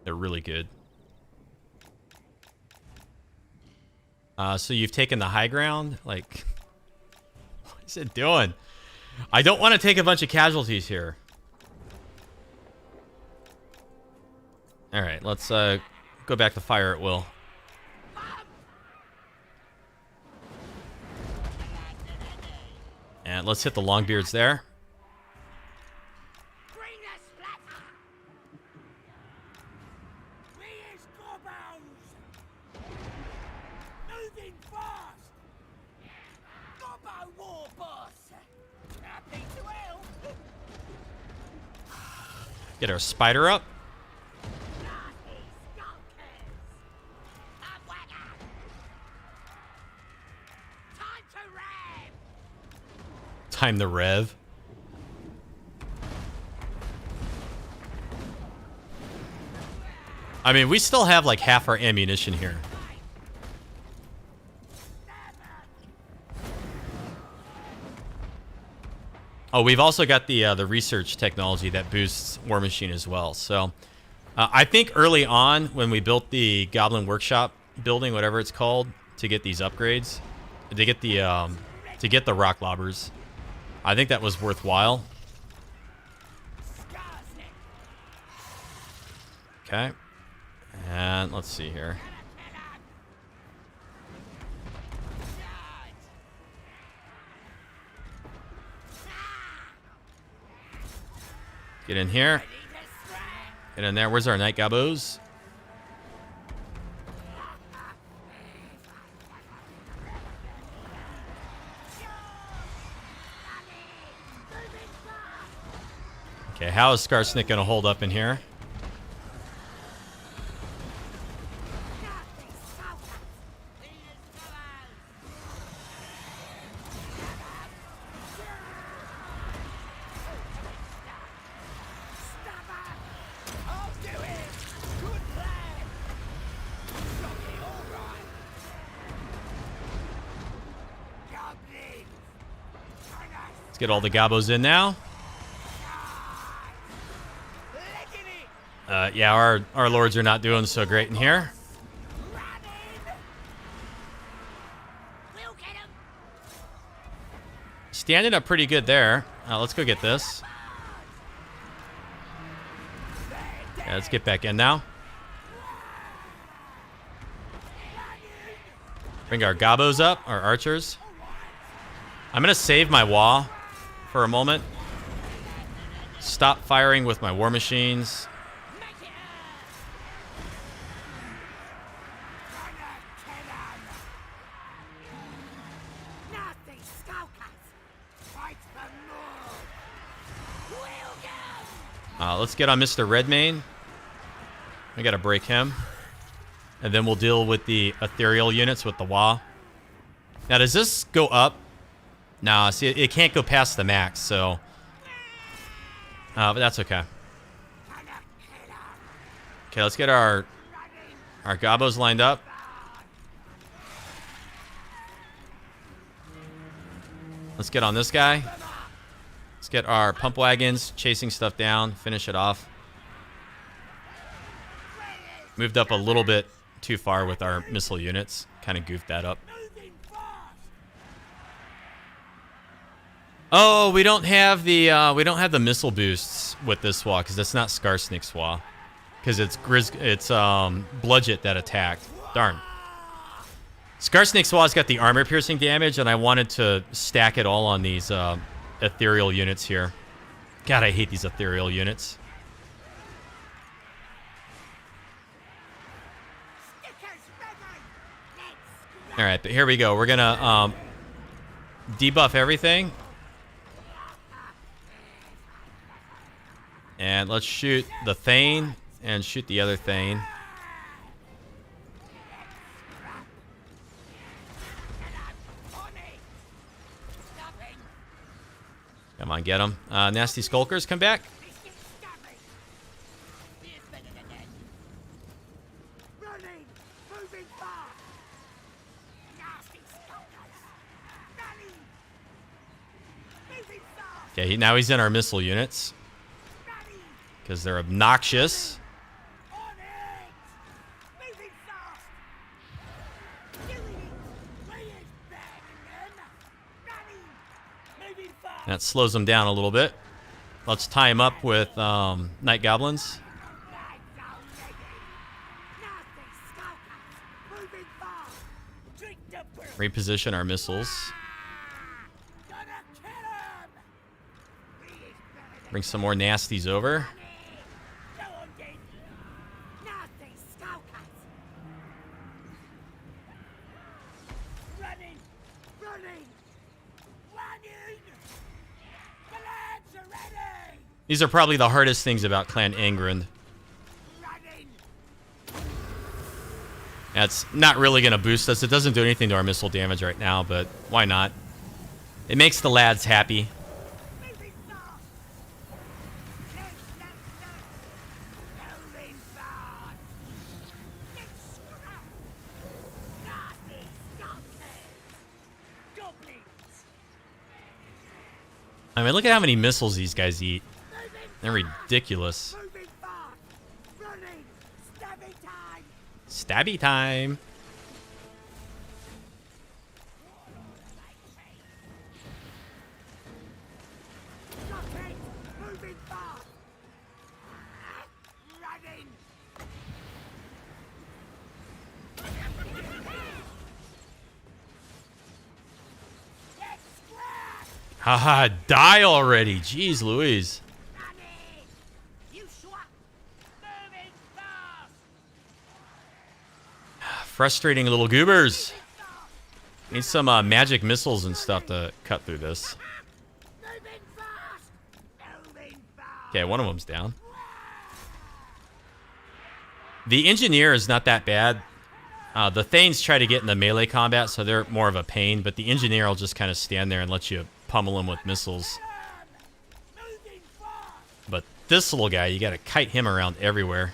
They're really good. So you've taken the high ground? Like, what is it doing? I don't want to take a bunch of casualties here. Alright, let's go back to fire at will. And let's hit the longbeards there. Get our spider up. Time to rev. I mean, we still have like half our ammunition here. Oh, we've also got the research technology that boosts War Machine as well. So I think early on when we built the Goblin Workshop building, whatever it's called, to get these upgrades, to get the rock lobbers, I think that was worthwhile. Okay. And let's see here. Get in here. Get in there. Where's our night gabos? Okay, how is Skarsnik going to hold up in here? Let's get all the gabos in now. Yeah, our lords are not doing so great in here. Standing up pretty good there. Let's go get this. Yeah, let's get back in now. Bring our gabos up, our archers. I'm going to save my wah for a moment. Stop firing with my war machines. Let's get on Mr. Redmayne. We gotta break him. And then we'll deal with the ethereal units with the Wah. Now, does this go up? Nah, see, it can't go past the max, so... but that's okay. Okay, let's get our gobos lined up. Let's get on this guy. Let's get our pump wagons chasing stuff down, finish it off. Moved up a little bit too far with our missile units. Kind of goofed that up. Oh, we don't have the missile boosts with this SWA because it's not Skarsnik's SWA. Because it's Bludget that attacked. Darn. Skarsnik's SWA's got the armor piercing damage, and I wanted to stack it all on these ethereal units here. God, I hate these ethereal units. All right, but here we go. We're gonna debuff everything, and let's shoot the Thane and shoot the other Thane. Come on, get them. Nasty Skulkers, come back. Okay, now he's in our missile units. Because they're obnoxious. That slows them down a little bit. Let's tie him up with Night Goblins. Reposition our missiles. Bring some more nasties over. These are probably the hardest things about Clan Angrand. That's not really going to boost us. It doesn't do anything to our missile damage right now, but why not? It makes the lads happy. I mean, look at how many missiles these guys eat. They're ridiculous. Stabby time. Haha, die already. Jeez Louise. Frustrating little goobers. Need some magic missiles and stuff to cut through this. Okay, one of them's down. The engineer is not that bad. The Thanes try to get into melee combat, so they're more of a pain, but the engineer will just kind of stand there and let you pummel him with missiles. But this little guy, you gotta kite him around everywhere.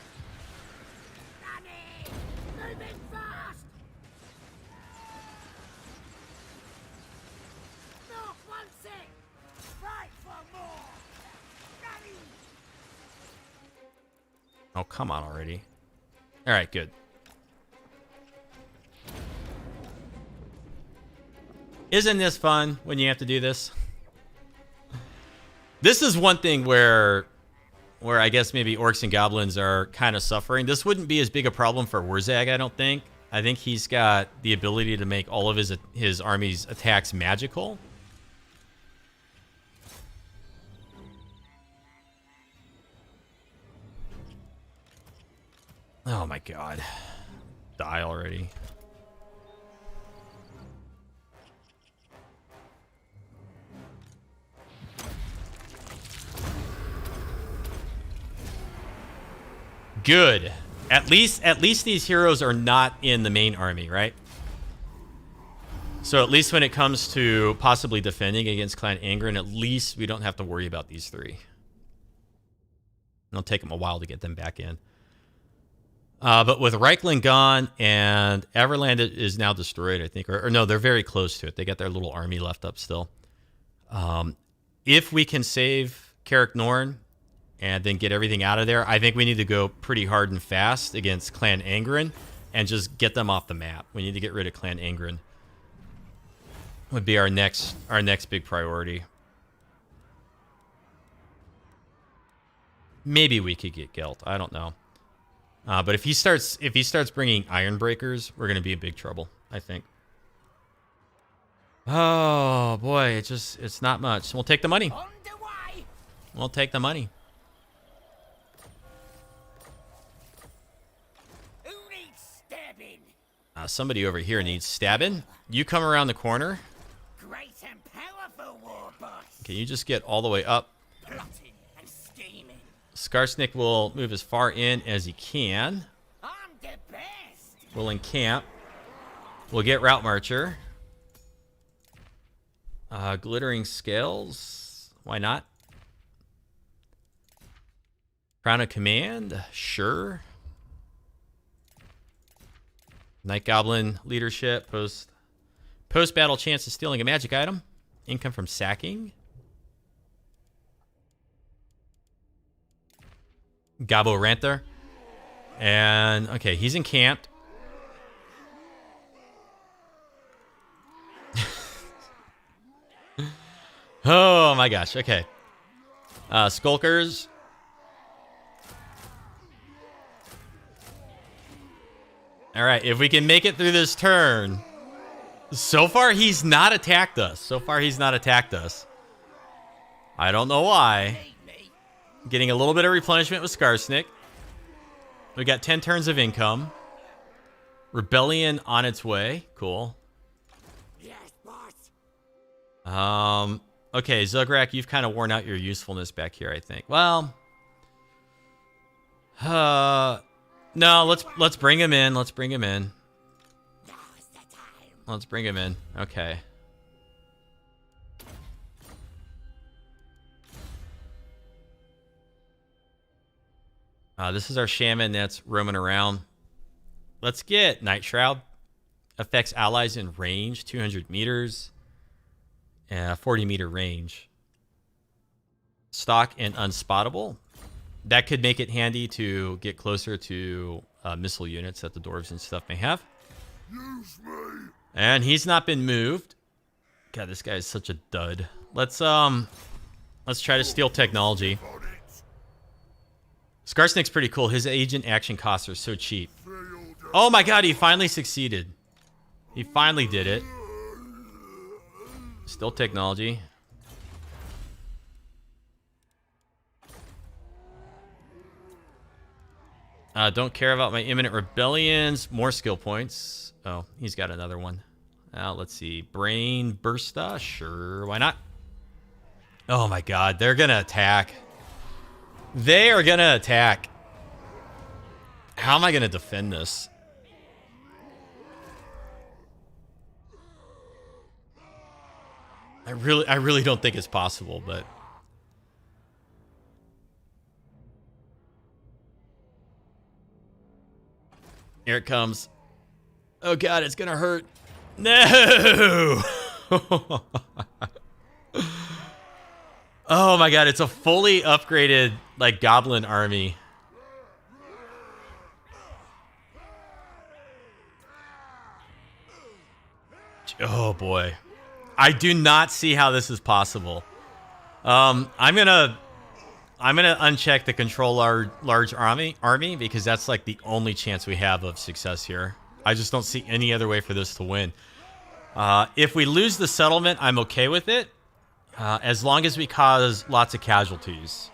Oh, come on already. Alright, good. Isn't this fun when you have to do this? This is one thing where I guess maybe orcs and goblins are kind of suffering. This wouldn't be as big a problem for Wurzag, I don't think. I think he's got the ability to make all of his army's attacks magical. Oh my god. Die already. Good. At least these heroes are not in the main army, right? So at least when it comes to possibly defending against Clan Angren, at least we don't have to worry about these three. It'll take them a while to get them back in. But with Reikland gone and Everland is now destroyed, I think. Or no, they're very close to it. They got their little army left up still. If we can save Carrick Norn and then get everything out of there, I think we need to go pretty hard and fast against Clan Angren and just get them off the map. We need to get rid of Clan Angren. Would be our next big priority. Maybe we could get Gelt. I don't know. But if he starts bringing Ironbreakers, we're gonna be in big trouble, I think. Oh boy, it's not much. We'll take the money. Underway. We'll take the money. Who needs stabbing? Somebody over here needs stabbing. You come around the corner. Great and powerful war boss. Okay, you just get all the way up. Plotting and scheming. Skarsnik will move as far in as he can. I'm the best. We'll encamp. We'll get Route Marcher. Glittering Scales. Why not? Crown of Command. Sure. Night Goblin Leadership. Post-battle chance of stealing a magic item. Income from sacking. Gabo Ranther. And, okay, he's encamped. Oh my gosh, okay. Skulkers. Alright, if we can make it through this turn. So far, he's not attacked us. I don't know why. Getting a little bit of replenishment with Skarsnik. We got 10 turns of income. Rebellion on its way. Cool. Yes, boss. Okay, Zugrak, you've kind of worn out your usefulness back here, I think. Well, no, let's bring him in. Now's the time. Let's bring him in. Okay. This is our shaman that's roaming around. Let's get Night Shroud. Affects allies in range, 200 meters. 40-meter range. Stock and Unspottable. That could make it handy to get closer to missile units that the dwarves and stuff may have. Use me. And he's not been moved. God, this guy is such a dud. Let's try to steal technology. Skarsnik's pretty cool. His agent action costs are so cheap. Oh my god, he finally succeeded. He finally did it. Still technology. Don't care about my imminent rebellions. More skill points. Oh, he's got another one. Let's see. Brain Bursta. Sure, why not? Oh my god, they're gonna attack. They are gonna attack. How am I gonna defend this? I really don't think it's possible, but here it comes. Oh god, it's gonna hurt. No. Oh my god, it's a fully upgraded like goblin army. Oh boy. I do not see how this is possible. I'm gonna uncheck the control large army because that's like the only chance we have of success here. I just don't see any other way for this to win. If we lose the settlement, I'm okay with it, as long as we cause lots of casualties.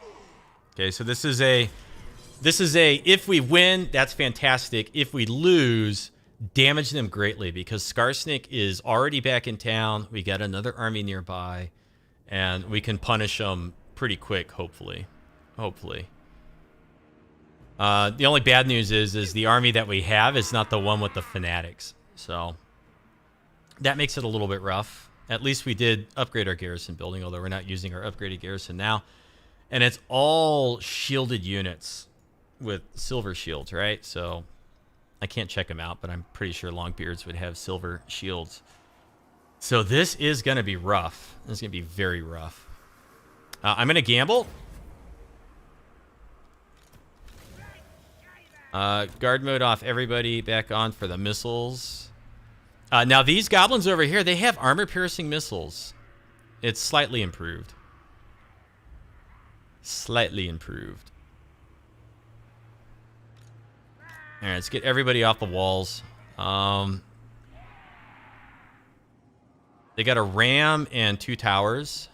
Okay, so this is a if we win, that's fantastic. If we lose, damage them greatly because Skarsnik is already back in town. We got another army nearby, and we can punish them pretty quick, hopefully. The only bad news is the army that we have is not the one with the fanatics. So that makes it a little bit rough. At least we did upgrade our garrison building, although we're not using our upgraded garrison now. And it's all shielded units with silver shields, right? So I can't check them out, but I'm pretty sure Longbeards would have silver shields. So this is going to be rough. This is going to be very rough. I'm going to gamble. Guard mode off, everybody back on for the missiles. Now these goblins over here, they have armor-piercing missiles. It's slightly improved. Slightly improved. All right, let's get everybody off the walls. They got a ram and 2 towers.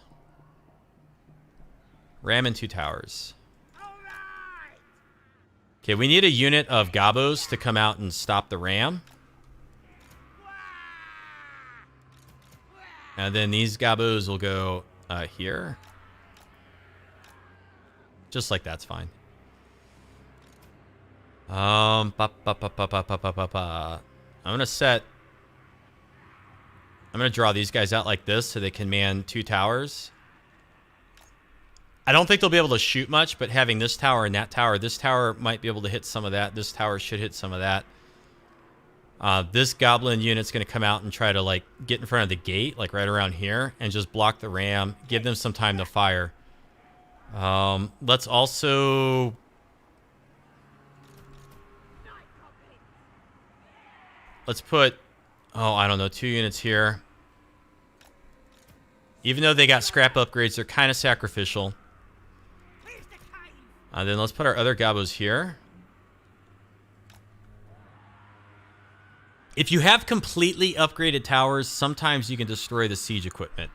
Ram and 2 towers. Okay, we need a unit of gobos to come out and stop the ram. And then these gobos will go here. Just like that's fine. I'm gonna draw these guys out like this so they can man 2 towers. I don't think they'll be able to shoot much, but having this tower and that tower, this tower might be able to hit some of that. This tower should hit some of that. This goblin unit's going to come out and try to like get in front of the gate, like right around here, and just block the ram, give them some time to fire. Let's also... Let's put, oh, I don't know, 2 units here. Even though they got scrap upgrades, they're kind of sacrificial. Then let's put our other gobos here. If you have completely upgraded towers, sometimes you can destroy the siege equipment.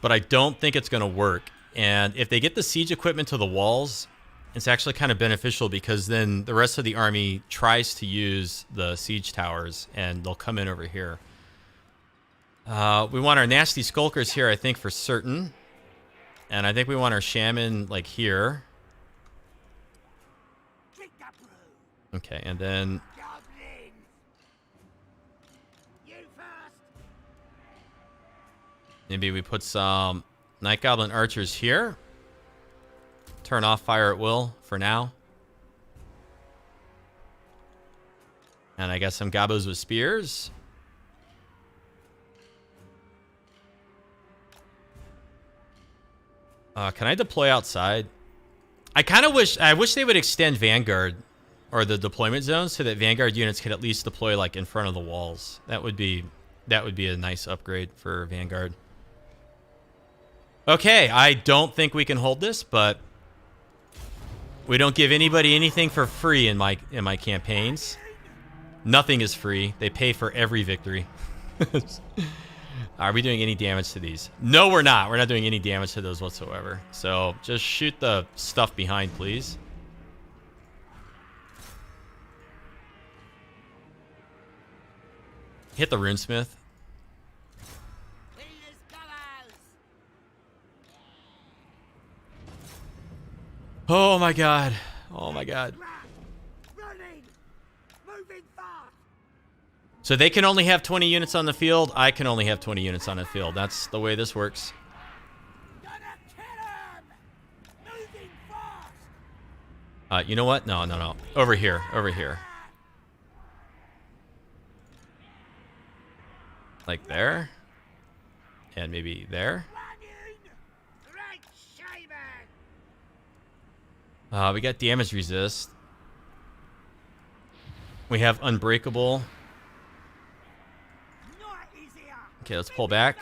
But I don't think it's going to work. And if they get the siege equipment to the walls, it's actually kind of beneficial because then the rest of the army tries to use the siege towers and they'll come in over here. We want our nasty skulkers here, I think, for certain. And I think we want our shaman, like, here. Okay, and then... maybe we put some Night Goblin archers here. Turn off fire at will for now. And I got some gobos with spears. Can I deploy outside? I wish they would extend Vanguard or the deployment zone so that Vanguard units could at least deploy like in front of the walls. That would be a nice upgrade for Vanguard. Okay, I don't think we can hold this, but we don't give anybody anything for free in my campaigns. Nothing is free. They pay for every victory. Are we doing any damage to these? No, we're not. We're not doing any damage to those whatsoever. So just shoot the stuff behind, please. Hit the runesmith. Oh my god. Oh my god. So they can only have 20 units on the field. I can only have 20 units on the field. That's the way this works. You know what? No. Over here. Over here. Like there. And maybe there. We got damage resist. We have unbreakable. Okay, let's pull back.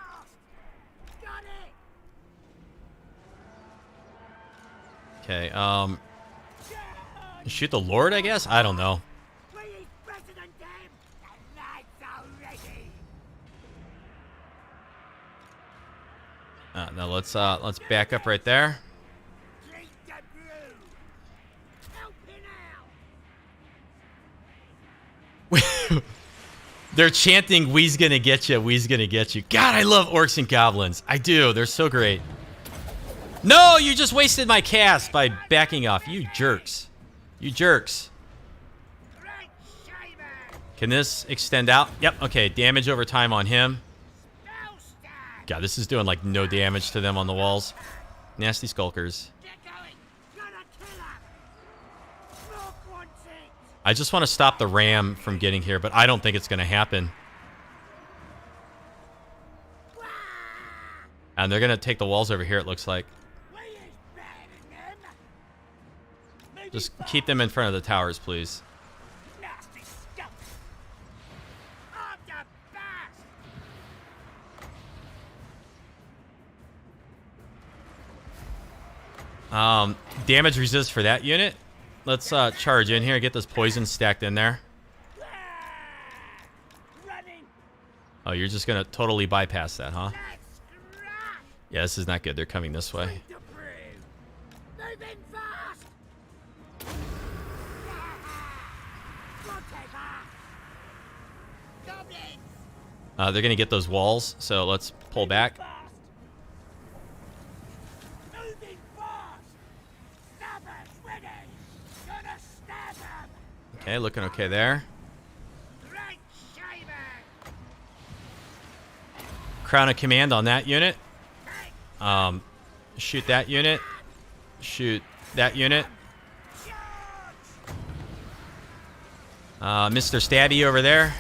Okay, shoot the Lord, I guess? I don't know. Now let's back up right there. They're chanting, "We's gonna get you, we's gonna get you." God, I love orcs and goblins. I do. They're so great. No, you just wasted my cast by backing off. You jerks. You jerks. Right shaver. Can this extend out? Yep. Okay. Damage over time on him. Spell stack. God, this is doing like no damage to them on the walls. Nasty skulkers. Get going. Gonna kill her. Smoke wants it. I just want to stop the ram from getting here, but I don't think it's going to happen. Wah! And they're going to take the walls over here, it looks like. We is better than them. Maybe Just keep them in front of the towers, please. nasty stuff. I'm the best. Damage resist for that unit. Let's charge in here, get this poison stacked in there. Wah! Running. Oh, you're just going to totally bypass that, huh? Let's scrap. Yeah, this is not good. They're coming this way. To prove. Moving fast. Whatever. Goblins. They're going to get those walls, so let's pull back. Fast. Moving fast. Stabbers ready. Gonna stab them. Okay, looking okay there. Right shaver. Crown of command on that unit. Shoot that unit. Shoot that unit. Mr. Stabby over there.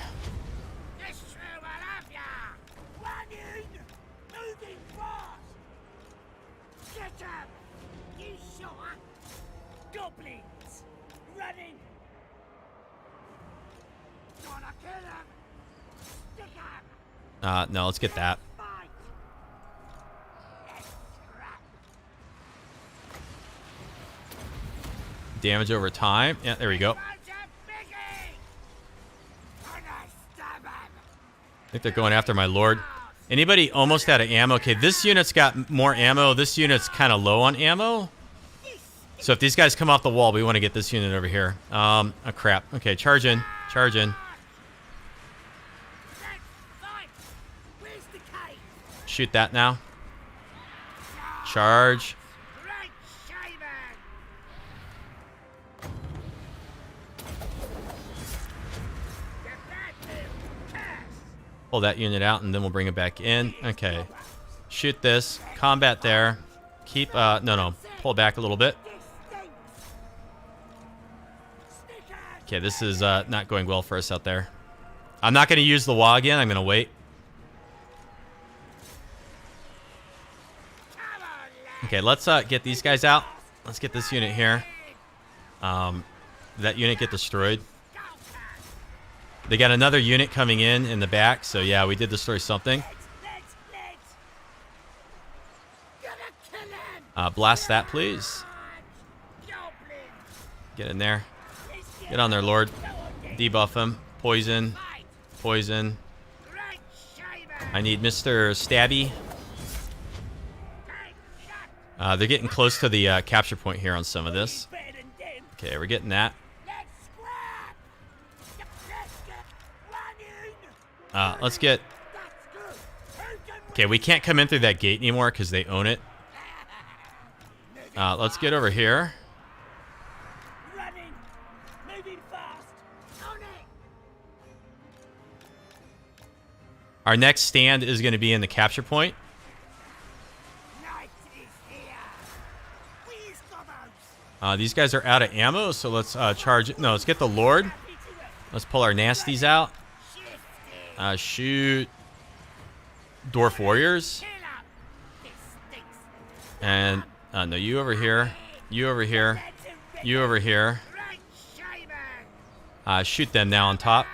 This true will have ya. Running. Moving fast. Get 'em. You shot. Goblins. Running. Gonna kill 'em. Stick 'em. No, let's get that. Fight. Let's scrap. Damage over time. Yeah, there we go. Bunch of biggies. Gonna stab 'em. I think they're going after my lord. Anybody almost out of ammo? Okay, this unit's got more ammo. This unit's kind of low on ammo. So if these guys come off the wall, we want to get this unit over here. Oh, crap. Okay, charge in. Charge in. Let's fight. Where's the cave? Shoot that now. Charge. Right shaver. Get back there. Curse. Pull that unit out, and then we'll bring it back in. Okay. Shoot this. Combat there. Keep, no. Pull back a little bit. This stinks. Stick 'em. Okay, this is not going well for us out there. I'm not going to use the wall again. I'm going to wait. Come on, lad. Okay, let's get these guys out. Let's get this unit here. That unit get destroyed. Skulker. They got another unit coming in the back, so yeah, we did destroy something. Let's. Gonna kill 'em. Blast that, please. Goblins. Get in there. Let's Get on there, Lord. go again. Debuff him. Poison. Fight. Poison. Right shaver. I need Mr. Stabby. Take shot. They're getting close to the capture point here on some of this. Better than them. Okay, we're getting that. Let's scrap. Let's get running. Let's get... That's good. Who can Okay, we can't come in through that gate anymore because they own it. Let's get over here. running? Moving fast. On it. Our next stand is going to be in the capture point. Night is here. Where's Gobos? These guys are out of ammo, so let's charge... No, let's get the Lord. Happy to it. Let's pull our nasties out. Shifty. Shoot dwarf warriors. Kill 'em. This stinks. And no, you over here. You over here. That's a red You over here. right shaver. Shoot them now on top.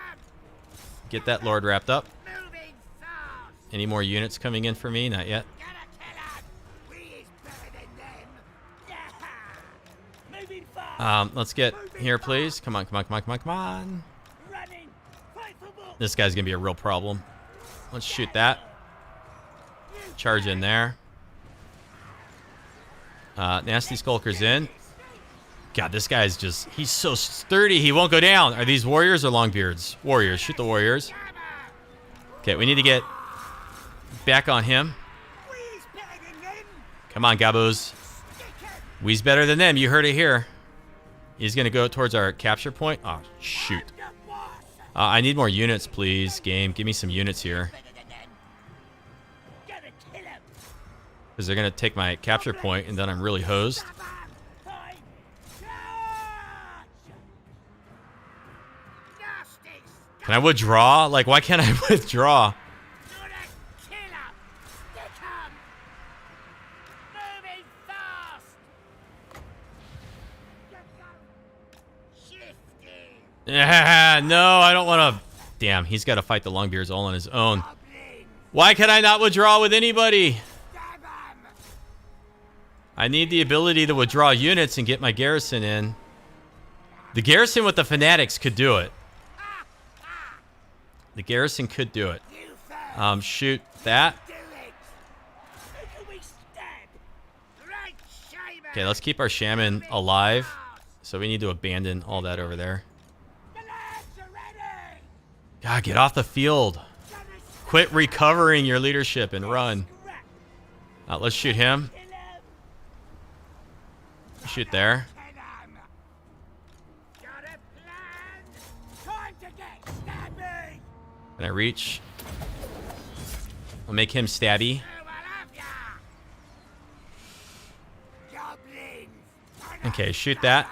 Get that Lord wrapped up. Moving fast. Any more units coming in for me? Not yet. Gonna kill 'em. We is better than them. Yeah. Moving fast. Let's get here, please. Come on. Running. Fight for more. This guy's going to be a real problem. Let's shoot that. Charge in there. Nasty Skulker's in. God, this guy's just... He's so sturdy. He won't go down. Are these warriors or longbeards? Warriors. Shoot the warriors. Okay, we need to get back on him. We's better than them. Come on, Gabos. Stick 'em. We's better than them. You heard it here. He's going to go towards our capture point. Oh, shoot. The boss. I need more units, please, game. Give me some units here. Gonna kill him. Because they're going to take my capture point, and then I'm really hosed. Time. Charge. Nasty. Can I withdraw? Like, why can't I withdraw? You're a killer. Stick 'em. Moving fast. Shifty. Yeah, no, I don't want to. Damn, he's got to fight the Longbeards all on his own. Goblins. Why can I not withdraw with anybody? Stab 'em. I need the ability to withdraw units and get my garrison in. The garrison with the fanatics could do it. The garrison could do it. You first. Shoot that. Do it. Who can we stab? Right, shaman. Okay, let's keep our shaman alive. So we need to abandon all that over there. The lads are ready. God, get off the field. Gonna Quit recovering your leadership and run. scrap. Let's shoot him. Kill 'em. Shoot there. Kill 'em. Got a plan? Time to get stabby. Can I reach? I'll make him stabby. Who will have ya? Goblins. Okay, shoot that.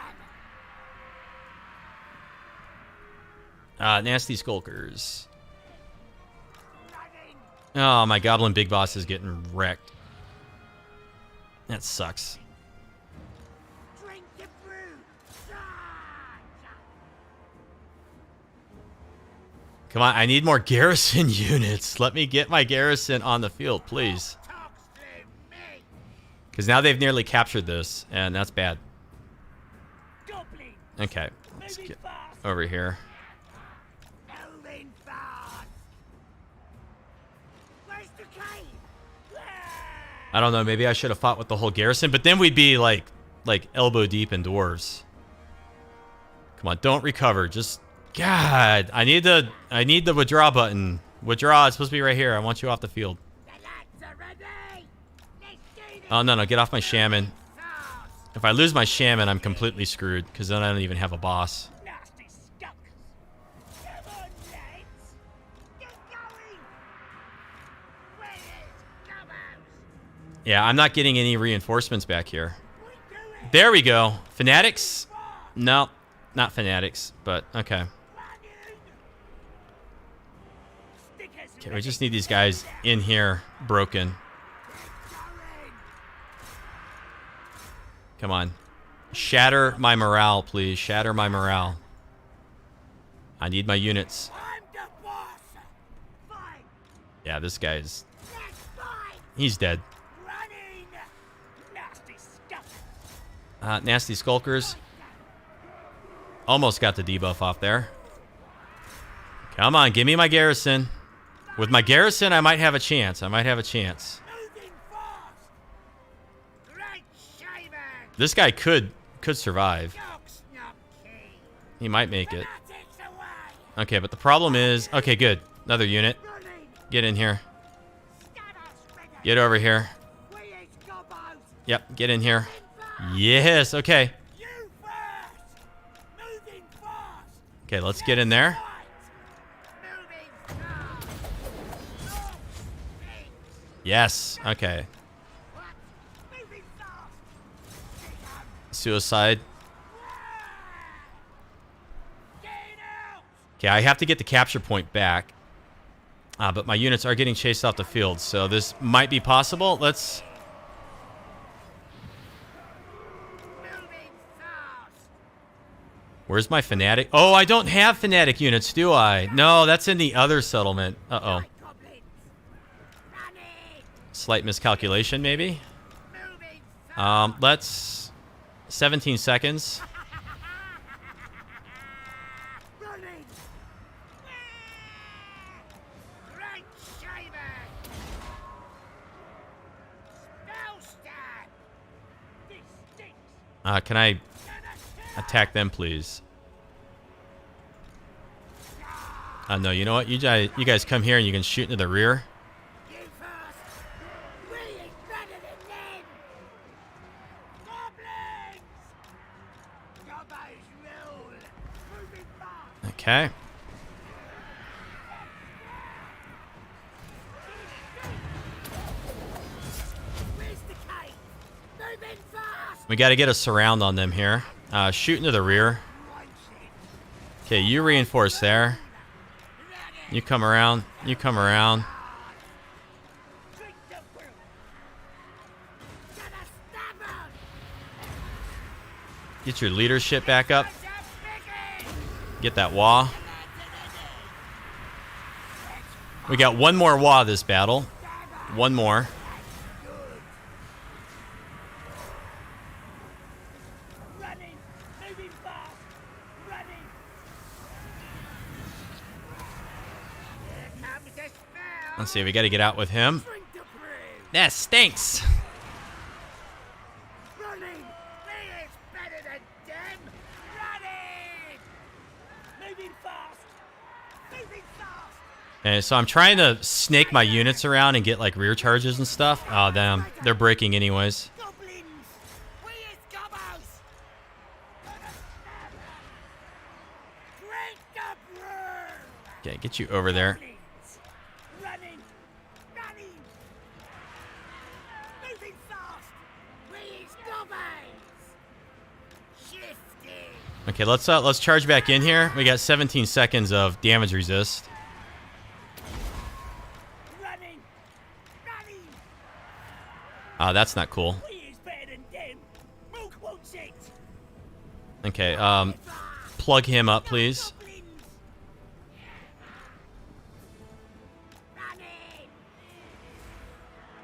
Nasty skulkers. Running. Oh, my goblin big boss is getting wrecked. That sucks. Drink the brew. Charge. Come on, I need more garrison units. Let me get my garrison on the field, please. Talks to me. Because now they've nearly captured this, and that's bad. Goblins. Okay, let's Moving get fast. over here. Moving fast. Where's the cave? I don't know, maybe I should have fought with the whole garrison, but then we'd be like elbow deep in dwarves. Come on, don't recover. Just God, I need the withdraw button. Withdraw, it's supposed to be right here. I want you off the field. The lads are ready. Let's do this. Oh no, get off my shaman. Fast. If I lose my shaman, I'm completely screwed, because then I don't even have a boss. Nasty skunks. Come on, lads. Get going. Where is Gobos? Yeah, I'm not getting any reinforcements back here. We do it. There we go. Fanatics? No, not fanatics, but okay. Running. Stickers Okay, we just need these guys in here broken. going. Come on. Shatter my morale, please. Shatter my morale. I need my units. I'm the boss. Fight. Yeah, this guy's... Let's fight. He's dead. Running. Nasty skunk. Nasty skulkers. Almost got the debuff off there. Come on, give me my garrison. With my garrison, I might have a chance. I might have a chance. Moving fast. Right, shaman. This guy could survive. Dogs not key. He might make it. Fanatics away. Okay, but the problem is... Okay, good. Another unit. Running. Get in here. Status ready. Get over here. We is Gobos. Yep, get in here. Fast. Yes, okay. You first. Moving fast. Okay, let's get in there. Right. Moving fast. North. East. Yes, okay. What? Moving fast. Pick up. Suicide. Get out. Okay, I have to get the capture point back. But my units are getting chased off the field, so this might be possible. Let's... Moving fast. Where's my fanatic? Oh, I don't have fanatic units, do I? No, that's in the other settlement. Uh-oh. Right, goblins. Running. Slight miscalculation, maybe? Moving fast. Let's... 17 seconds. Running. Right, shaman. Spell stab. This stinks. Can I Gonna kill. attack them, please? No, you know what? You guys come here and you can shoot into the rear. You first. We is better than them. Goblins. Gobos Okay. Where's the cave? Moving fast! We got to get a surround on them here. Shoot into the rear. Okay, you reinforce there. You come around. You come around. Drink the brew! Gonna stab 'em! Get your leadership back up. That's a biggie! Get that wah. We got one more wah this battle. One more. Running! Moving fast! Running! Here comes the spell! Let's see. We got to get out with him. Drink the brew! That stinks. Running! He is better than them! Running! Moving fast! Moving fast! Okay, so I'm trying to snake my units around and get like rear charges and stuff. Oh, damn. They're breaking anyways. Goblins! We is gobos! Drink the brew! Okay, get you over there. Goblins! Running! Running! Moving fast! We is gobos! Shifting! Okay, let's charge back in here. We got 17 seconds of damage resist. Running! Running! That's not cool. We is better than them! Mook wants it! Okay, plug him up, please. Goblins! Running!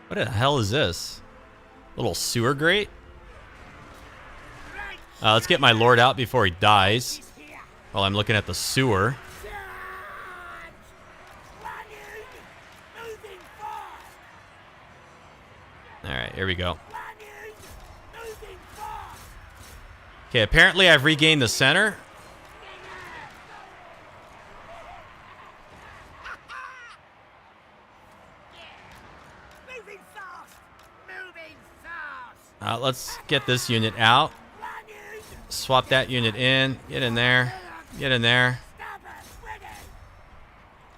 What the hell is this? Little sewer grate? Right Let's get my lord out before he dies. is here! While I'm looking at the sewer. Charge! Running! Moving fast! Alright, here we go. Running! Moving fast! Okay, apparently I've regained the center. Moving fast! Moving fast! Let's get this unit out. Running! Swap that unit in. Get in there. Get in there. Stabbers ready!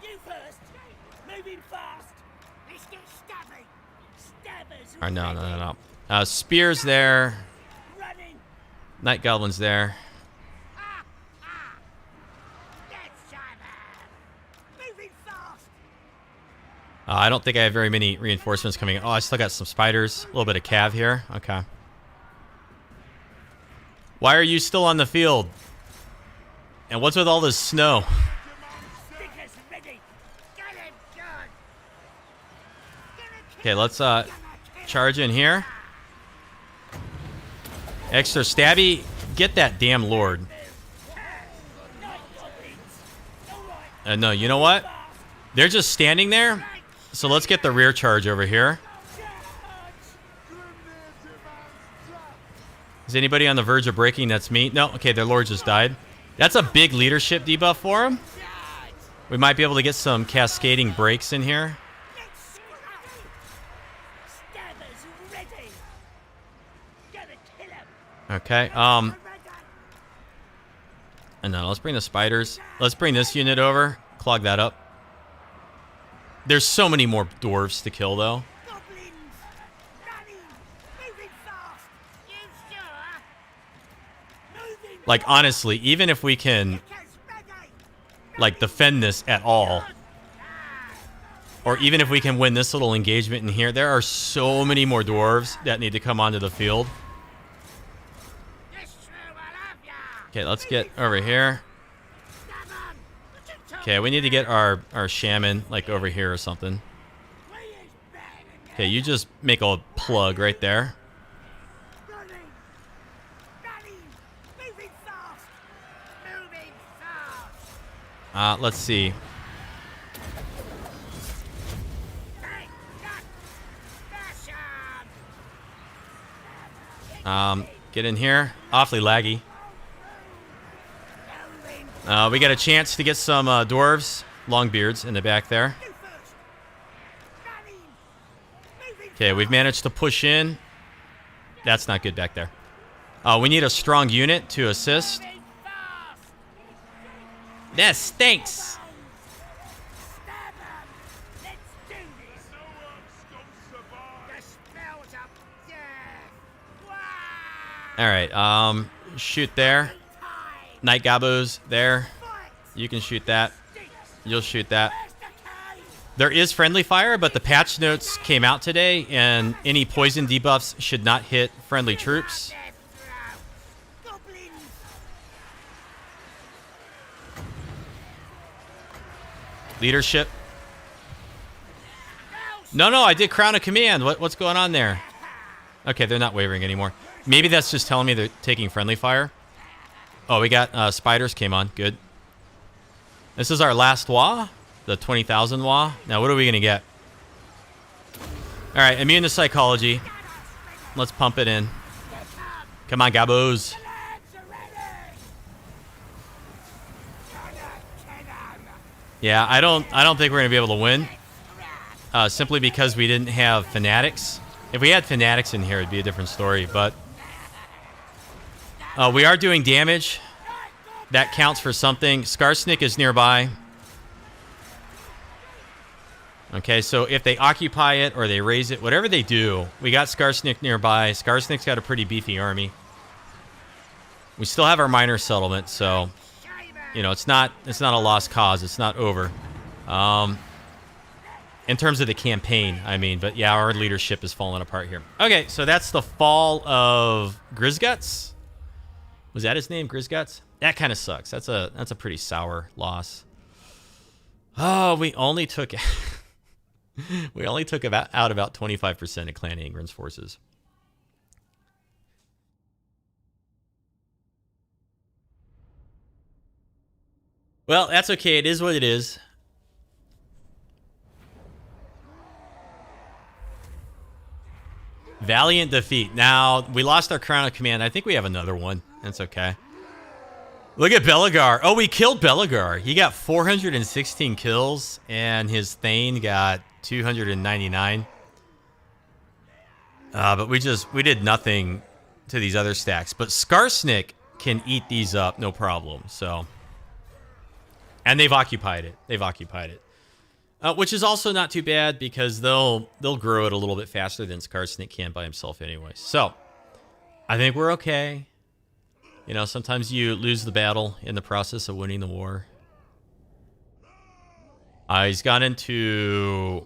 You first! Moving fast! Let's get stabby! Stabbers Or no, ready! no, no, no. Spears there. Running! Night goblins there. Ah! Ah! Let's try that! Moving fast! I don't think I have very many reinforcements coming in. Oh, I still got some spiders. A little bit of cav here. Okay. Why are you still on the field? And what's with all this snow? Stickers ready! Get him good! Okay, let's charge in here. Extra stabby. Get that damn lord. Night goblins! Alright! No, you know what? They're just standing there. So let's get the rear charge over here. Is anybody on the verge of breaking? That's me. No, okay, their lord just died. That's a big leadership debuff for him. We might be able to get some cascading breaks in here. Let's scrap! Stabbers ready! Gonna kill him! Okay, and then let's bring the spiders. Let's bring this unit over. Clog that up. There's so many more dwarves to kill, though. Goblins! Running! Moving fast! You sure? Moving Like, honestly, even if we can, Stickers ready! like, defend this at all, or even if we can win this little engagement in here, there are so many more dwarves that need to come onto the field. This true will have ya! Okay, let's get over here. Stab 'em! What you talking Okay, we need to get our shaman, like, over here or something. We is better than Okay, you just make a plug right there. Running! Running! Moving fast! Moving fast! Let's see. Take that! Smash 'em! Get in here. Awfully laggy. Moving! We got a chance to get some dwarves, longbeards in the back there. You first! Running! Moving Okay, we've managed to push in. That's not good back there. We need a strong unit to assist. Moving fast! That stinks. Stab 'em! Let's do this! The spells of death! Wah! All right. Shoot there. Time! Night Gabos there. Fight! You can shoot that. Stinks! You'll shoot that. Where's the cave? There is friendly fire, but the patch notes came out today, and any poison debuffs should not hit friendly troops. Death throat! Goblins! Leadership. No, I did Crown of Command. What's going on there? Okay, they're not wavering anymore. Maybe that's just telling me they're taking friendly fire. Oh, we got spiders came on. Good. This is our last Wa, the 20,000 Wa. Now, what are we going to get? All right, immune to psychology. Let's pump it in. Come on, Gabos. Lads are ready! Cannon! Yeah, I don't think we're going to be able to win. Simply because we didn't have fanatics. If we had fanatics in here, it'd be a different story. But we are doing damage. That counts for something. Skarsnik is nearby. Okay, so if they occupy it or they raise it, whatever they do, we got Skarsnik nearby. Skarsnik's got a pretty beefy army. We still have our minor settlement, so you know it's not a lost cause. It's not over. In terms of the campaign, I mean, but yeah, our leadership is falling apart here. Okay, so that's the fall of Grisguts. Was that his name, Grisguts? That kind of sucks. That's a pretty sour loss. Oh, we only took out about 25% of Clan Angren's forces. Well, that's okay. It is what it is. Valiant defeat. Now, we lost our Crown of Command. I think we have another one. That's okay. Look at Belagar. Oh, we killed Belagar. He got 416 kills, and his Thane got 299. But we did nothing to these other stacks. But Skarsnik can eat these up, no problem. So, and they've occupied it. Which is also not too bad because they'll grow it a little bit faster than Skarsnik can by himself anyway. So, I think we're okay. You know, sometimes you lose the battle in the process of winning the war. He's gone into...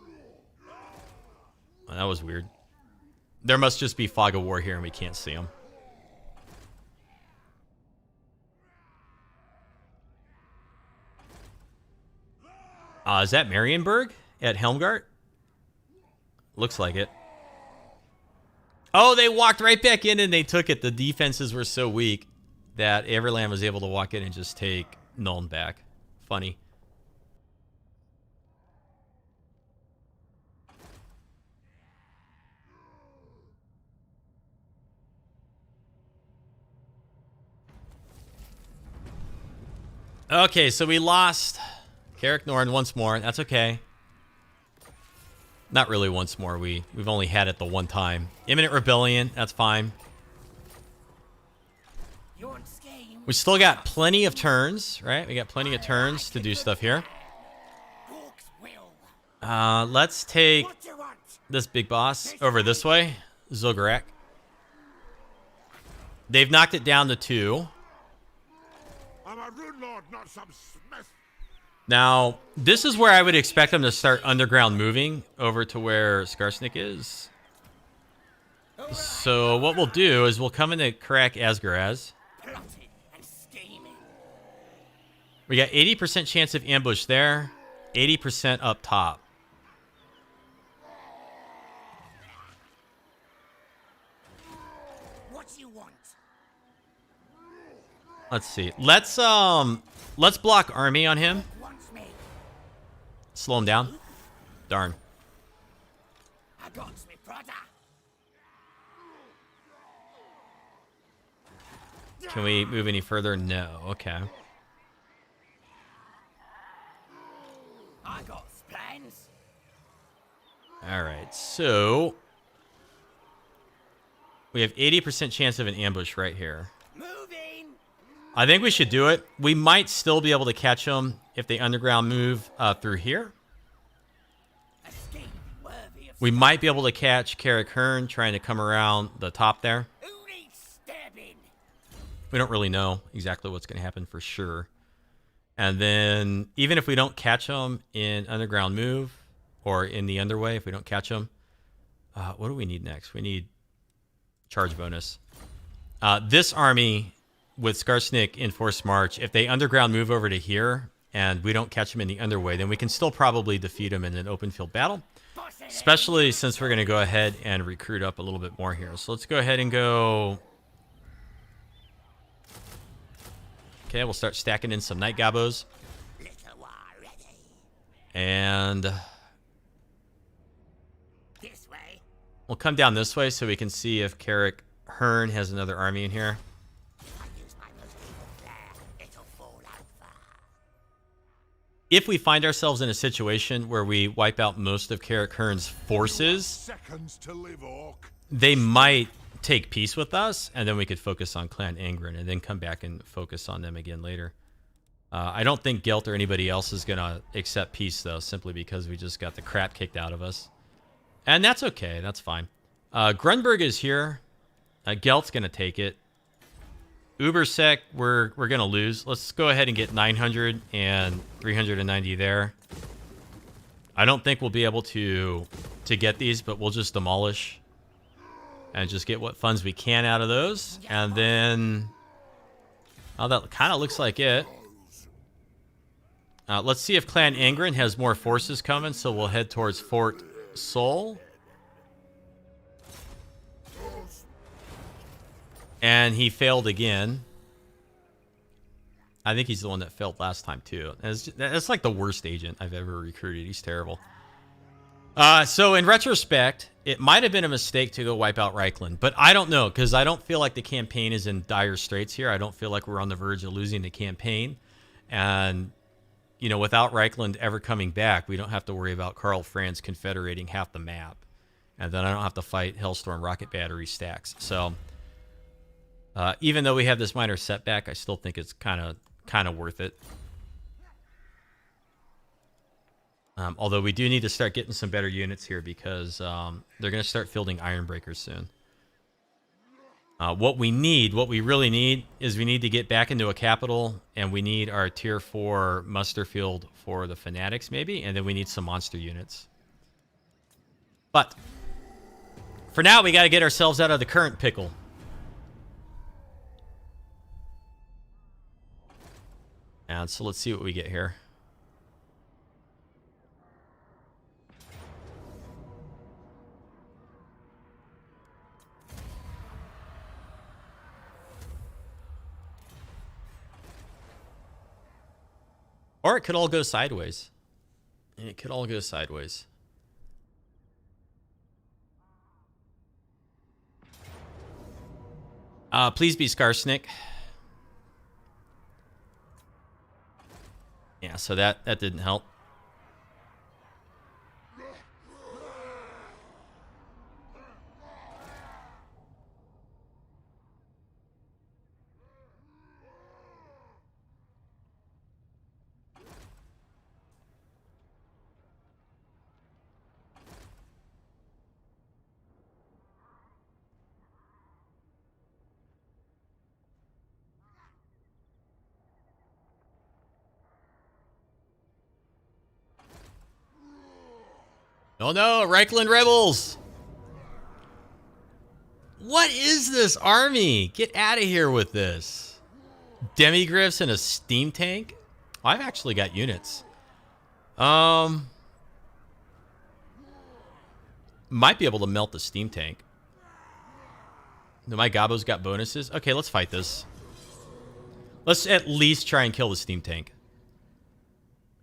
Well, that was weird. There must just be fog of war here and we can't see him. Is that Marienburg at Helmgart? Looks like it. Oh, they walked right back in and they took it. The defenses were so weak that Everland was able to walk in and just take Nuln back. Funny. Okay, so we lost Carrick Norn once more. That's okay. Not really once more. We've only had it the one time. Imminent Rebellion. That's fine. We still got plenty of turns, right? We got plenty of turns to do stuff here. Let's take this big boss over this way. Zogarak. They've knocked it down to 2. I'm a rune lord, not some smith. Now, this is where I would expect them to start underground moving over to where Skarsnik is. So what we'll do is we'll come into Karak Asgaraz. We got 80% chance of ambush there, 80% up top. What do you want? Let's see. Let's block army on him. Wants me. Slow him down. Darn. I got me, brother. Can we move any further? No. Okay. I got plans. All right. So we have 80% chance of an ambush right here. Moving. I think we should do it. We might still be able to catch them if they underground move through here. A scheme worthy of We might be able to catch Carrick Hearn trying to come around the top there. who needs stabbing? We don't really know exactly what's going to happen for sure. And then even if we don't catch them in underground move or in the underway, if we don't catch them, what do we need next? We need charge bonus. This army with Skarsnik in forced march, if they underground move over to here and we don't catch them in the underway, then we can still probably defeat them in an open field battle, especially since we're going to go ahead and recruit up a little bit more here. So let's go ahead and go. Okay, we'll start stacking in some night gabos. Little war ready. And This way. we'll come down this way so we can see if Carrick Hearn has another army in here. I use my most evil flair. It'll fall over. If we find ourselves in a situation where we wipe out most of Carrick Hearn's forces, Seconds to live, Orc. they might take peace with us, and then we could focus on Clan Angren and then come back and focus on them again later. I don't think Gelt or anybody else is going to accept peace, though, simply because we just got the crap kicked out of us. And that's okay. That's fine. Grunberg is here. Gelt's going to take it. Ubersec, we're going to lose. Let's go ahead and get 900 and 390 there. I don't think we'll be able to get these, but we'll just demolish and just get what funds we can out of those. And then, oh, that kind of looks like it. Let's see if Clan Angren has more forces coming, so we'll head towards Fort Sol. And he failed again. I think he's the one that failed last time, too. That's like the worst agent I've ever recruited. He's terrible. So in retrospect, it might have been a mistake to go wipe out Reikland, but I don't know, because I don't feel like the campaign is in dire straits here. I don't feel like we're on the verge of losing the campaign. And, you know, without Reikland ever coming back, we don't have to worry about Karl Franz confederating half the map. And then I don't have to fight Hellstorm rocket battery stacks. So even though we have this minor setback, I still think it's kind of worth it. Although we do need to start getting some better units here because they're going to start fielding Iron Breakers soon. What we really need, is we need to get back into a capital, and we need our tier 4 muster field for the Fanatics, maybe, and then we need some monster units. But for now, we got to get ourselves out of the current pickle. And so let's see what we get here. Or it could all go sideways. It could all go sideways. Please be Skarsnik. Yeah, so that didn't help. Oh no, Reikland rebels! What is this army? Get out of here with this. Demigriffs and a steam tank? Oh, I've actually got units. Might be able to melt the steam tank. My Gabo's got bonuses. Okay, let's fight this. Let's at least try and kill the steam tank.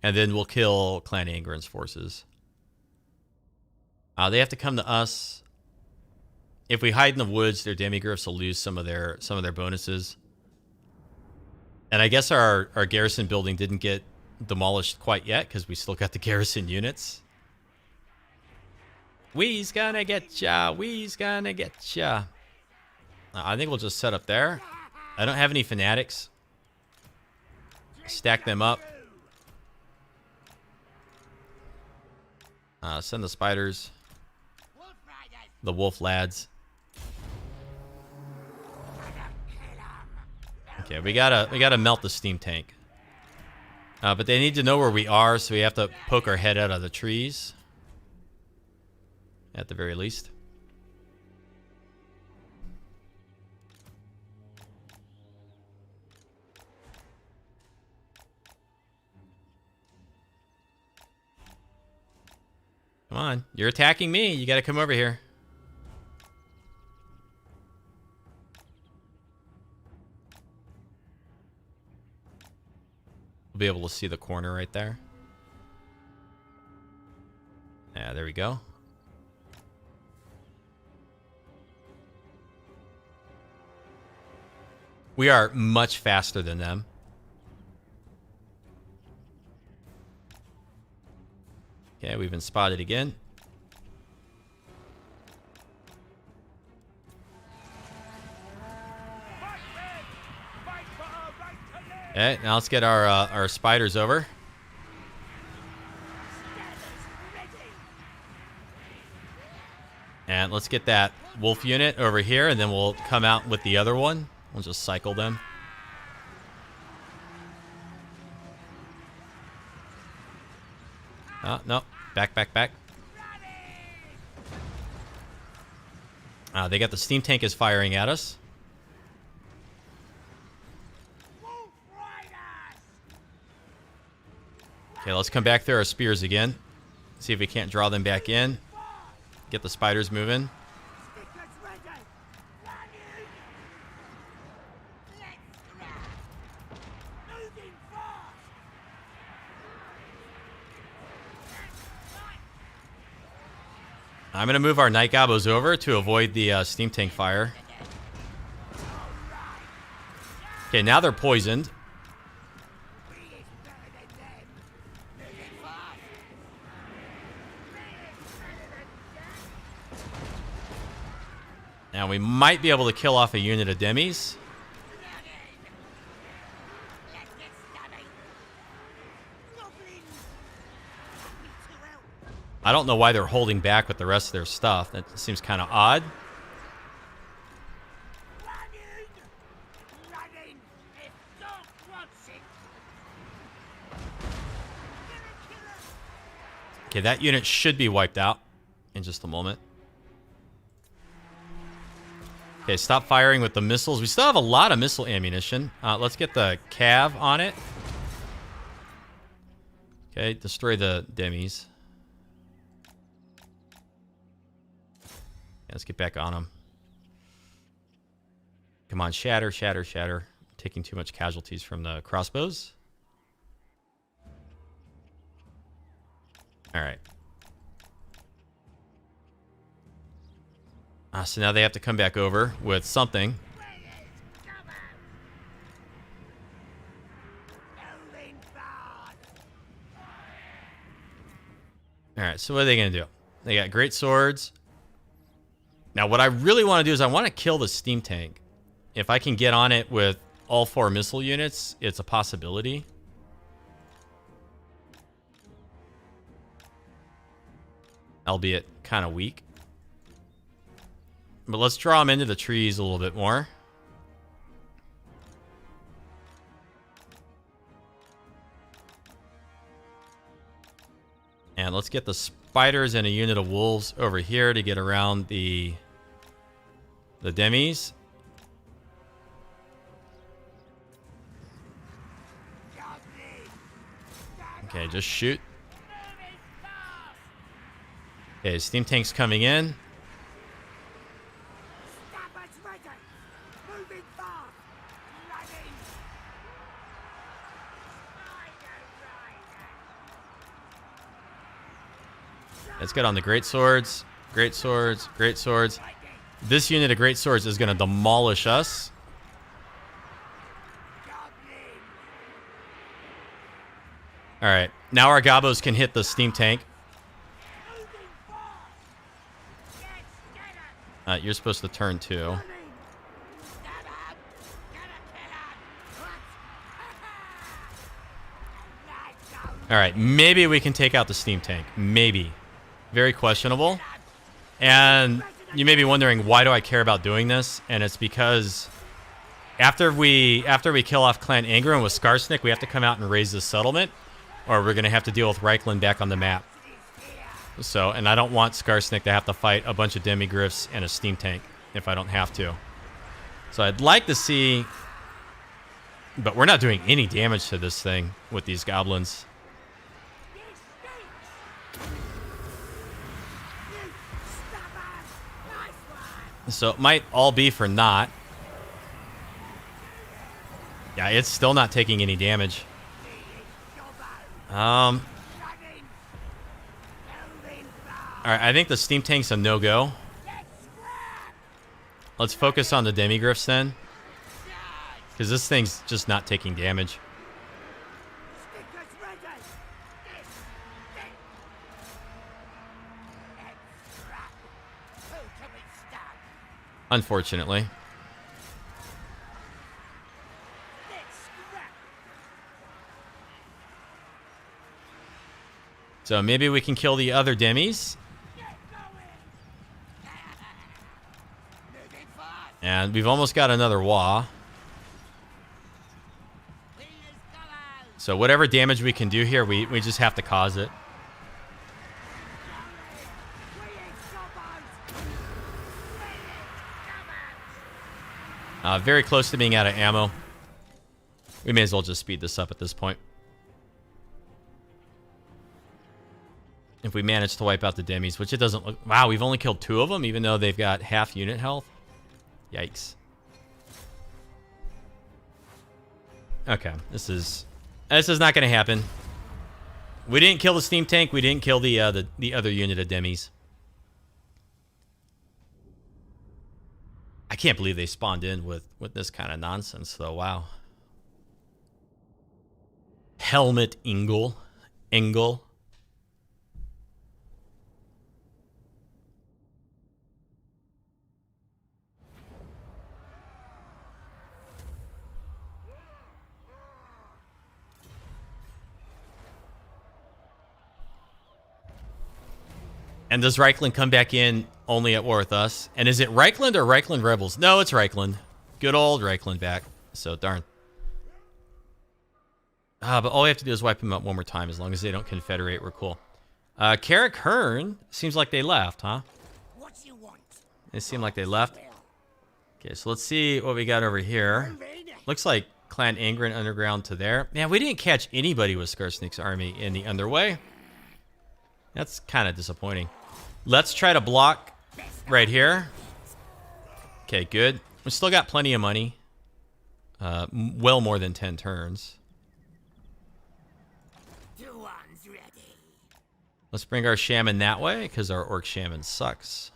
And then we'll kill Clan Angren's forces. They have to come to us. If we hide in the woods, their demigriffs will lose some of their bonuses. And I guess our garrison building didn't get demolished quite yet because we still got the garrison units. We's gonna get ya. We's gonna get ya. I think we'll just set up there. I don't have any fanatics. Stack them up. Send the spiders. Wolf riders. The wolf lads. Okay, we gotta melt the steam tank. But they need to know where we are, so we have to poke our head out of the trees. At the very least. Come on, you're attacking me. You gotta come over here. We'll be able to see the corner right there. Yeah, there we go. We are much faster than them. Okay, we've been spotted again. Okay, now let's get our spiders over. And let's get that wolf unit over here, and then we'll come out with the other one. We'll just cycle them. No. Back. They got the steam tank is firing at us. Okay, let's come back through our spears again. See if we can't draw them back in. Get the spiders moving. I'm going to move our night gobos over to avoid the steam tank fire. Okay, now they're poisoned. Now we might be able to kill off a unit of demis. I don't know why they're holding back with the rest of their stuff. That seems kind of odd. Okay, that unit should be wiped out in just a moment. Okay, stop firing with the missiles. We still have a lot of missile ammunition. Let's get the cav on it. Okay, destroy the demis. Let's get back on them. Come on, shatter. Taking too much casualties from the crossbows. All right. So now they have to come back over with something. All right, so what are they going to do? They got great swords. Now, what I really want to do is I want to kill the steam tank. If I can get on it with all 4 missile units, it's a possibility. Albeit kind of weak. But let's draw them into the trees a little bit more. And let's get the spiders and a unit of wolves over here to get around the demis. Okay, just shoot. Okay, steam tank's coming in. Let's get on the great swords. Great swords. This unit of great swords is going to demolish us. All right, now our gobos can hit the steam tank. You're supposed to turn too. All right, maybe we can take out the steam tank. Maybe. Very questionable. And you may be wondering, why do I care about doing this? And it's because after we kill off Clan Angren with Skarsnik, we have to come out and raise the settlement, or we're going to have to deal with Reikland back on the map. So, and I don't want Skarsnik to have to fight a bunch of demigriffs and a steam tank if I don't have to. So I'd like to see... But we're not doing any damage to this thing with these goblins. So it might all be for naught. Yeah, it's still not taking any damage. Alright, I think the steam tank's a no-go. Let's focus on the demigriffs then. Because this thing's just not taking damage. Unfortunately. So maybe we can kill the other demis. And we've almost got another Wa. So whatever damage we can do here, we just have to cause it. Very close to being out of ammo. We may as well just speed this up at this point. If we manage to wipe out the demis, which it doesn't look... Wow, we've only killed 2 of them, even though they've got half unit health. Yikes. Okay, this is not going to happen. We didn't kill the steam tank. We didn't kill the other unit of demis. I can't believe they spawned in with this kind of nonsense, though. Wow. Helmet Engel. And does Reikland come back in only at war with us? And is it Reikland or Reikland Rebels? No, it's Reikland. Good old Reikland back. So, darn. But all we have to do is wipe them out one more time. As long as they don't confederate, we're cool. Carrick Hearn, seems like they left, huh? What you want? They seem like they left. Okay, so let's see what we got over here. Looks like Clan Angren underground to there. Man, we didn't catch anybody with Skarsnik's army in the underway. That's kind of disappointing. Let's try to block right here. Okay, good. We still got plenty of money. Well more than 10 turns. Let's bring our shaman that way, because our orc shaman sucks.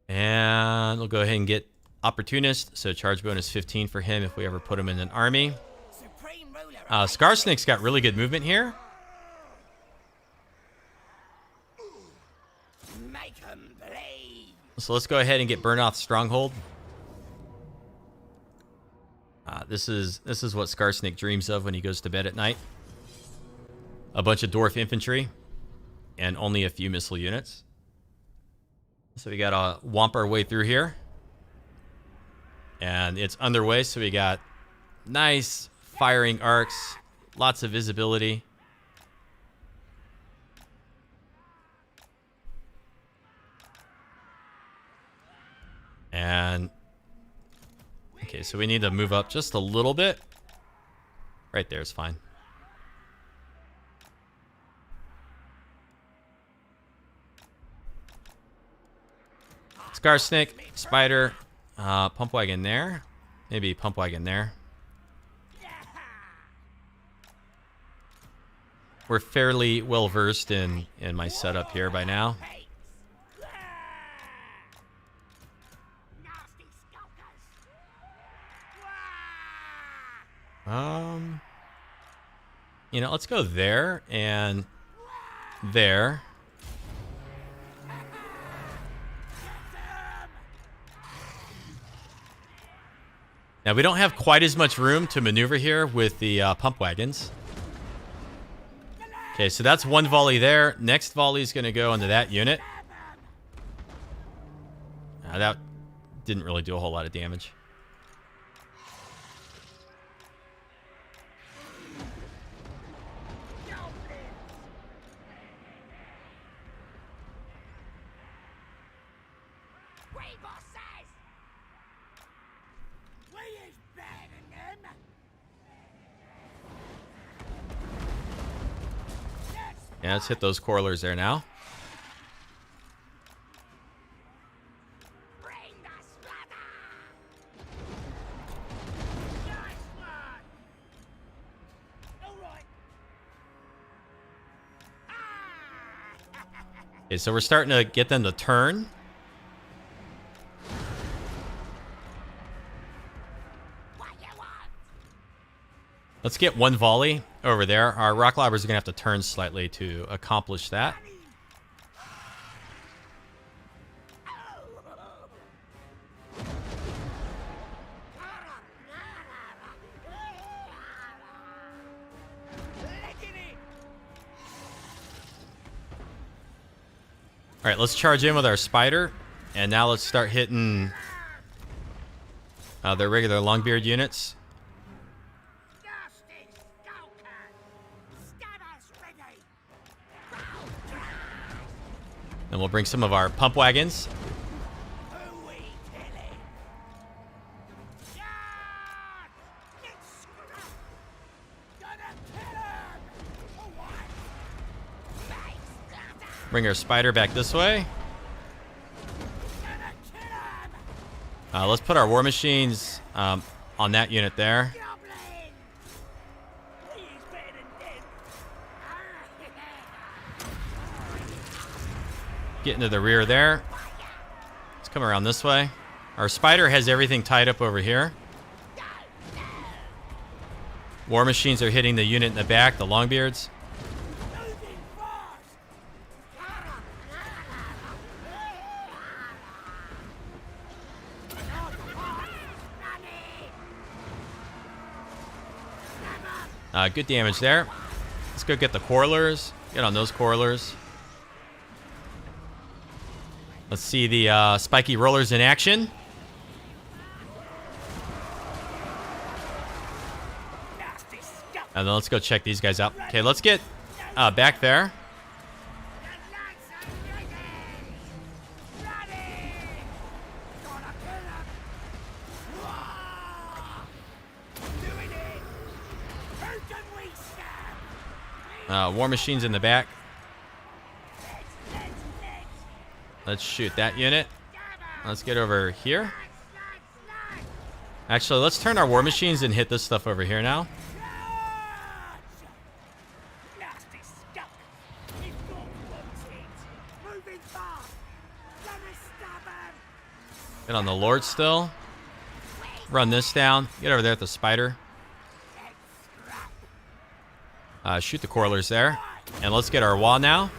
And we'll go ahead and get opportunist. So charge bonus 15 for him if we ever put him in an army. Skarsnik's got really good movement here. So let's go ahead and get Burnoth's stronghold. This is what Skarsnik dreams of when he goes to bed at night. A bunch of dwarf infantry and only a few missile units. So we got to womp our way through here. And it's underway, so we got nice firing arcs, lots of visibility. And okay, so we need to move up just a little bit. Right there is fine. Skarsnik, spider, pump wagon there. Maybe pump wagon there. We're fairly well versed in my setup here by now. You know, let's go there and there. Now, we don't have quite as much room to maneuver here with the pump wagons. Okay, so that's one volley there. Next volley is going to go into that unit. That didn't really do a whole lot of damage. Yeah, let's hit those correlers there now. Okay, so we're starting to get them to turn. Let's get one volley over there. Our rock lobbers are going to have to turn slightly to accomplish that. All right, let's charge in with our spider. And now let's start hitting their regular longbeard units. And we'll bring some of our pump wagons. Bring our spider back this way. Let's put our war machines on that unit there. Get into the rear there. Let's come around this way. Our spider has everything tied up over here. War machines are hitting the unit in the back, the longbeards. Good damage there. Let's go get the correlers. Get on those correlers. Let's see the spiky rollers in action. And then let's go check these guys out. Okay, let's get back there. War machines in the back. Let's shoot that unit. Let's get over here. Actually, let's turn our war machines and hit this stuff over here now. Get on the Lord still. Run this down. Get over there at the spider. Shoot the correlers there. And let's get our wall now.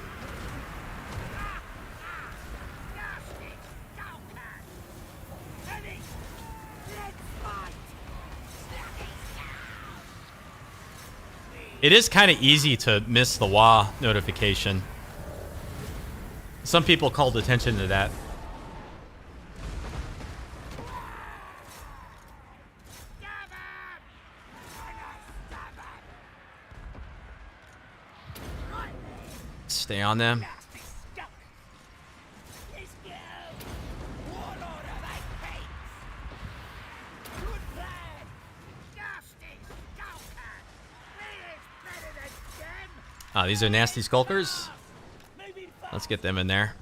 It is kind of easy to miss the wah notification. Some people called attention to that. Stay on them. These are nasty skulkers. Let's get them in there.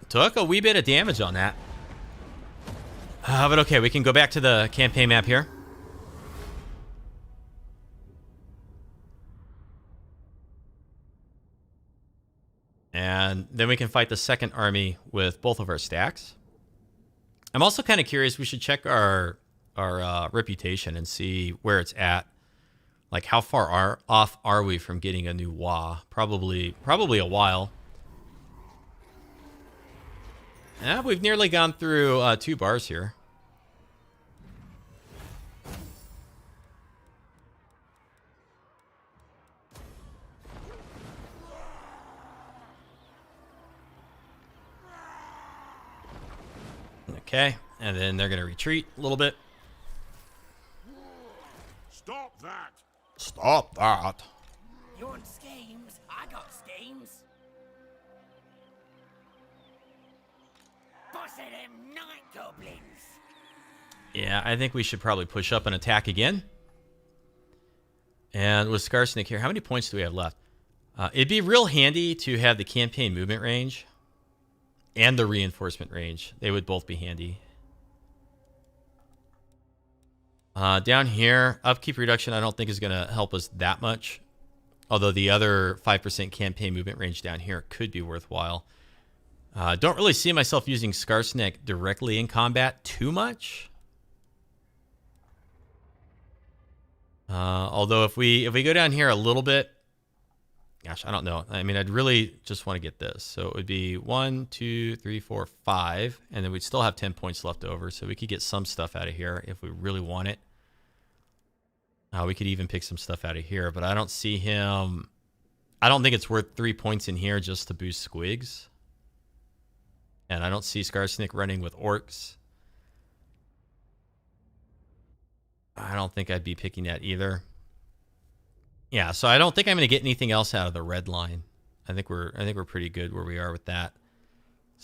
Took a wee bit of damage on that. But okay, we can go back to the campaign map here. And then we can fight the second army with both of our stacks. I'm also kind of curious. We should check our reputation and see where it's at. Like, how far off are we from getting a new Wah? Probably a while. Yeah, we've nearly gone through 2 bars here. Okay, and then they're going to retreat a little bit. Stop that! Stop that. You want schemes? I got schemes. Boss of them night goblins. Yeah, I think we should probably push up and attack again. And with Skarsnik here, how many points do we have left? It'd be real handy to have the campaign movement range and the reinforcement range. They would both be handy. Down here, upkeep reduction I don't think is going to help us that much. Although the other 5% campaign movement range down here could be worthwhile. Don't really see myself using Skarsnik directly in combat too much. Although if we go down here a little bit, gosh, I don't know. I mean, I'd really just want to get this. So it would be 1, 2, 3, 4, 5, and then we'd still have 10 points left over. So we could get some stuff out of here if we really want it. We could even pick some stuff out of here, but I don't see him. I don't think it's worth 3 points in here just to boost squigs. And I don't see Skarsnik running with orcs. I don't think I'd be picking that either. Yeah, so I don't think I'm going to get anything else out of the red line. I think we're pretty good where we are with that.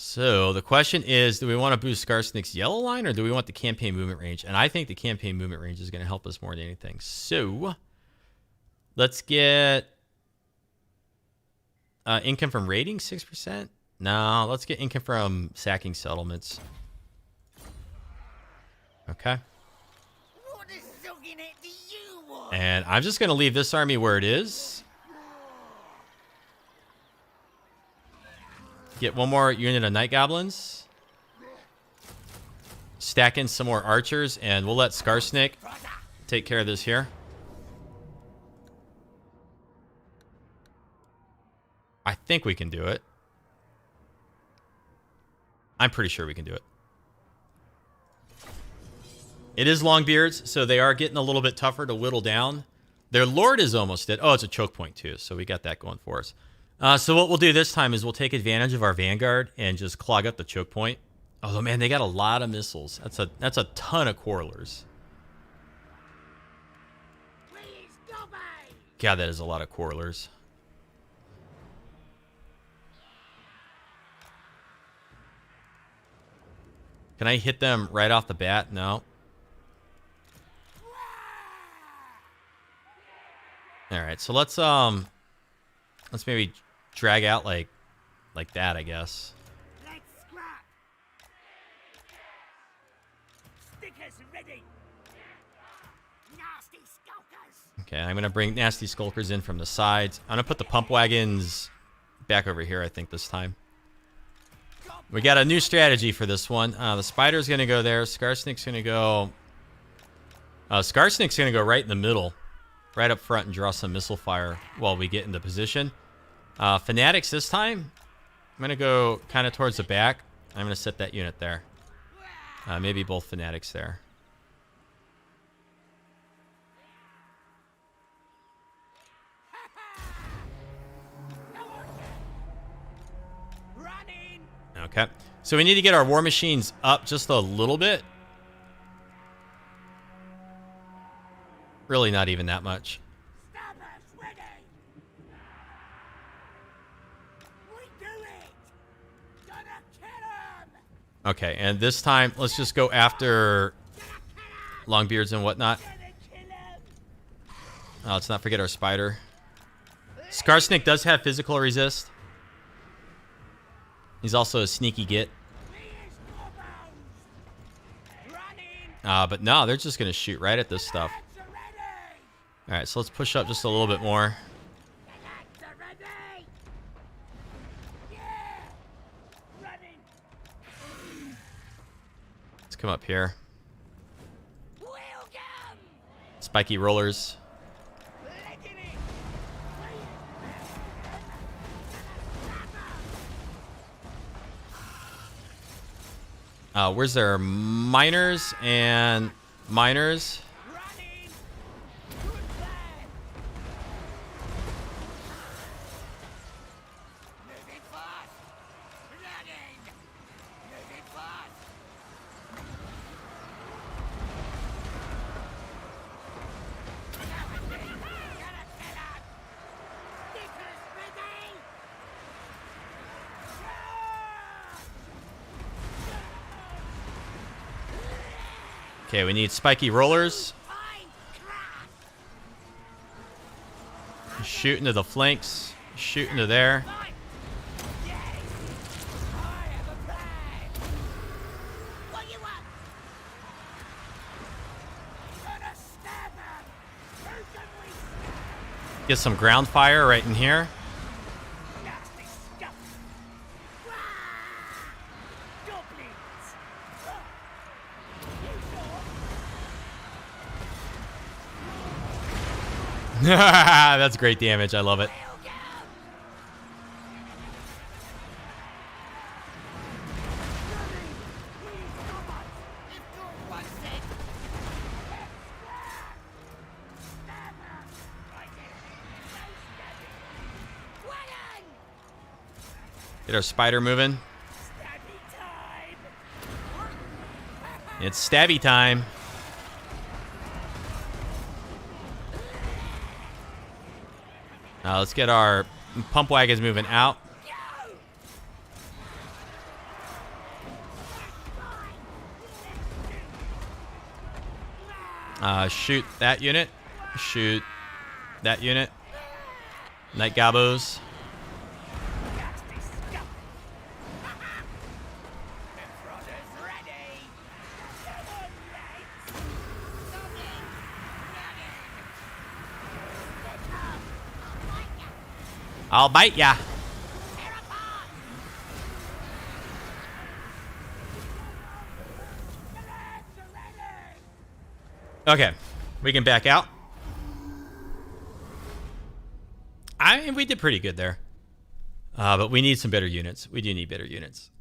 So the question is, do we want to boost Skarsnik's yellow line or do we want the campaign movement range? And I think the campaign movement range is going to help us more than anything. So let's get income from raiding, 6%. No, let's get income from sacking settlements. Okay. What the sucking it do you want? And I'm just going to leave this army where it is. Get one more unit of night goblins. Stack in some more archers, and we'll let Skarsnik take care of this here. I think we can do it. I'm pretty sure we can do it. It is Longbeards, so they are getting a little bit tougher to whittle down. Their lord is almost dead. Oh, it's a choke point too, so we got that going for us. So what we'll do this time is we'll take advantage of our vanguard and just clog up the choke point. Although, man, they got a lot of missiles. That's a ton of quarrelers. Please go by. God, that is a lot of quarrelers. Can I hit them right off the bat? No. All right, so let's maybe drag out like that, I guess. Let's scrap. Stickers ready. Nasty skulkers. Okay, I'm gonna bring nasty skulkers in from the sides. I'm gonna put the pump wagons back over here, I think, this time. We got a new strategy for this one. The spider's gonna go there. Skarsnik's gonna go right in the middle, right up front, and draw some missile fire while we get into position. Fanatics this time, I'm going to go kind of towards the back. I'm going to set that unit there. Maybe both fanatics there. Running. Okay. So we need to get our war machines up just a little bit. Really not even that much. Stabbers ready. We do it. Gonna kill him. Okay, and this time, let's just go after Longbeards and whatnot. Gonna kill him. Let's not forget our spider. Skarsnik does have physical resist. He's also a sneaky git. Please go running. But no, they're just going to shoot right at this stuff. Lads are ready. All right, so let's push up just a little bit more. Lads are ready. Yeah. Running. Let's come up here. Welcome. Spiky rollers. Where's their miners and miners? Running. Good plan. Moving fast. Running. Moving fast. Dickers ready. Okay, we need spiky rollers. Fine. Crack. Shoot into the flanks. Shoot into there. Fine. Yes. I have a plan. What you want? Gonna stab him. Who can we stab? Get some ground fire right in here. Nasty stuff. Wah! Goblins. You sure? That's great damage. I love it. They'll go. If God wants it. Stab him. Right there. No stabbing. Wagon. Get our spider moving. Stabby time. It's stabby time. Let's get our pump wagons moving out. Shoot that unit. Shoot that unit. Night gobos. Nasty stuff. Emperor's ready. Come on, lads. Something. I'll bite ya. Okay, we can back out. I mean, we did pretty good there. But we need some better units. We do need better units.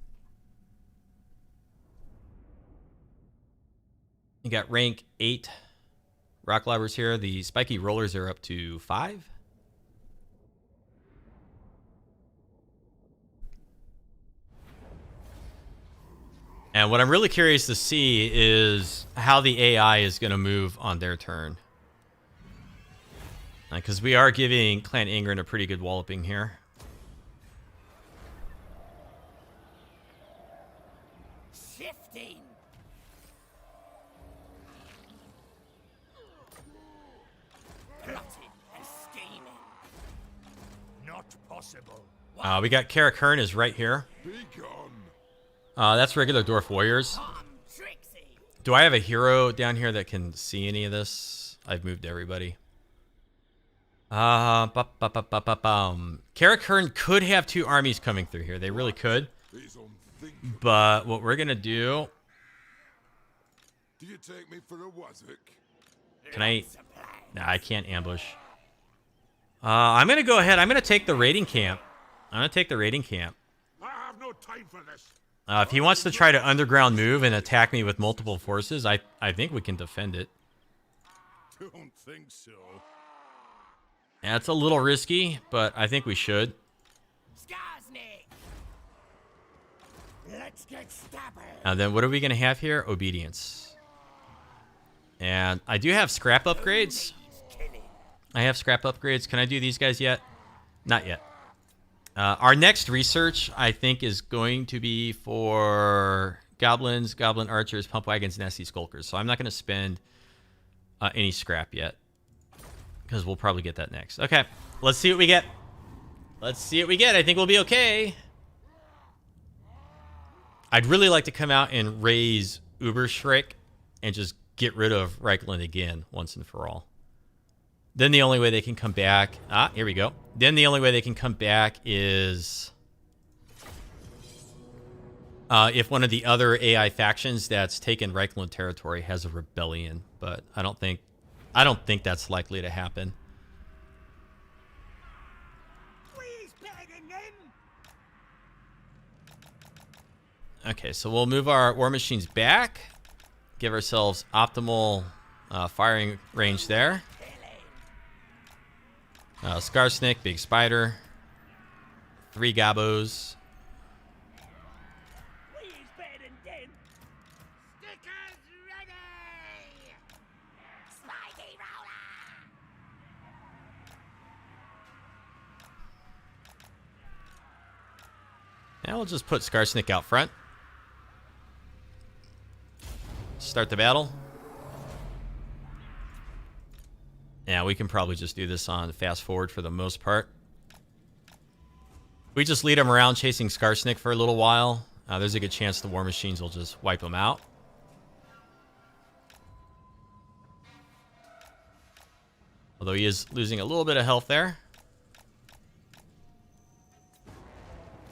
You got rank 8 rock lobbers here. The spiky rollers are up to 5. And what I'm really curious to see is how the AI is going to move on their turn. Because we are giving Clan Ingrid a pretty good walloping here. Shifting. Plotting and scheming. Not possible. We got Kara Kern is right here. Be gone. That's regular dwarf warriors. Trixie. Do I have a hero down here that can see any of this? I've moved everybody. Kara Kern could have 2 armies coming through here. They really could. These unthinkable. But what we're going to do... Do you take me for a wazzock? Can I... Nah, I can't ambush. I'm going to go ahead. I'm going to take the raiding camp. I'm going to take the raiding camp. I have no time for this. If he wants to try to underground move and attack me with multiple forces, I think we can defend it. Don't think so. That's a little risky, but I think we should. Skarsnik. Let's get stubborn. And then what are we going to have here? Obedience. And I do have scrap upgrades. I have scrap upgrades. Can I do these guys yet? Not yet. Our next research, I think, is going to be for goblins, goblin archers, pump wagons, nasty skulkers. So I'm not going to spend any scrap yet, because we'll probably get that next. Okay, let's see what we get. Let's see what we get. I think we'll be okay. I'd really like to come out and raise Uberschreck and just get rid of Reikland again once and for all. Then the only way they can come back... here we go. Then the only way they can come back is... if one of the other AI factions that's taken Reikland territory has a rebellion. But I don't think that's likely to happen. Okay, so we'll move our war machines back. Give ourselves optimal firing range there. Skarsnik, big spider. 3 gabos. We is better than them. Stickers ready! Spidey roller! And we'll just put Skarsnik out front. Start the battle. Yeah, we can probably just do this on fast forward for the most part. We just lead him around chasing Skarsnik for a little while. There's a good chance the war machines will just wipe him out. Although he is losing a little bit of health there.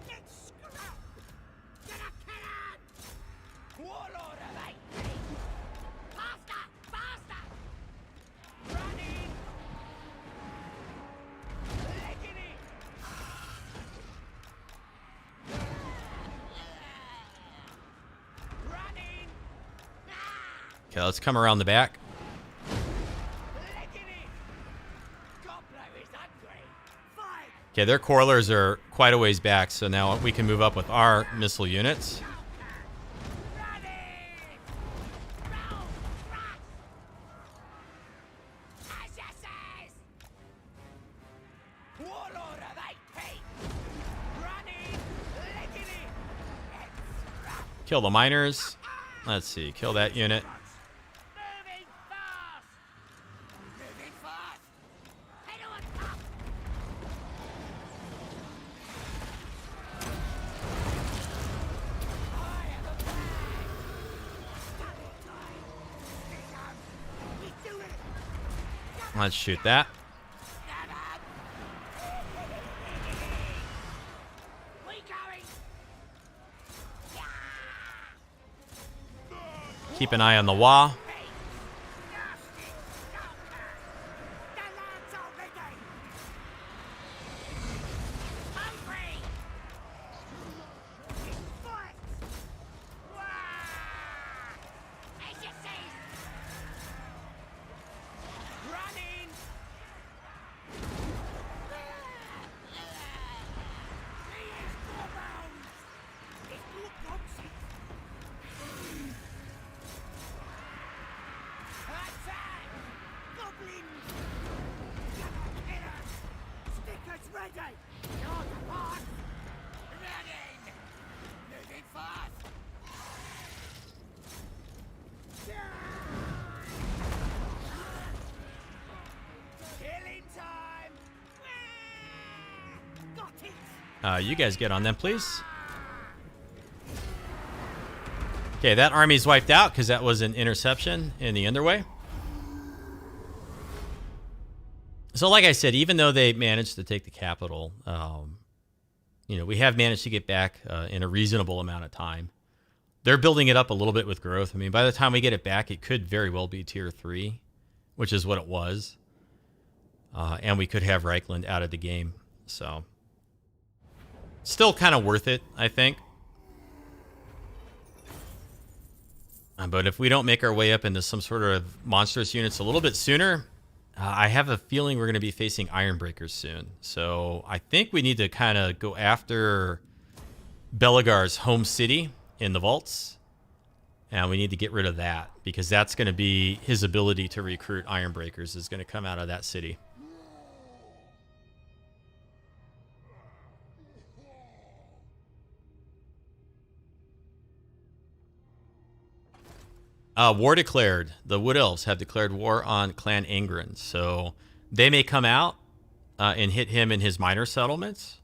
Get scrapped! Get a cannon! Warlord of 8 Faster! Faster! Running! Legging it! Running! Okay, let's come around the back. Legging it! Gobbler is hungry! Fight! Okay, their corlers are quite a ways back, so now we can move up with our missile units. Running! Roll! Rush! Assassins! Warlord of 8 Running! Legging it! Kill the miners. Let's see, kill that unit. Moving fast! Moving fast! Head on top! I have a plan! Double time! We do it! Let's shoot that. Stab him! We going! Keep an eye on the Wa. Nasty stalker! The lad's already! Hungry! Fight! Wah! As you see! Running! He is more bounds! It's good nonsense! Attack! Goblins! Killers! Stickers ready! You're the boss! Running! Moving fast! Killing time! Got it! You guys get on them, please. Okay, that army's wiped out because that was an interception in the underway. So like I said, even though they managed to take the capital, you know, we have managed to get back in a reasonable amount of time. They're building it up a little bit with growth. I mean, by the time we get it back, it could very well be tier 3, which is what it was. And we could have Reikland out of the game. So still kind of worth it, I think. But if we don't make our way up into some sort of monstrous units a little bit sooner, I have a feeling we're going to be facing Iron Breakers soon. So I think we need to kind of go after Belagar's home city in the vaults. And we need to get rid of that because that's going to be his ability to recruit Iron Breakers is going to come out of that city. War declared. The Wood Elves have declared war on Clan Angren. So they may come out and hit him in his minor settlements.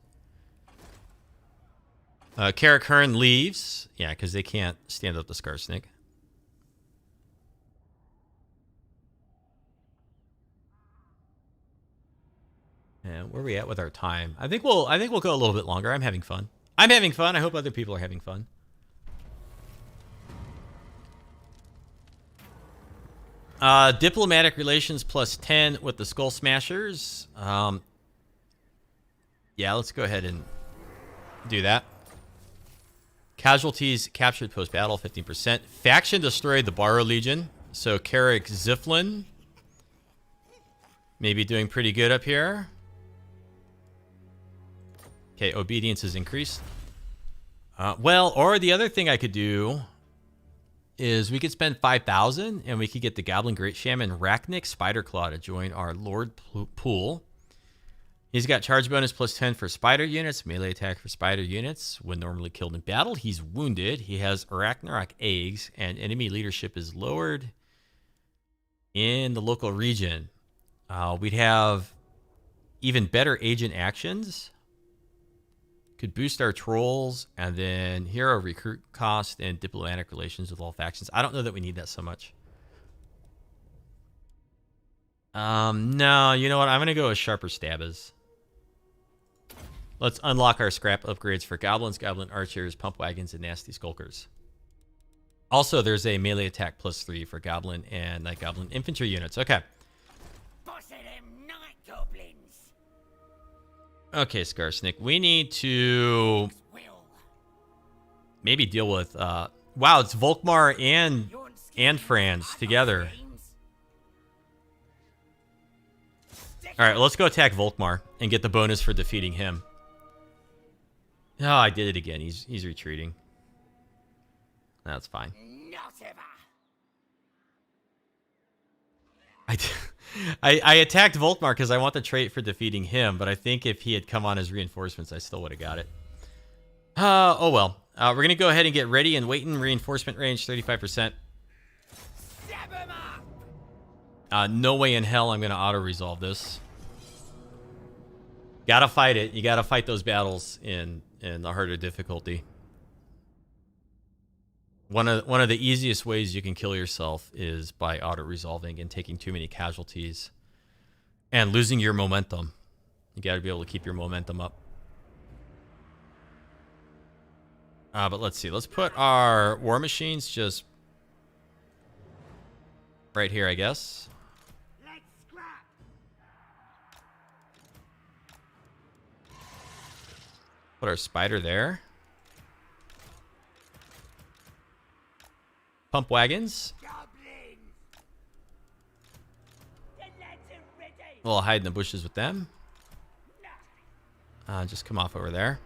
Karakern leaves. Yeah, because they can't stand up to Skarsnik. And where are we at with our time? I think we'll go a little bit longer. I'm having fun. I'm having fun. I hope other people are having fun. Diplomatic relations plus 10 with the Skull Smashers. Yeah, let's go ahead and do that. Casualties captured post-battle, 15%. Faction destroyed the Borrow Legion. So Carrick Ziflin maybe doing pretty good up here. Okay, obedience is increased. Well, or the other thing I could do is we could spend 5,000 and we could get the Goblin Great Shaman Raikland Spiderclaw to join our Lord pool. He's got charge bonus plus 10 for spider units, melee attack for spider units. When normally killed in battle, he's wounded. He has Ragnarok eggs, and enemy leadership is lowered in the local region. We'd have even better agent actions. Could boost our trolls, and then hero recruit cost and diplomatic relations with all factions. I don't know that we need that so much. No, you know what? I'm going to go with Sharper Stabbers. Let's unlock our scrap upgrades for goblins, goblin archers, pump wagons, and nasty skulkers. Also, there's a melee attack plus 3 for goblin and night goblin infantry units. Okay. Okay, Skarsnik. We need to maybe deal with... wow, it's Volkmar and Franz together. All right, let's go attack Volkmar and get the bonus for defeating him. Oh, I did it again. He's retreating. That's fine. I attacked Volkmar because I want the trait for defeating him, but I think if he had come on as reinforcements, I still would have got it. Oh well. We're going to go ahead and get ready and wait in reinforcement range, 35%. No way in hell I'm going to auto-resolve this. Gotta fight it. You gotta fight those battles in the harder difficulty. One of the easiest ways you can kill yourself is by auto-resolving and taking too many casualties and losing your momentum. You gotta be able to keep your momentum up. But let's see. Let's put our war machines just right here, I guess. Put our spider there. Pump wagons. We'll hide in the bushes with them. Just come off over there.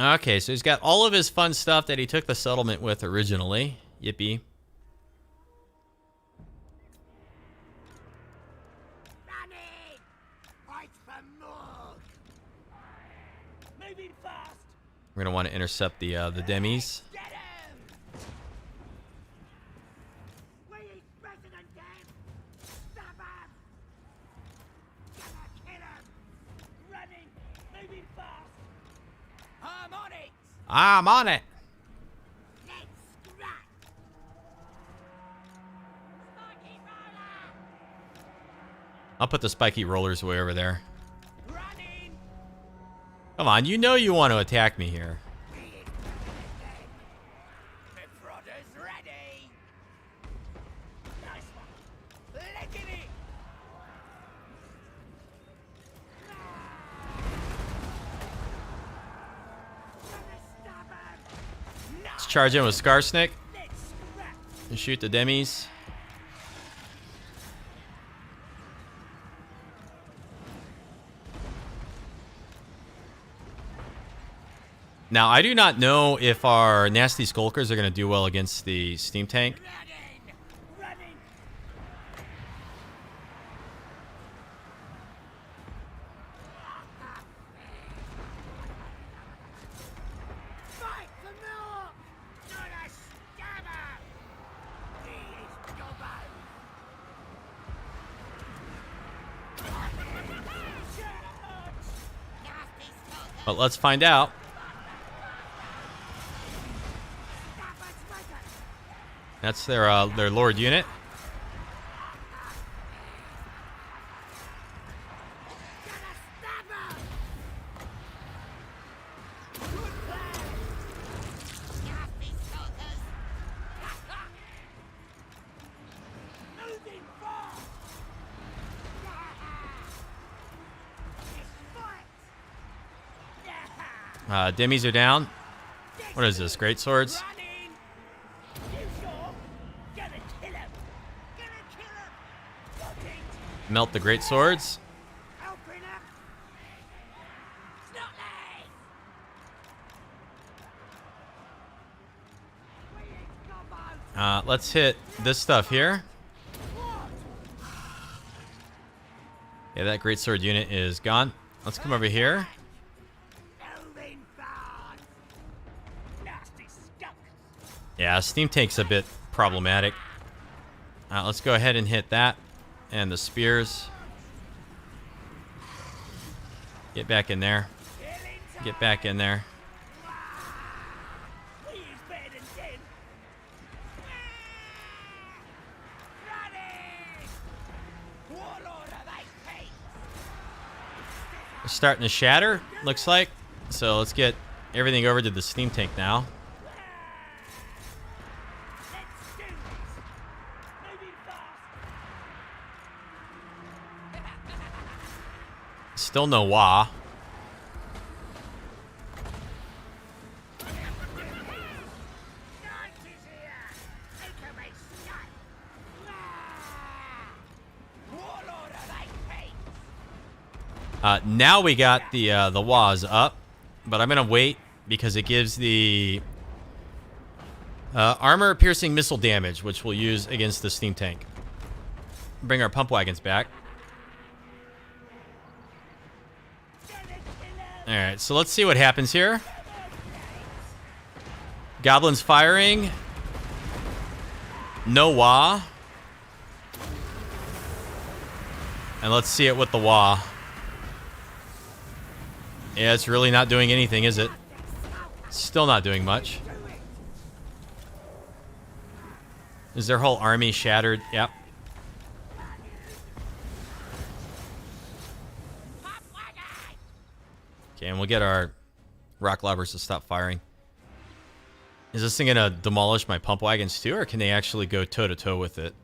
Okay, so he's got all of his fun stuff that he took the settlement with originally. Yippee. We're gonna want to intercept the demis. I'm on it. I'll put the spiky rollers way over there. Come on, you know you want to attack me here. Let's charge in with Skarsnik and shoot the demis. Now, I do not know if our nasty skulkers are going to do well against the steam tank. But let's find out. That's their Lord unit. Demis are down. What is this? Great swords? Running. You sure? Gonna kill him. Gonna kill him. Got it. Melt the great swords. Helping him. Snotty. Let's hit this stuff here. Yeah, that great sword unit is gone. Let's come over here. Moving fast. Nasty skunk. Yeah, Steam Tank's a bit problematic. Let's go ahead and hit that. And the spears. Get back in there. Get back in there. We is better than dead. Running. Warlord of eight. We're starting to shatter, looks like. So let's get everything over to the Steam Tank now. Let's do this. Moving fast. Still no wah. Night is here. Take him a shot. Warlord of eight. Now we got the wahs up, but I'm gonna wait because it gives the armor piercing missile damage, which we'll use against the Steam Tank. Bring our pump wagons back. All right, so let's see what happens here. Goblins firing. No wah. And let's see it with the wah. Yeah, it's really not doing anything, is it? Still not doing much. Is their whole army shattered? Yep. Okay, and we'll get our rock lobbers to stop firing. Is this thing gonna demolish my pump wagons too, or can they actually go toe-to-toe with it?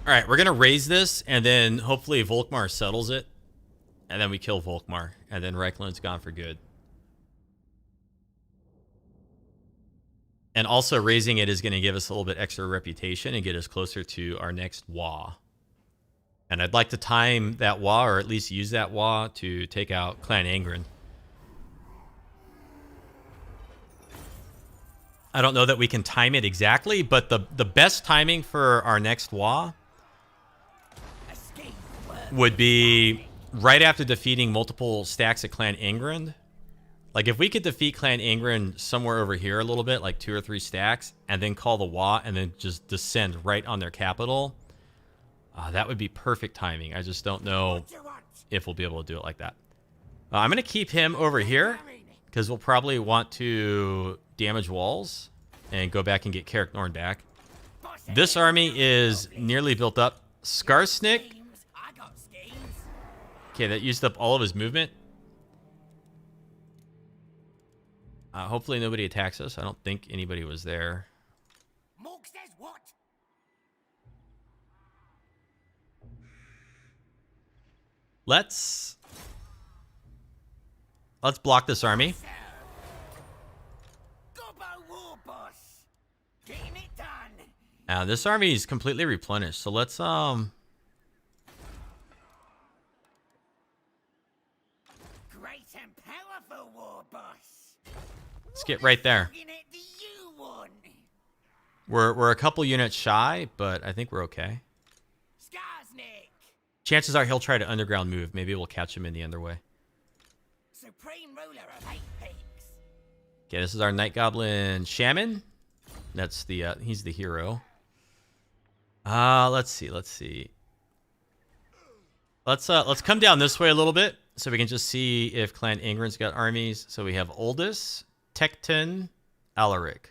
Alright, we're gonna raise this, and then hopefully Volkmar settles it. And then we kill Volkmar, and then Reikland's gone for good. And also raising it is going to give us a little bit extra reputation and get us closer to our next wah. And I'd like to time that wah, or at least use that wah, to take out Clan Angren. I don't know that we can time it exactly, but the best timing for our next wah would be right after defeating multiple stacks of Clan Angren. Like, if we could defeat Clan Angren somewhere over here a little bit, like 2 or 3 stacks, and then call the wah, and then just descend right on their capital, that would be perfect timing. I just don't know if we'll be able to do it like that. I'm going to keep him over here, because we'll probably want to damage walls and go back and get Carrick Norn back. This army is nearly built up. Skarsnik. Okay, that used up all of his movement. Hopefully nobody attacks us. I don't think anybody was there. Morg says what? Let's block this army. This army is completely replenished, so let's Great and powerful war boss. Let's get right there. We're a couple units shy, but I think we're okay. Skarsnik. Chances are he'll try to underground move. Maybe we'll catch him in the underway. Supreme ruler of 8 peaks. Okay, this is our Night Goblin Shaman. That's the he's the hero. Let's see. Let's come down this way a little bit so we can just see if Clan Angren's got armies. So we have Oldus, Tecton, Alaric.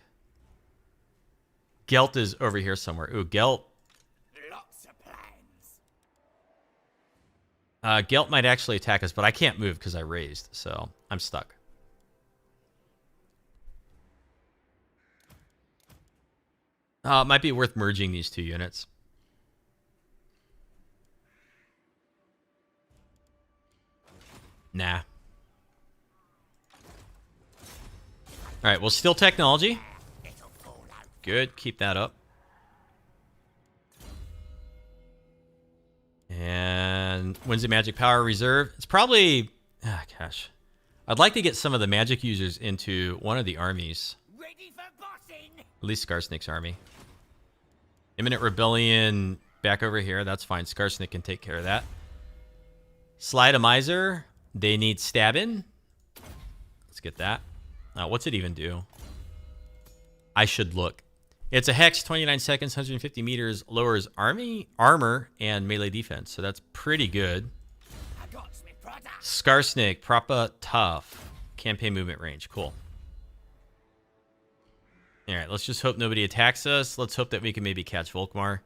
Gelt is over here somewhere. Ooh, Gelt. Lots of plans. Gelt might actually attack us, but I can't move because I raised, so I'm stuck. It might be worth merging these two units. Nah. All right, well, still technology. Good, keep that up. And wins the magic power reserve. It's probably, gosh. I'd like to get some of the magic users into one of the armies. Ready for bossing. At least Skarsnik's army. Imminent rebellion back over here. That's fine. Skarsnik can take care of that. Slide a miser. They need stabbing. Let's get that. What's it even do? I should look. It's a hex, 29 seconds, 150 meters, lowers armor, and melee defense. So that's pretty good. I got me brother. Skarsnik, Propa tough. Campaign movement range. Cool. All right, let's just hope nobody attacks us. Let's hope that we can maybe catch Volkmar.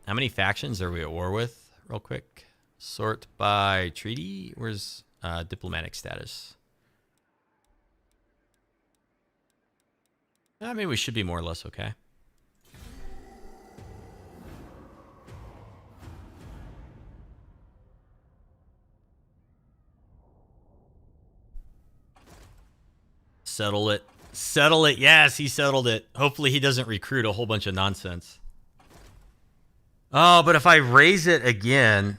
How many factions are we at war with? Real quick. Sort by treaty. Where's diplomatic status? I mean, we should be more or less okay. Settle it. Settle it. Yes, he settled it. Hopefully he doesn't recruit a whole bunch of nonsense. Oh, but if I raise it again,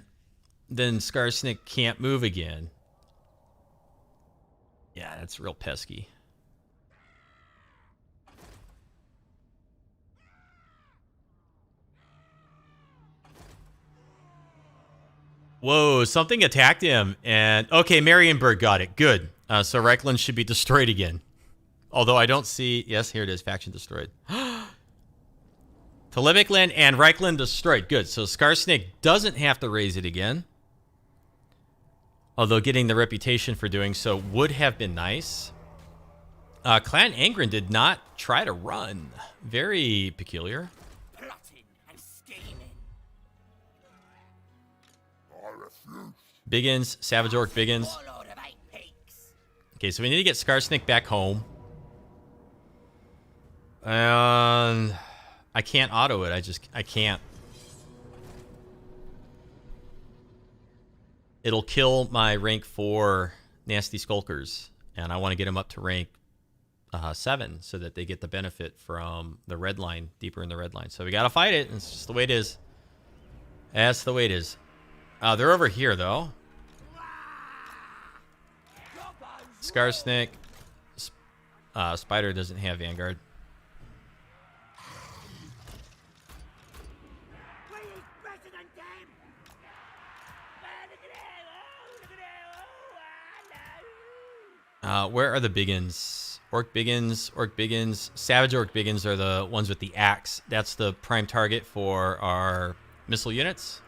then Skarsnik can't move again. Yeah, that's real pesky. Whoa, something attacked him. And okay, Marienburg got it. Good. So Reikland should be destroyed again. Although I don't see... Yes, here it is. Faction destroyed. Talibikland and Reikland destroyed. Good. So Skarsnik doesn't have to raise it again. Although getting the reputation for doing so would have been nice. Clan Angren did not try to run. Very peculiar. Plotting and scheming. I refuse. Biggins, Savage Orc Biggins. Warlord of 8 peaks. Okay, so we need to get Skarsnik back home. And I can't auto it. I can't. It'll kill my rank 4 Nasty Skulkers. And I want to get them up to rank 7 so that they get the benefit from the red line, deeper in the red line. So we got to fight it. It's just the way it is. That's the way it is. They're over here, though. Skarsnik. Spider doesn't have Vanguard. We is better than them. Look at him. Oh, look at him. Oh, I know. Where are the Biggins? Orc Biggins. Savage Orc Biggins are the ones with the axe. That's the prime target for our missile units.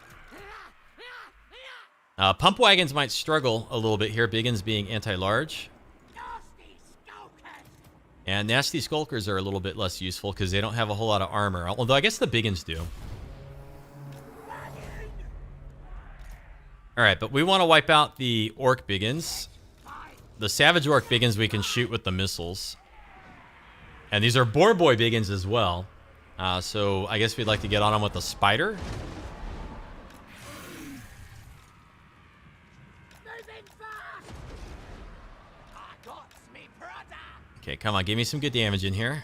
Pump wagons might struggle a little bit here. Biggins being anti-large. Nasty skulkers. And Nasty Skulkers are a little bit less useful because they don't have a whole lot of armor. Although I guess the Biggins do. Alright, but we want to wipe out the Orc Biggins. The Savage Orc Biggins we can shoot with the missiles. And these are Boar Boy Biggins as well. So I guess we'd like to get on them with the Spider. Moving fast. I got me brother. Okay, come on, give me some good damage in here.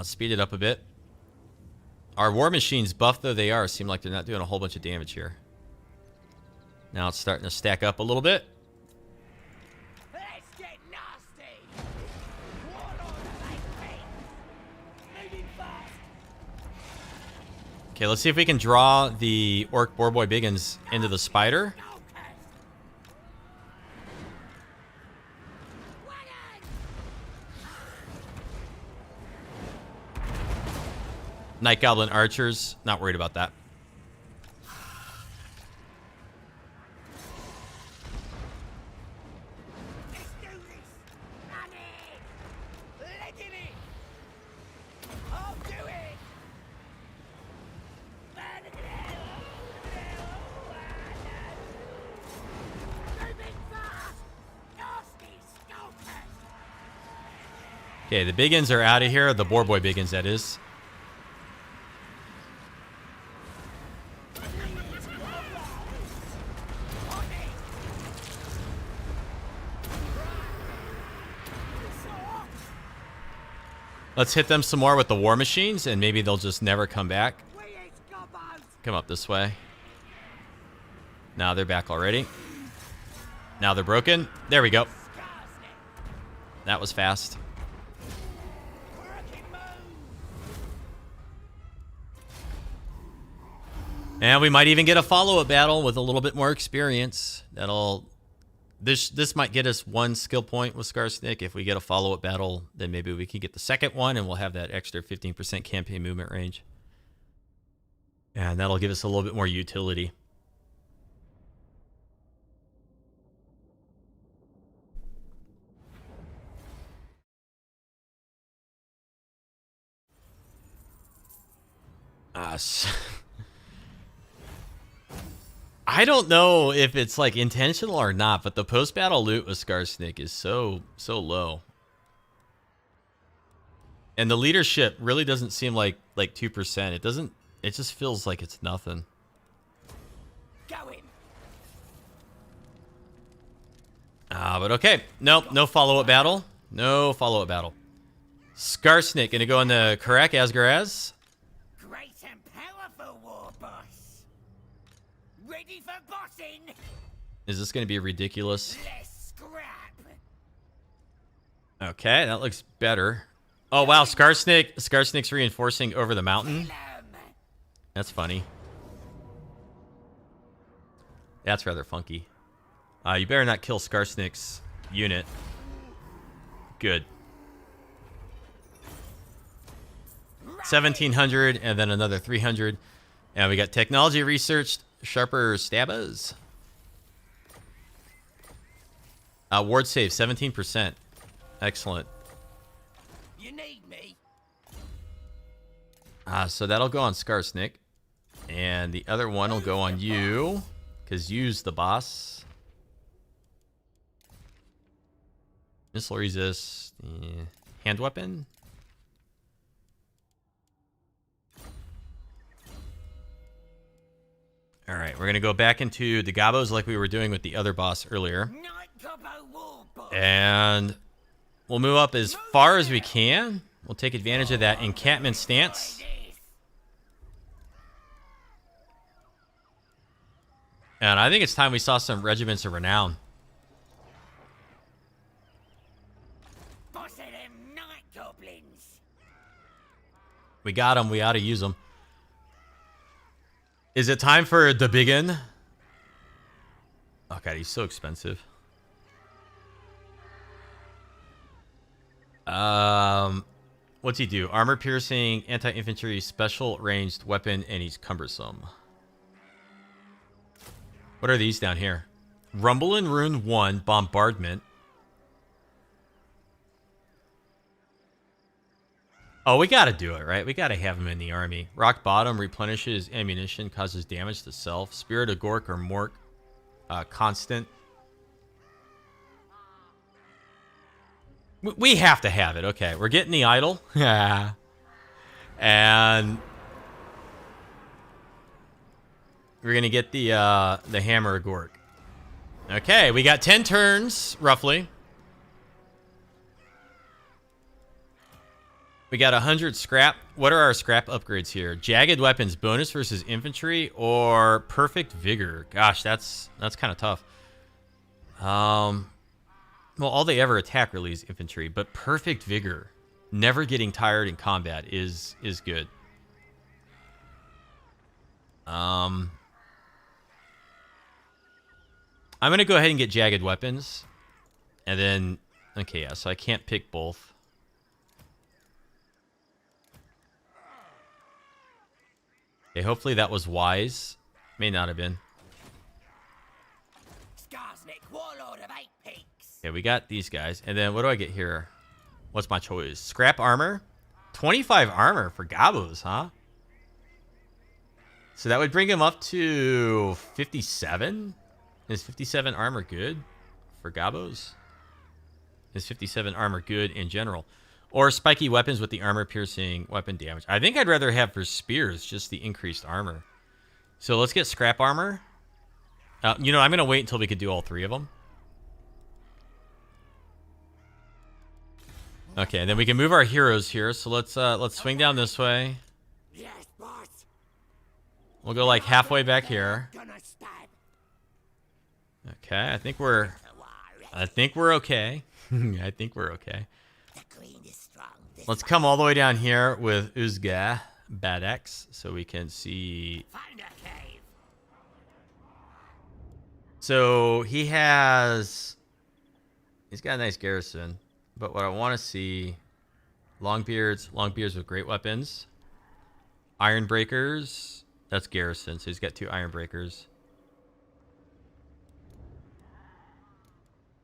Speed it up a bit. Our war machines, buff though they are, seem like they're not doing a whole bunch of damage here. Now it's starting to stack up a little bit. Let's get nasty. Warlord of 8 peaks. Moving fast. Okay, let's see if we can draw the Orc Boar Boy Biggins into the Spider. Night Goblin Archers, not worried about that. Let's do this. Run it. Legging it. I'll do it. Look at him. Look at him. Oh, I know. Moving fast. Okay, the biggins are out of here. The boar boy biggins, that is. Let's hit them some more with the war machines, and maybe they'll just never come back. Come up this way. Now they're back already. Now they're broken. There we go. That was fast. And we might even get a follow-up battle with a little bit more experience. This might get us 1 skill point with Skarsnik. If we get a follow-up battle, then maybe we can get the second one, and we'll have that extra 15% campaign movement range. And that'll give us a little bit more utility. I don't know if it's like intentional or not, but the post-battle loot with Skarsnik is so low. And the leadership really doesn't seem like 2%. It just feels like it's nothing. But okay. Nope, no follow-up battle. No follow-up battle. Skarsnik gonna go into Karak Asgaraz. Great and powerful war boss. Ready for bossing. Is this gonna be ridiculous? Less scrap. Okay, that looks better. Oh wow, Skarsnik's reinforcing over the mountain. That's funny. That's rather funky. You better not kill Skarsnik's unit. Good. 1,700 and then another 300. And we got technology researched, sharper stabbas. Ward save 17%. Excellent. You need me. So that'll go on Skarsnik. And the other one will go on you. Because you's the boss. Missile resist. Yeah. Hand weapon. Alright, we're going to go back into the Gabos like we were doing with the other boss earlier. And we'll move up as far as we can. We'll take advantage of that encampment stance. And I think it's time we saw some regiments of renown. We got them. We ought to use them. Is it time for the biggin? Oh god, he's so expensive. What's he do? Armor piercing, anti-infantry, special ranged weapon, and he's cumbersome. What are these down here? Rumble and Rune 1, bombardment. Oh, we gotta do it, right? We gotta have him in the army. Rock bottom replenishes ammunition, causes damage to self. Spirit of Gork or Mork, constant. We have to have it. Okay, we're getting the idol. Yeah. And we're gonna get the hammer of Gork. Okay, we got 10 turns, roughly. We got 100 scrap. What are our scrap upgrades here? Jagged weapons, bonus versus infantry, or perfect vigor? Gosh, that's kind of tough. Well, all they ever attack really is infantry, but perfect vigor, never getting tired in combat is good. I'm gonna go ahead and get jagged weapons, and then okay, yeah. So I can't pick both. Okay, hopefully that was wise. May not have been. Skarsnik, warlord of 8 peaks. Okay, we got these guys. And then what do I get here? What's my choice? Scrap armor? 25 armor for Gabos, huh? So that would bring him up to 57? Is 57 armor good for Gabos? Is 57 armor good in general? Or spiky weapons with the armor-piercing weapon damage. I think I'd rather have for spears just the increased armor. So let's get scrap armor. You know, I'm going to wait until we could do all 3 of them. Okay, and then we can move our heroes here. So let's swing down this way. Yes, boss. We'll go like halfway back here. Gonna stab. Okay, I think we're okay. I think we're okay. The green is strong. Let's come all the way down here with Uzga Bad X so we can see. Find a cave. So he's got a nice garrison, but what I want to see, Longbeards with great weapons, Iron Breakers, that's garrison, so he's got 2 Iron Breakers.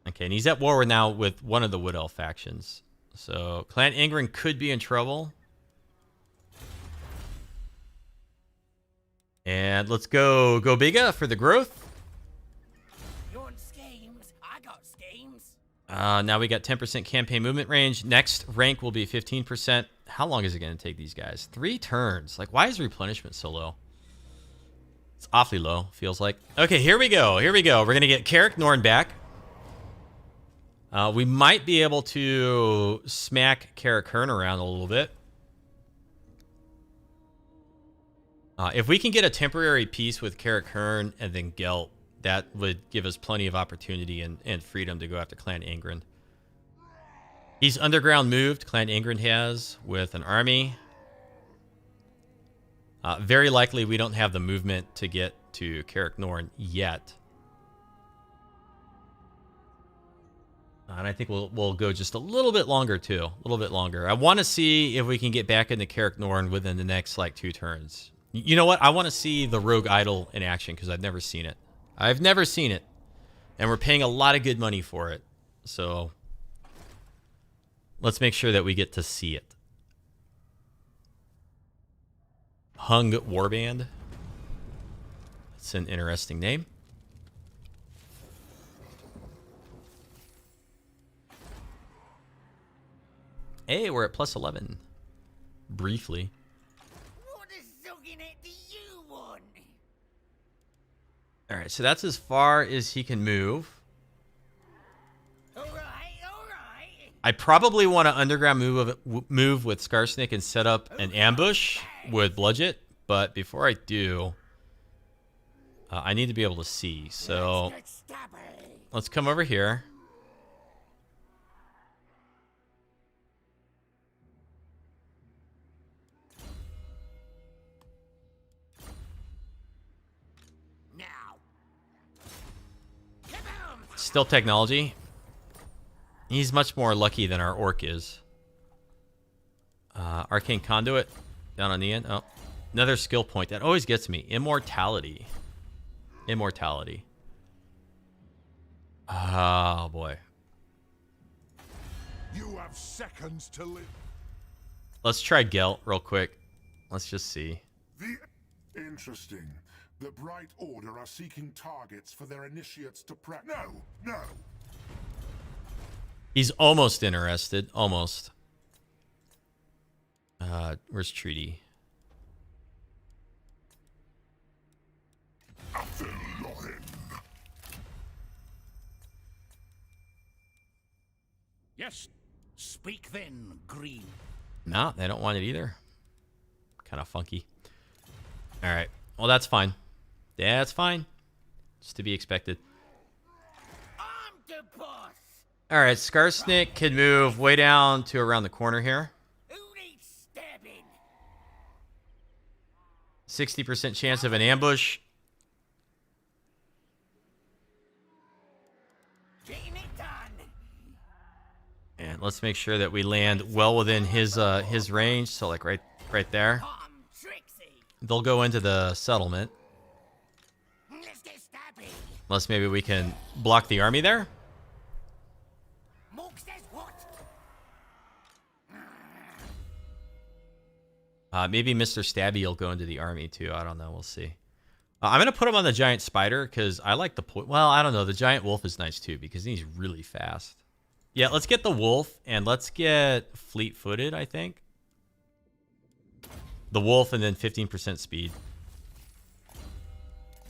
Okay, and he's at war now with one of the Wood Elf factions. So Clan Angren could be in trouble. And let's go Biga for the growth. You want schemes? I got schemes. Now we got 10% campaign movement range. Next rank will be 15%. How long is it going to take these guys? 3 turns. Like, why is replenishment so low? It's awfully low, feels like. Okay, here we go. We're going to get Carrick Norn back. We might be able to smack Carrick Hearn around a little bit. If we can get a temporary peace with Carrick Hearn and then Gelt, that would give us plenty of opportunity and freedom to go after Clan Angren. He's underground moved, Clan Angren has, with an army. Very likely we don't have the movement to get to Carrick Norn yet. And I think we'll go just a little bit longer, too. A little bit longer. I want to see if we can get back into Carrick Norn within the next, like, 2 turns. You know what? I want to see the Rogue Idol in action because I've never seen it. I've never seen it. And we're paying a lot of good money for it. So let's make sure that we get to see it. Hung Warband. That's an interesting name. Hey, we're at plus 11. Briefly. What is sucking it do you want? All right, so that's as far as he can move. All right. I probably want to underground move with Skarsnik and set up an ambush with Bludget, but before I do, I need to be able to see. So let's come over here. Still technology. He's much more lucky than our orc is. Arcane Conduit down on the end. Oh, another skill point. That always gets me. Immortality. Immortality. Oh, boy. You have seconds to live. Let's try Gelt real quick. Let's just see. Interesting. The Bright Order are seeking targets for their initiates to prep. No. He's almost interested. Almost. Where's Treaty? Yes, speak then, Green. No, they don't want it either. Kind of funky. All right. Well, that's fine. That's fine. It's to be expected. I'm the boss. All right, Skarsnik can move way down to around the corner here. Who needs stabbing? 60% chance of an ambush. Getting it done. And let's make sure that we land well within his range. So like right there. I'm tricksy. They'll go into the settlement. Let's get stabby. Unless maybe we can block the army there. Mook says what? Maybe Mr. Stabby will go into the army too. I don't know. We'll see. I'm going to put him on the giant spider because I like the... Well, I don't know. The giant wolf is nice too because he's really fast. Yeah, let's get the wolf and let's get fleet-footed, I think. The wolf and then 15% speed.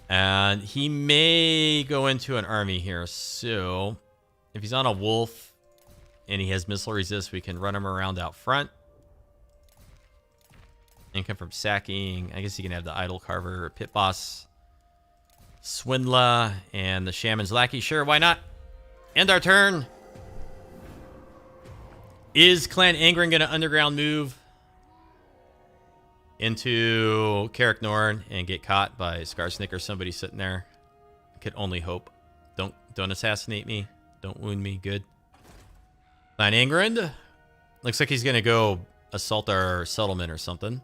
And he may go into an army here. So if he's on a wolf and he has missile resist, we can run him around out front. Income from sacking. I guess he can have the idol carver, pit boss, swindler, and the shaman's lackey. Sure, why not? End our turn. Is Clan Angren going to underground move into Carrick Norn and get caught by Skarsnik or somebody sitting there? I could only hope. Don't assassinate me. Don't wound me. Good. Clan Angren. Looks like he's going to go assault our settlement or something.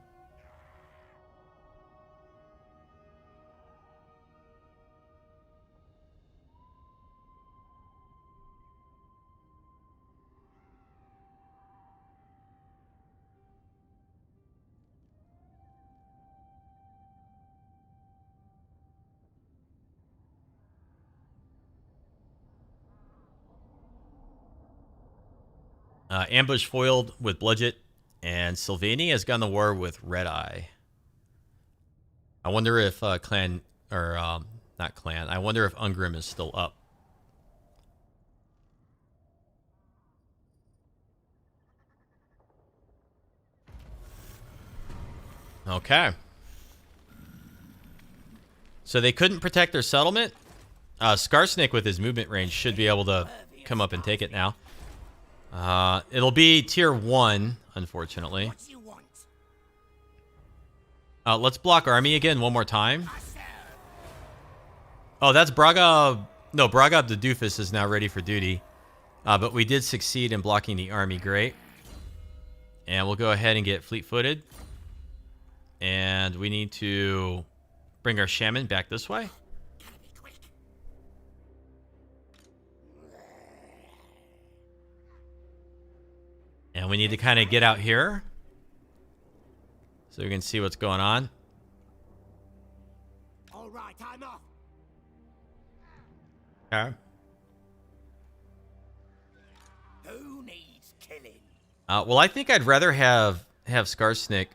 Ambush foiled with Bludget, and Sylvanie has gone to war with Red Eye. I wonder if not Clan. I wonder if Ungrim is still up. Okay. So they couldn't protect their settlement. Skarsnik with his movement range should be able to come up and take it now. It'll be tier 1, unfortunately. Let's block army again one more time. Oh, that's Braga. No, Braga the doofus is now ready for duty. But we did succeed in blocking the army. Great. And we'll go ahead and get fleet-footed. And we need to bring our shaman back this way. And we need to kind of get out here so we can see what's going on. All right, I'm off. Okay. Who needs killing? Well, I think I'd rather have Skarsnik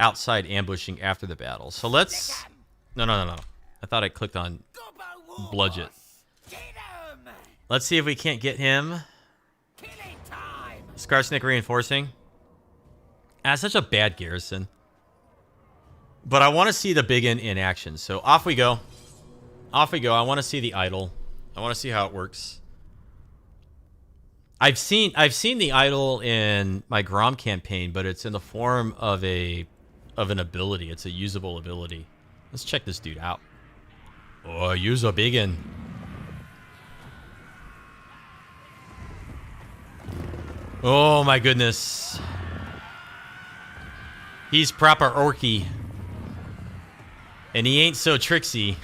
outside ambushing after the battle. So let's... No. I thought I clicked on Bludget. Let's see if we can't get him. Skarsnik reinforcing. Such a bad garrison. But I want to see the big inn in action. So off we go. Off we go. I want to see the idol. I want to see how it works. I've seen the idol in my Grom campaign, but it's in the form of an ability. It's a usable ability. Let's check this dude out. Oh, use a big inn. Oh my goodness. He's proper orky. And he ain't so tricksy.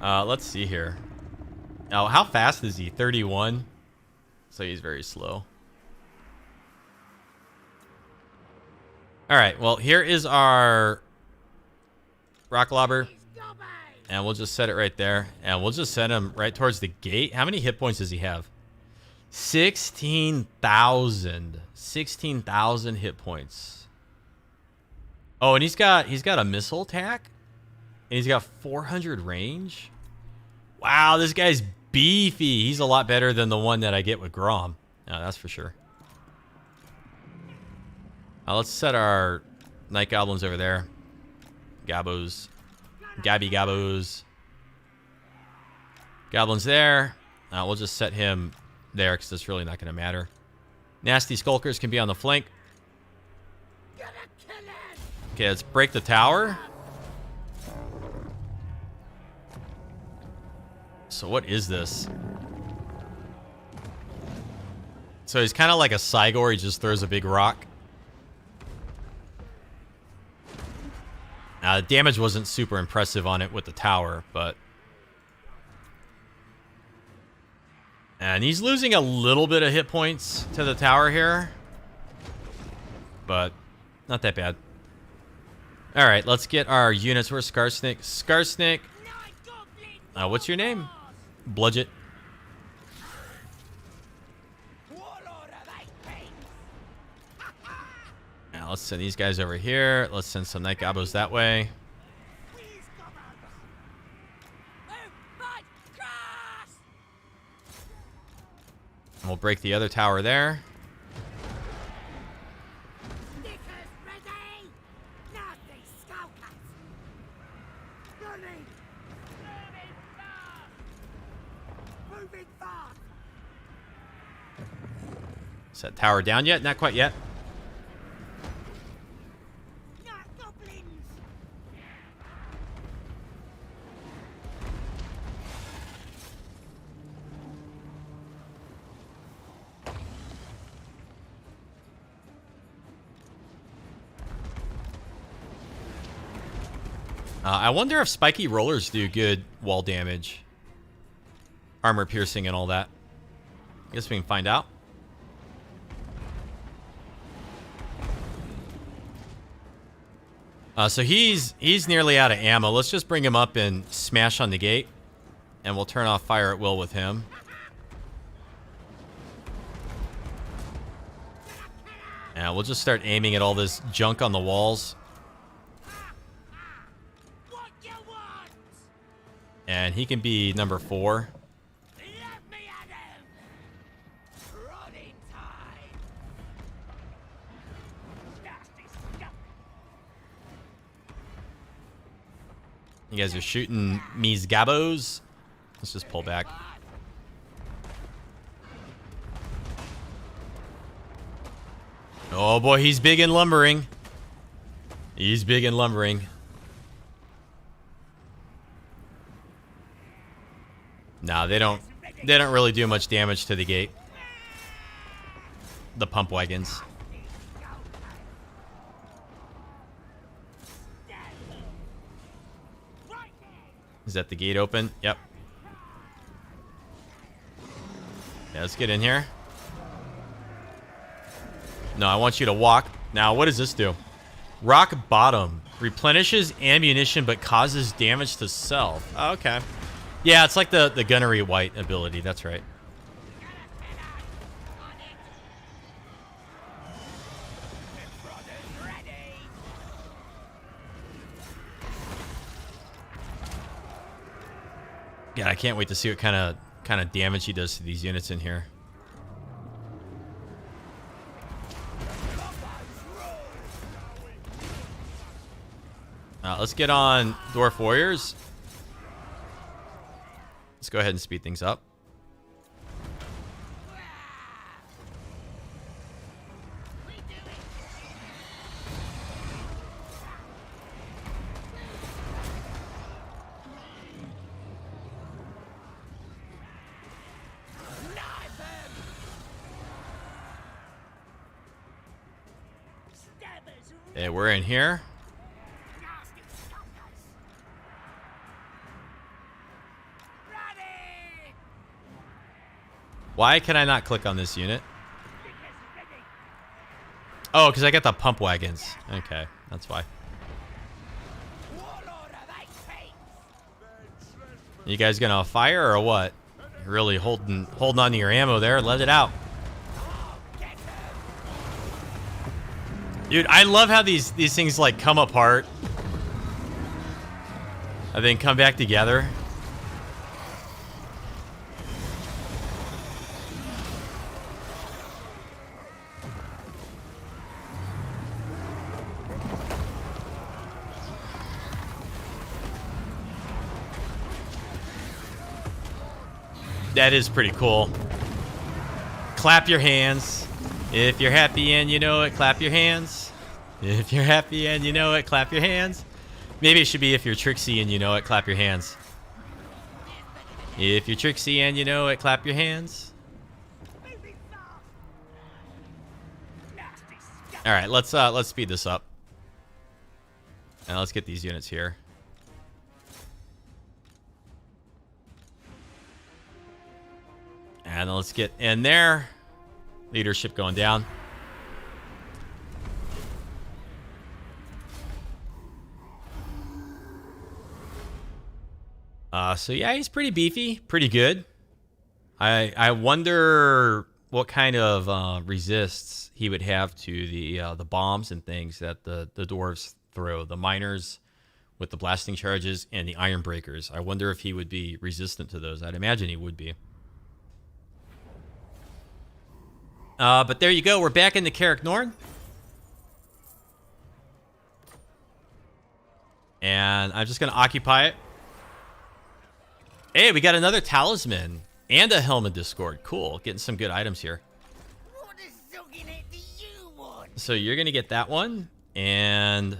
Let's see here. Oh, how fast is he? 31. So he's very slow. Alright, well, here is our rock lobber. And we'll just set it right there. And we'll just send him right towards the gate. How many hit points does he have? 16,000. 16,000 hit points. Oh, and he's got a missile attack. And he's got 400 range. Wow, this guy's beefy. He's a lot better than the one that I get with Grom. No, that's for sure. Let's set our night goblins over there. Gabos. Gabby Gabos. Goblins there. We'll just set him there because it's really not going to matter. Nasty skulkers can be on the flank. Okay, let's break the tower. So what is this? So he's kind of like a Cygor. He just throws a big rock. The damage wasn't super impressive on it with the tower, but... And he's losing a little bit of hit points to the tower here. But not that bad. Alright, let's get our units. Where's Skarsnik? Skarsnik. What's your name? Bludget. Let's send these guys over here. Let's send some night gobos that way. Please, goblins. Move, fight, cross. And we'll break the other tower there. Stickers ready. Nasty skulkers. Moving. Moving fast. Moving fast. Is that tower down yet? Not quite yet. Not goblins. I wonder if spiky rollers do good wall damage. Armor piercing and all that. Guess we can find out. So he's nearly out of ammo. Let's just bring him up and smash on the gate. And we'll turn off fire at will with him. And we'll just start aiming at all this junk on the walls. What you want? And he can be number 4. Let me at him. Running time. Nasty stuff. You guys are shooting me's gabos. Let's just pull back. Oh boy, he's big and lumbering. He's big and lumbering. No, they don't really do much damage to the gate. The pump wagons. Is that the gate open? Yep. Yeah, let's get in here. No, I want you to walk. Now, what does this do? Rock bottom. Replenishes ammunition but causes damage to self. Oh, okay. Yeah, it's like the gunnery white ability. That's right. God, I can't wait to see what kind of damage he does to these units in here. Let's get on Dwarf Warriors. Let's go ahead and speed things up. Okay, we're in here. Why can I not click on this unit? Oh, because I got the pump wagons. Okay, that's why. You guys gonna fire or what? You're really holding on to your ammo there. Let it out. Dude, I love how these things like come apart and then come back together. That is pretty cool. Clap your hands. If you're happy and you know it, clap your hands. If you're happy and you know it, clap your hands. Maybe it should be if you're tricksy and you know it, clap your hands. If you're tricksy and you know it, clap your hands. All right, let's speed this up. And let's get these units here. And let's get in there. Leadership going down. So yeah, he's pretty beefy, pretty good. I wonder what kind of resists he would have to the bombs and things that the dwarves throw. The miners with the blasting charges and the iron breakers. I wonder if he would be resistant to those. I'd imagine he would be. But there you go. We're back in the Carrick Norn. And I'm just going to occupy it. Hey, we got another talisman and a Helm of Discord. Cool. Getting some good items here. What is sucking it do you want? So you're going to get that one. And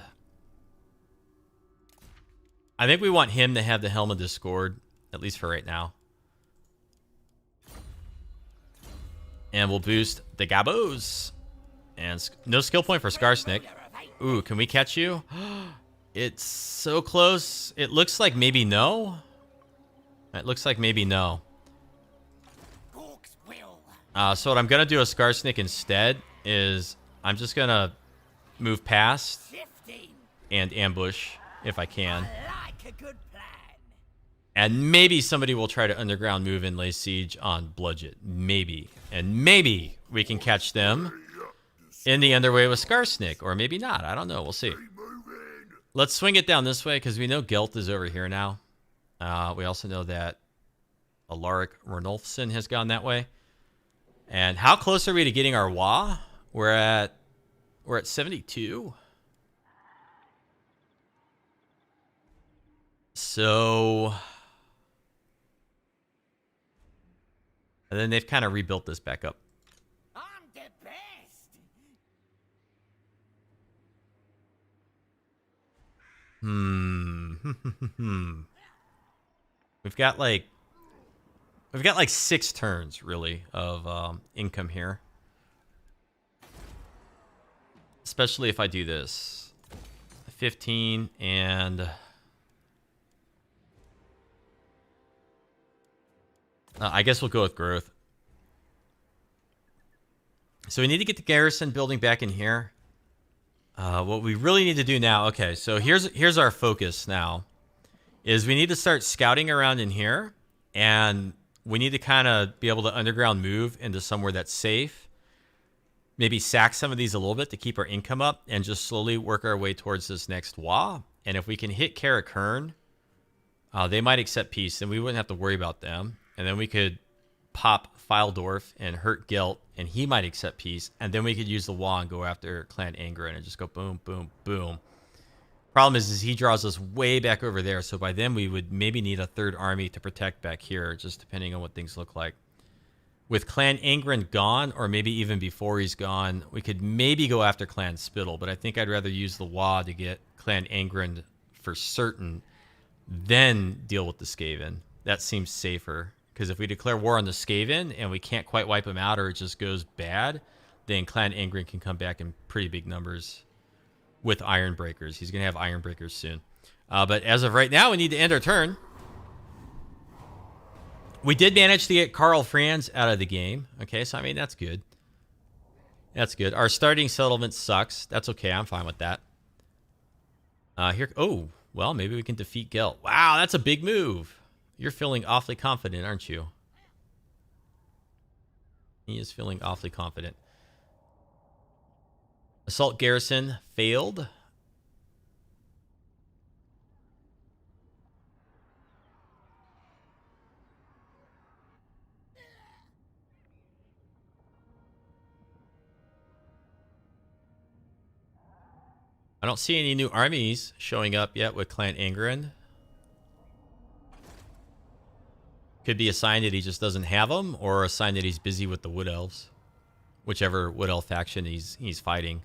I think we want him to have the Helm of Discord, at least for right now. And we'll boost the Gabos. And no skill point for Skarsnik. Ooh, can we catch you? It's so close. It looks like maybe no. It looks like maybe no. So what I'm going to do as Skarsnik instead is I'm just going to move past and ambush if I can. And maybe somebody will try to underground move and lay siege on Bludget. Maybe. And maybe we can catch them in the underway with Skarsnik. Or maybe not. I don't know. We'll see. Let's swing it down this way because we know Gelt is over here now. We also know that Alaric Renolfson has gone that way. And how close are we to getting our Wa? We're at 72. So, and then they've kind of rebuilt this back up. I'm the best. We've got like 6 turns really of income here. Especially if I do this. 15 and I guess we'll go with growth. So we need to get the garrison building back in here. What we really need to do now, okay, so here's our focus now, is we need to start scouting around in here, and we need to kind of be able to underground move into somewhere that's safe. Maybe sack some of these a little bit to keep our income up, and just slowly work our way towards this next Wa. And if we can hit Karakern, they might accept peace, and we wouldn't have to worry about them. And then we could pop Fildorf and hurt Gelt, and he might accept peace. And then we could use the Wa and go after Clan Angren and just go boom, boom, boom. Problem is he draws us way back over there. So by then we would maybe need a third army to protect back here, just depending on what things look like. With Clan Angren gone, or maybe even before he's gone, we could maybe go after Clan Spittle. But I think I'd rather use the Wa to get Clan Angren for certain, then deal with the Skaven. That seems safer. Because if we declare war on the Skaven and we can't quite wipe them out, or it just goes bad, then Clan Angren can come back in pretty big numbers with Iron Breakers. He's going to have Iron Breakers soon. But as of right now, we need to end our turn. We did manage to get Karl Franz out of the game. Okay, so I mean, that's good. That's good. Our starting settlement sucks. That's okay. I'm fine with that. Oh, well, maybe we can defeat Gelt. Wow, that's a big move. You're feeling awfully confident, aren't you? He is feeling awfully confident. Assault garrison failed. I don't see any new armies showing up yet with Clan Angren. Could be a sign that he just doesn't have them, or a sign that he's busy with the Wood Elves. Whichever Wood Elf faction he's fighting.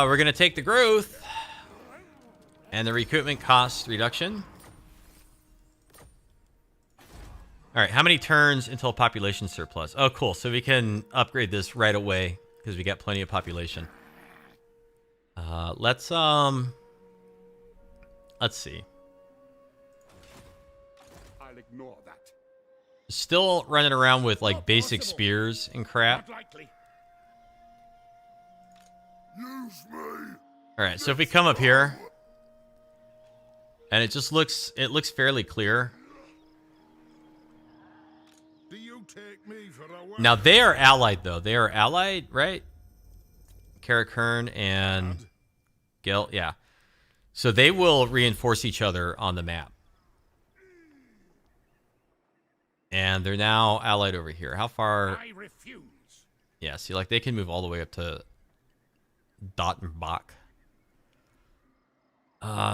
We're going to take the growth and the recruitment cost reduction. All right, how many turns until population surplus? Oh, cool. So we can upgrade this right away because we got plenty of population. Let's see. I'll ignore that. Still running around with like basic spears and crap. Not likely. Use me. All right, so if we come up here, and it looks fairly clear. Do you take me for a while? Now they are allied though. They are allied, right? Karakern and Gil, yeah. So they will reinforce each other on the map. And they're now allied over here. How far? I refuse. Yeah, see, like they can move all the way up to Dottenbach.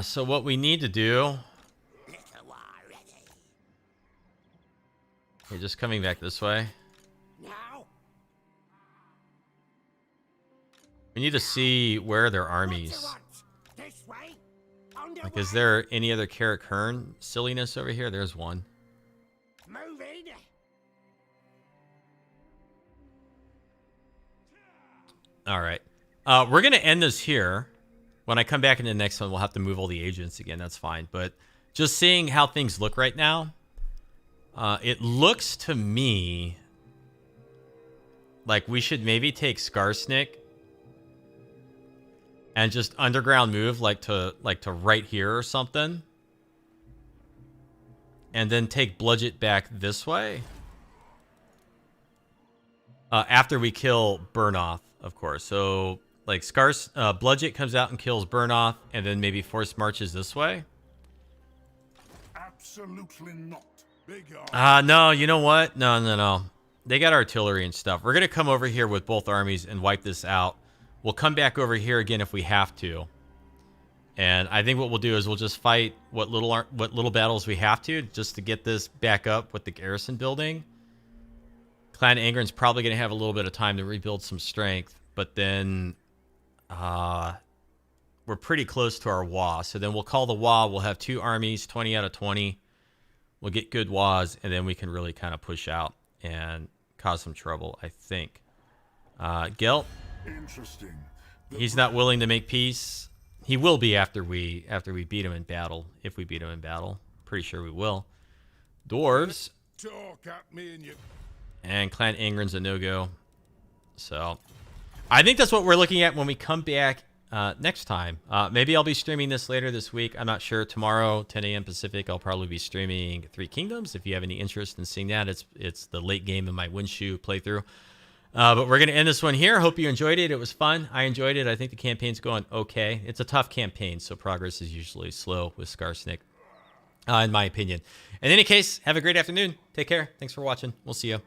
So what we need to do... Okay, just coming back this way. Now? We need to see where their armies. This way? Underway? Like, is there any other Karakern silliness over here? There's one. Moving. All right. We're going to end this here. When I come back in the next one, we'll have to move all the agents again. That's fine. But just seeing how things look right now, it looks to me like we should maybe take Skarsnik and just underground move like to right here or something. And then take Bludget back this way. After we kill Burnoth, of course. So like Bludget comes out and kills Burnoth, and then maybe Force marches this way. Absolutely not. Big No, you know what? No. They got artillery and stuff. We're gonna come over here with both armies and wipe this out. We'll come back over here again if we have to. And I think what we'll do is we'll just fight what little battles we have to just to get this back up with the garrison building. Clan Angren's probably going to have a little bit of time to rebuild some strength, but then we're pretty close to our WA. So then we'll call the WA. We'll have 2 armies, 20 out of 20. We'll get good WAs, and then we can really kind of push out and cause some trouble, I think. Gelt, Interesting. he's not willing to make peace. He will be after we beat him in battle. If we beat him in battle. Pretty sure we will. Dwarves. Talk at me and you. And Clan Angren's a no-go. So, I think that's what we're looking at when we come back next time. Maybe I'll be streaming this later this week. I'm not sure. Tomorrow, 10 a.m. Pacific, I'll probably be streaming 3 Kingdoms. If you have any interest in seeing that, it's the late game in my Windshoe playthrough. But we're going to end this one here. Hope you enjoyed it. It was fun. I enjoyed it. I think the campaign's going okay. It's a tough campaign, so progress is usually slow with Skarsnik, in my opinion. In any case, have a great afternoon. Take care. Thanks for watching. We'll see you.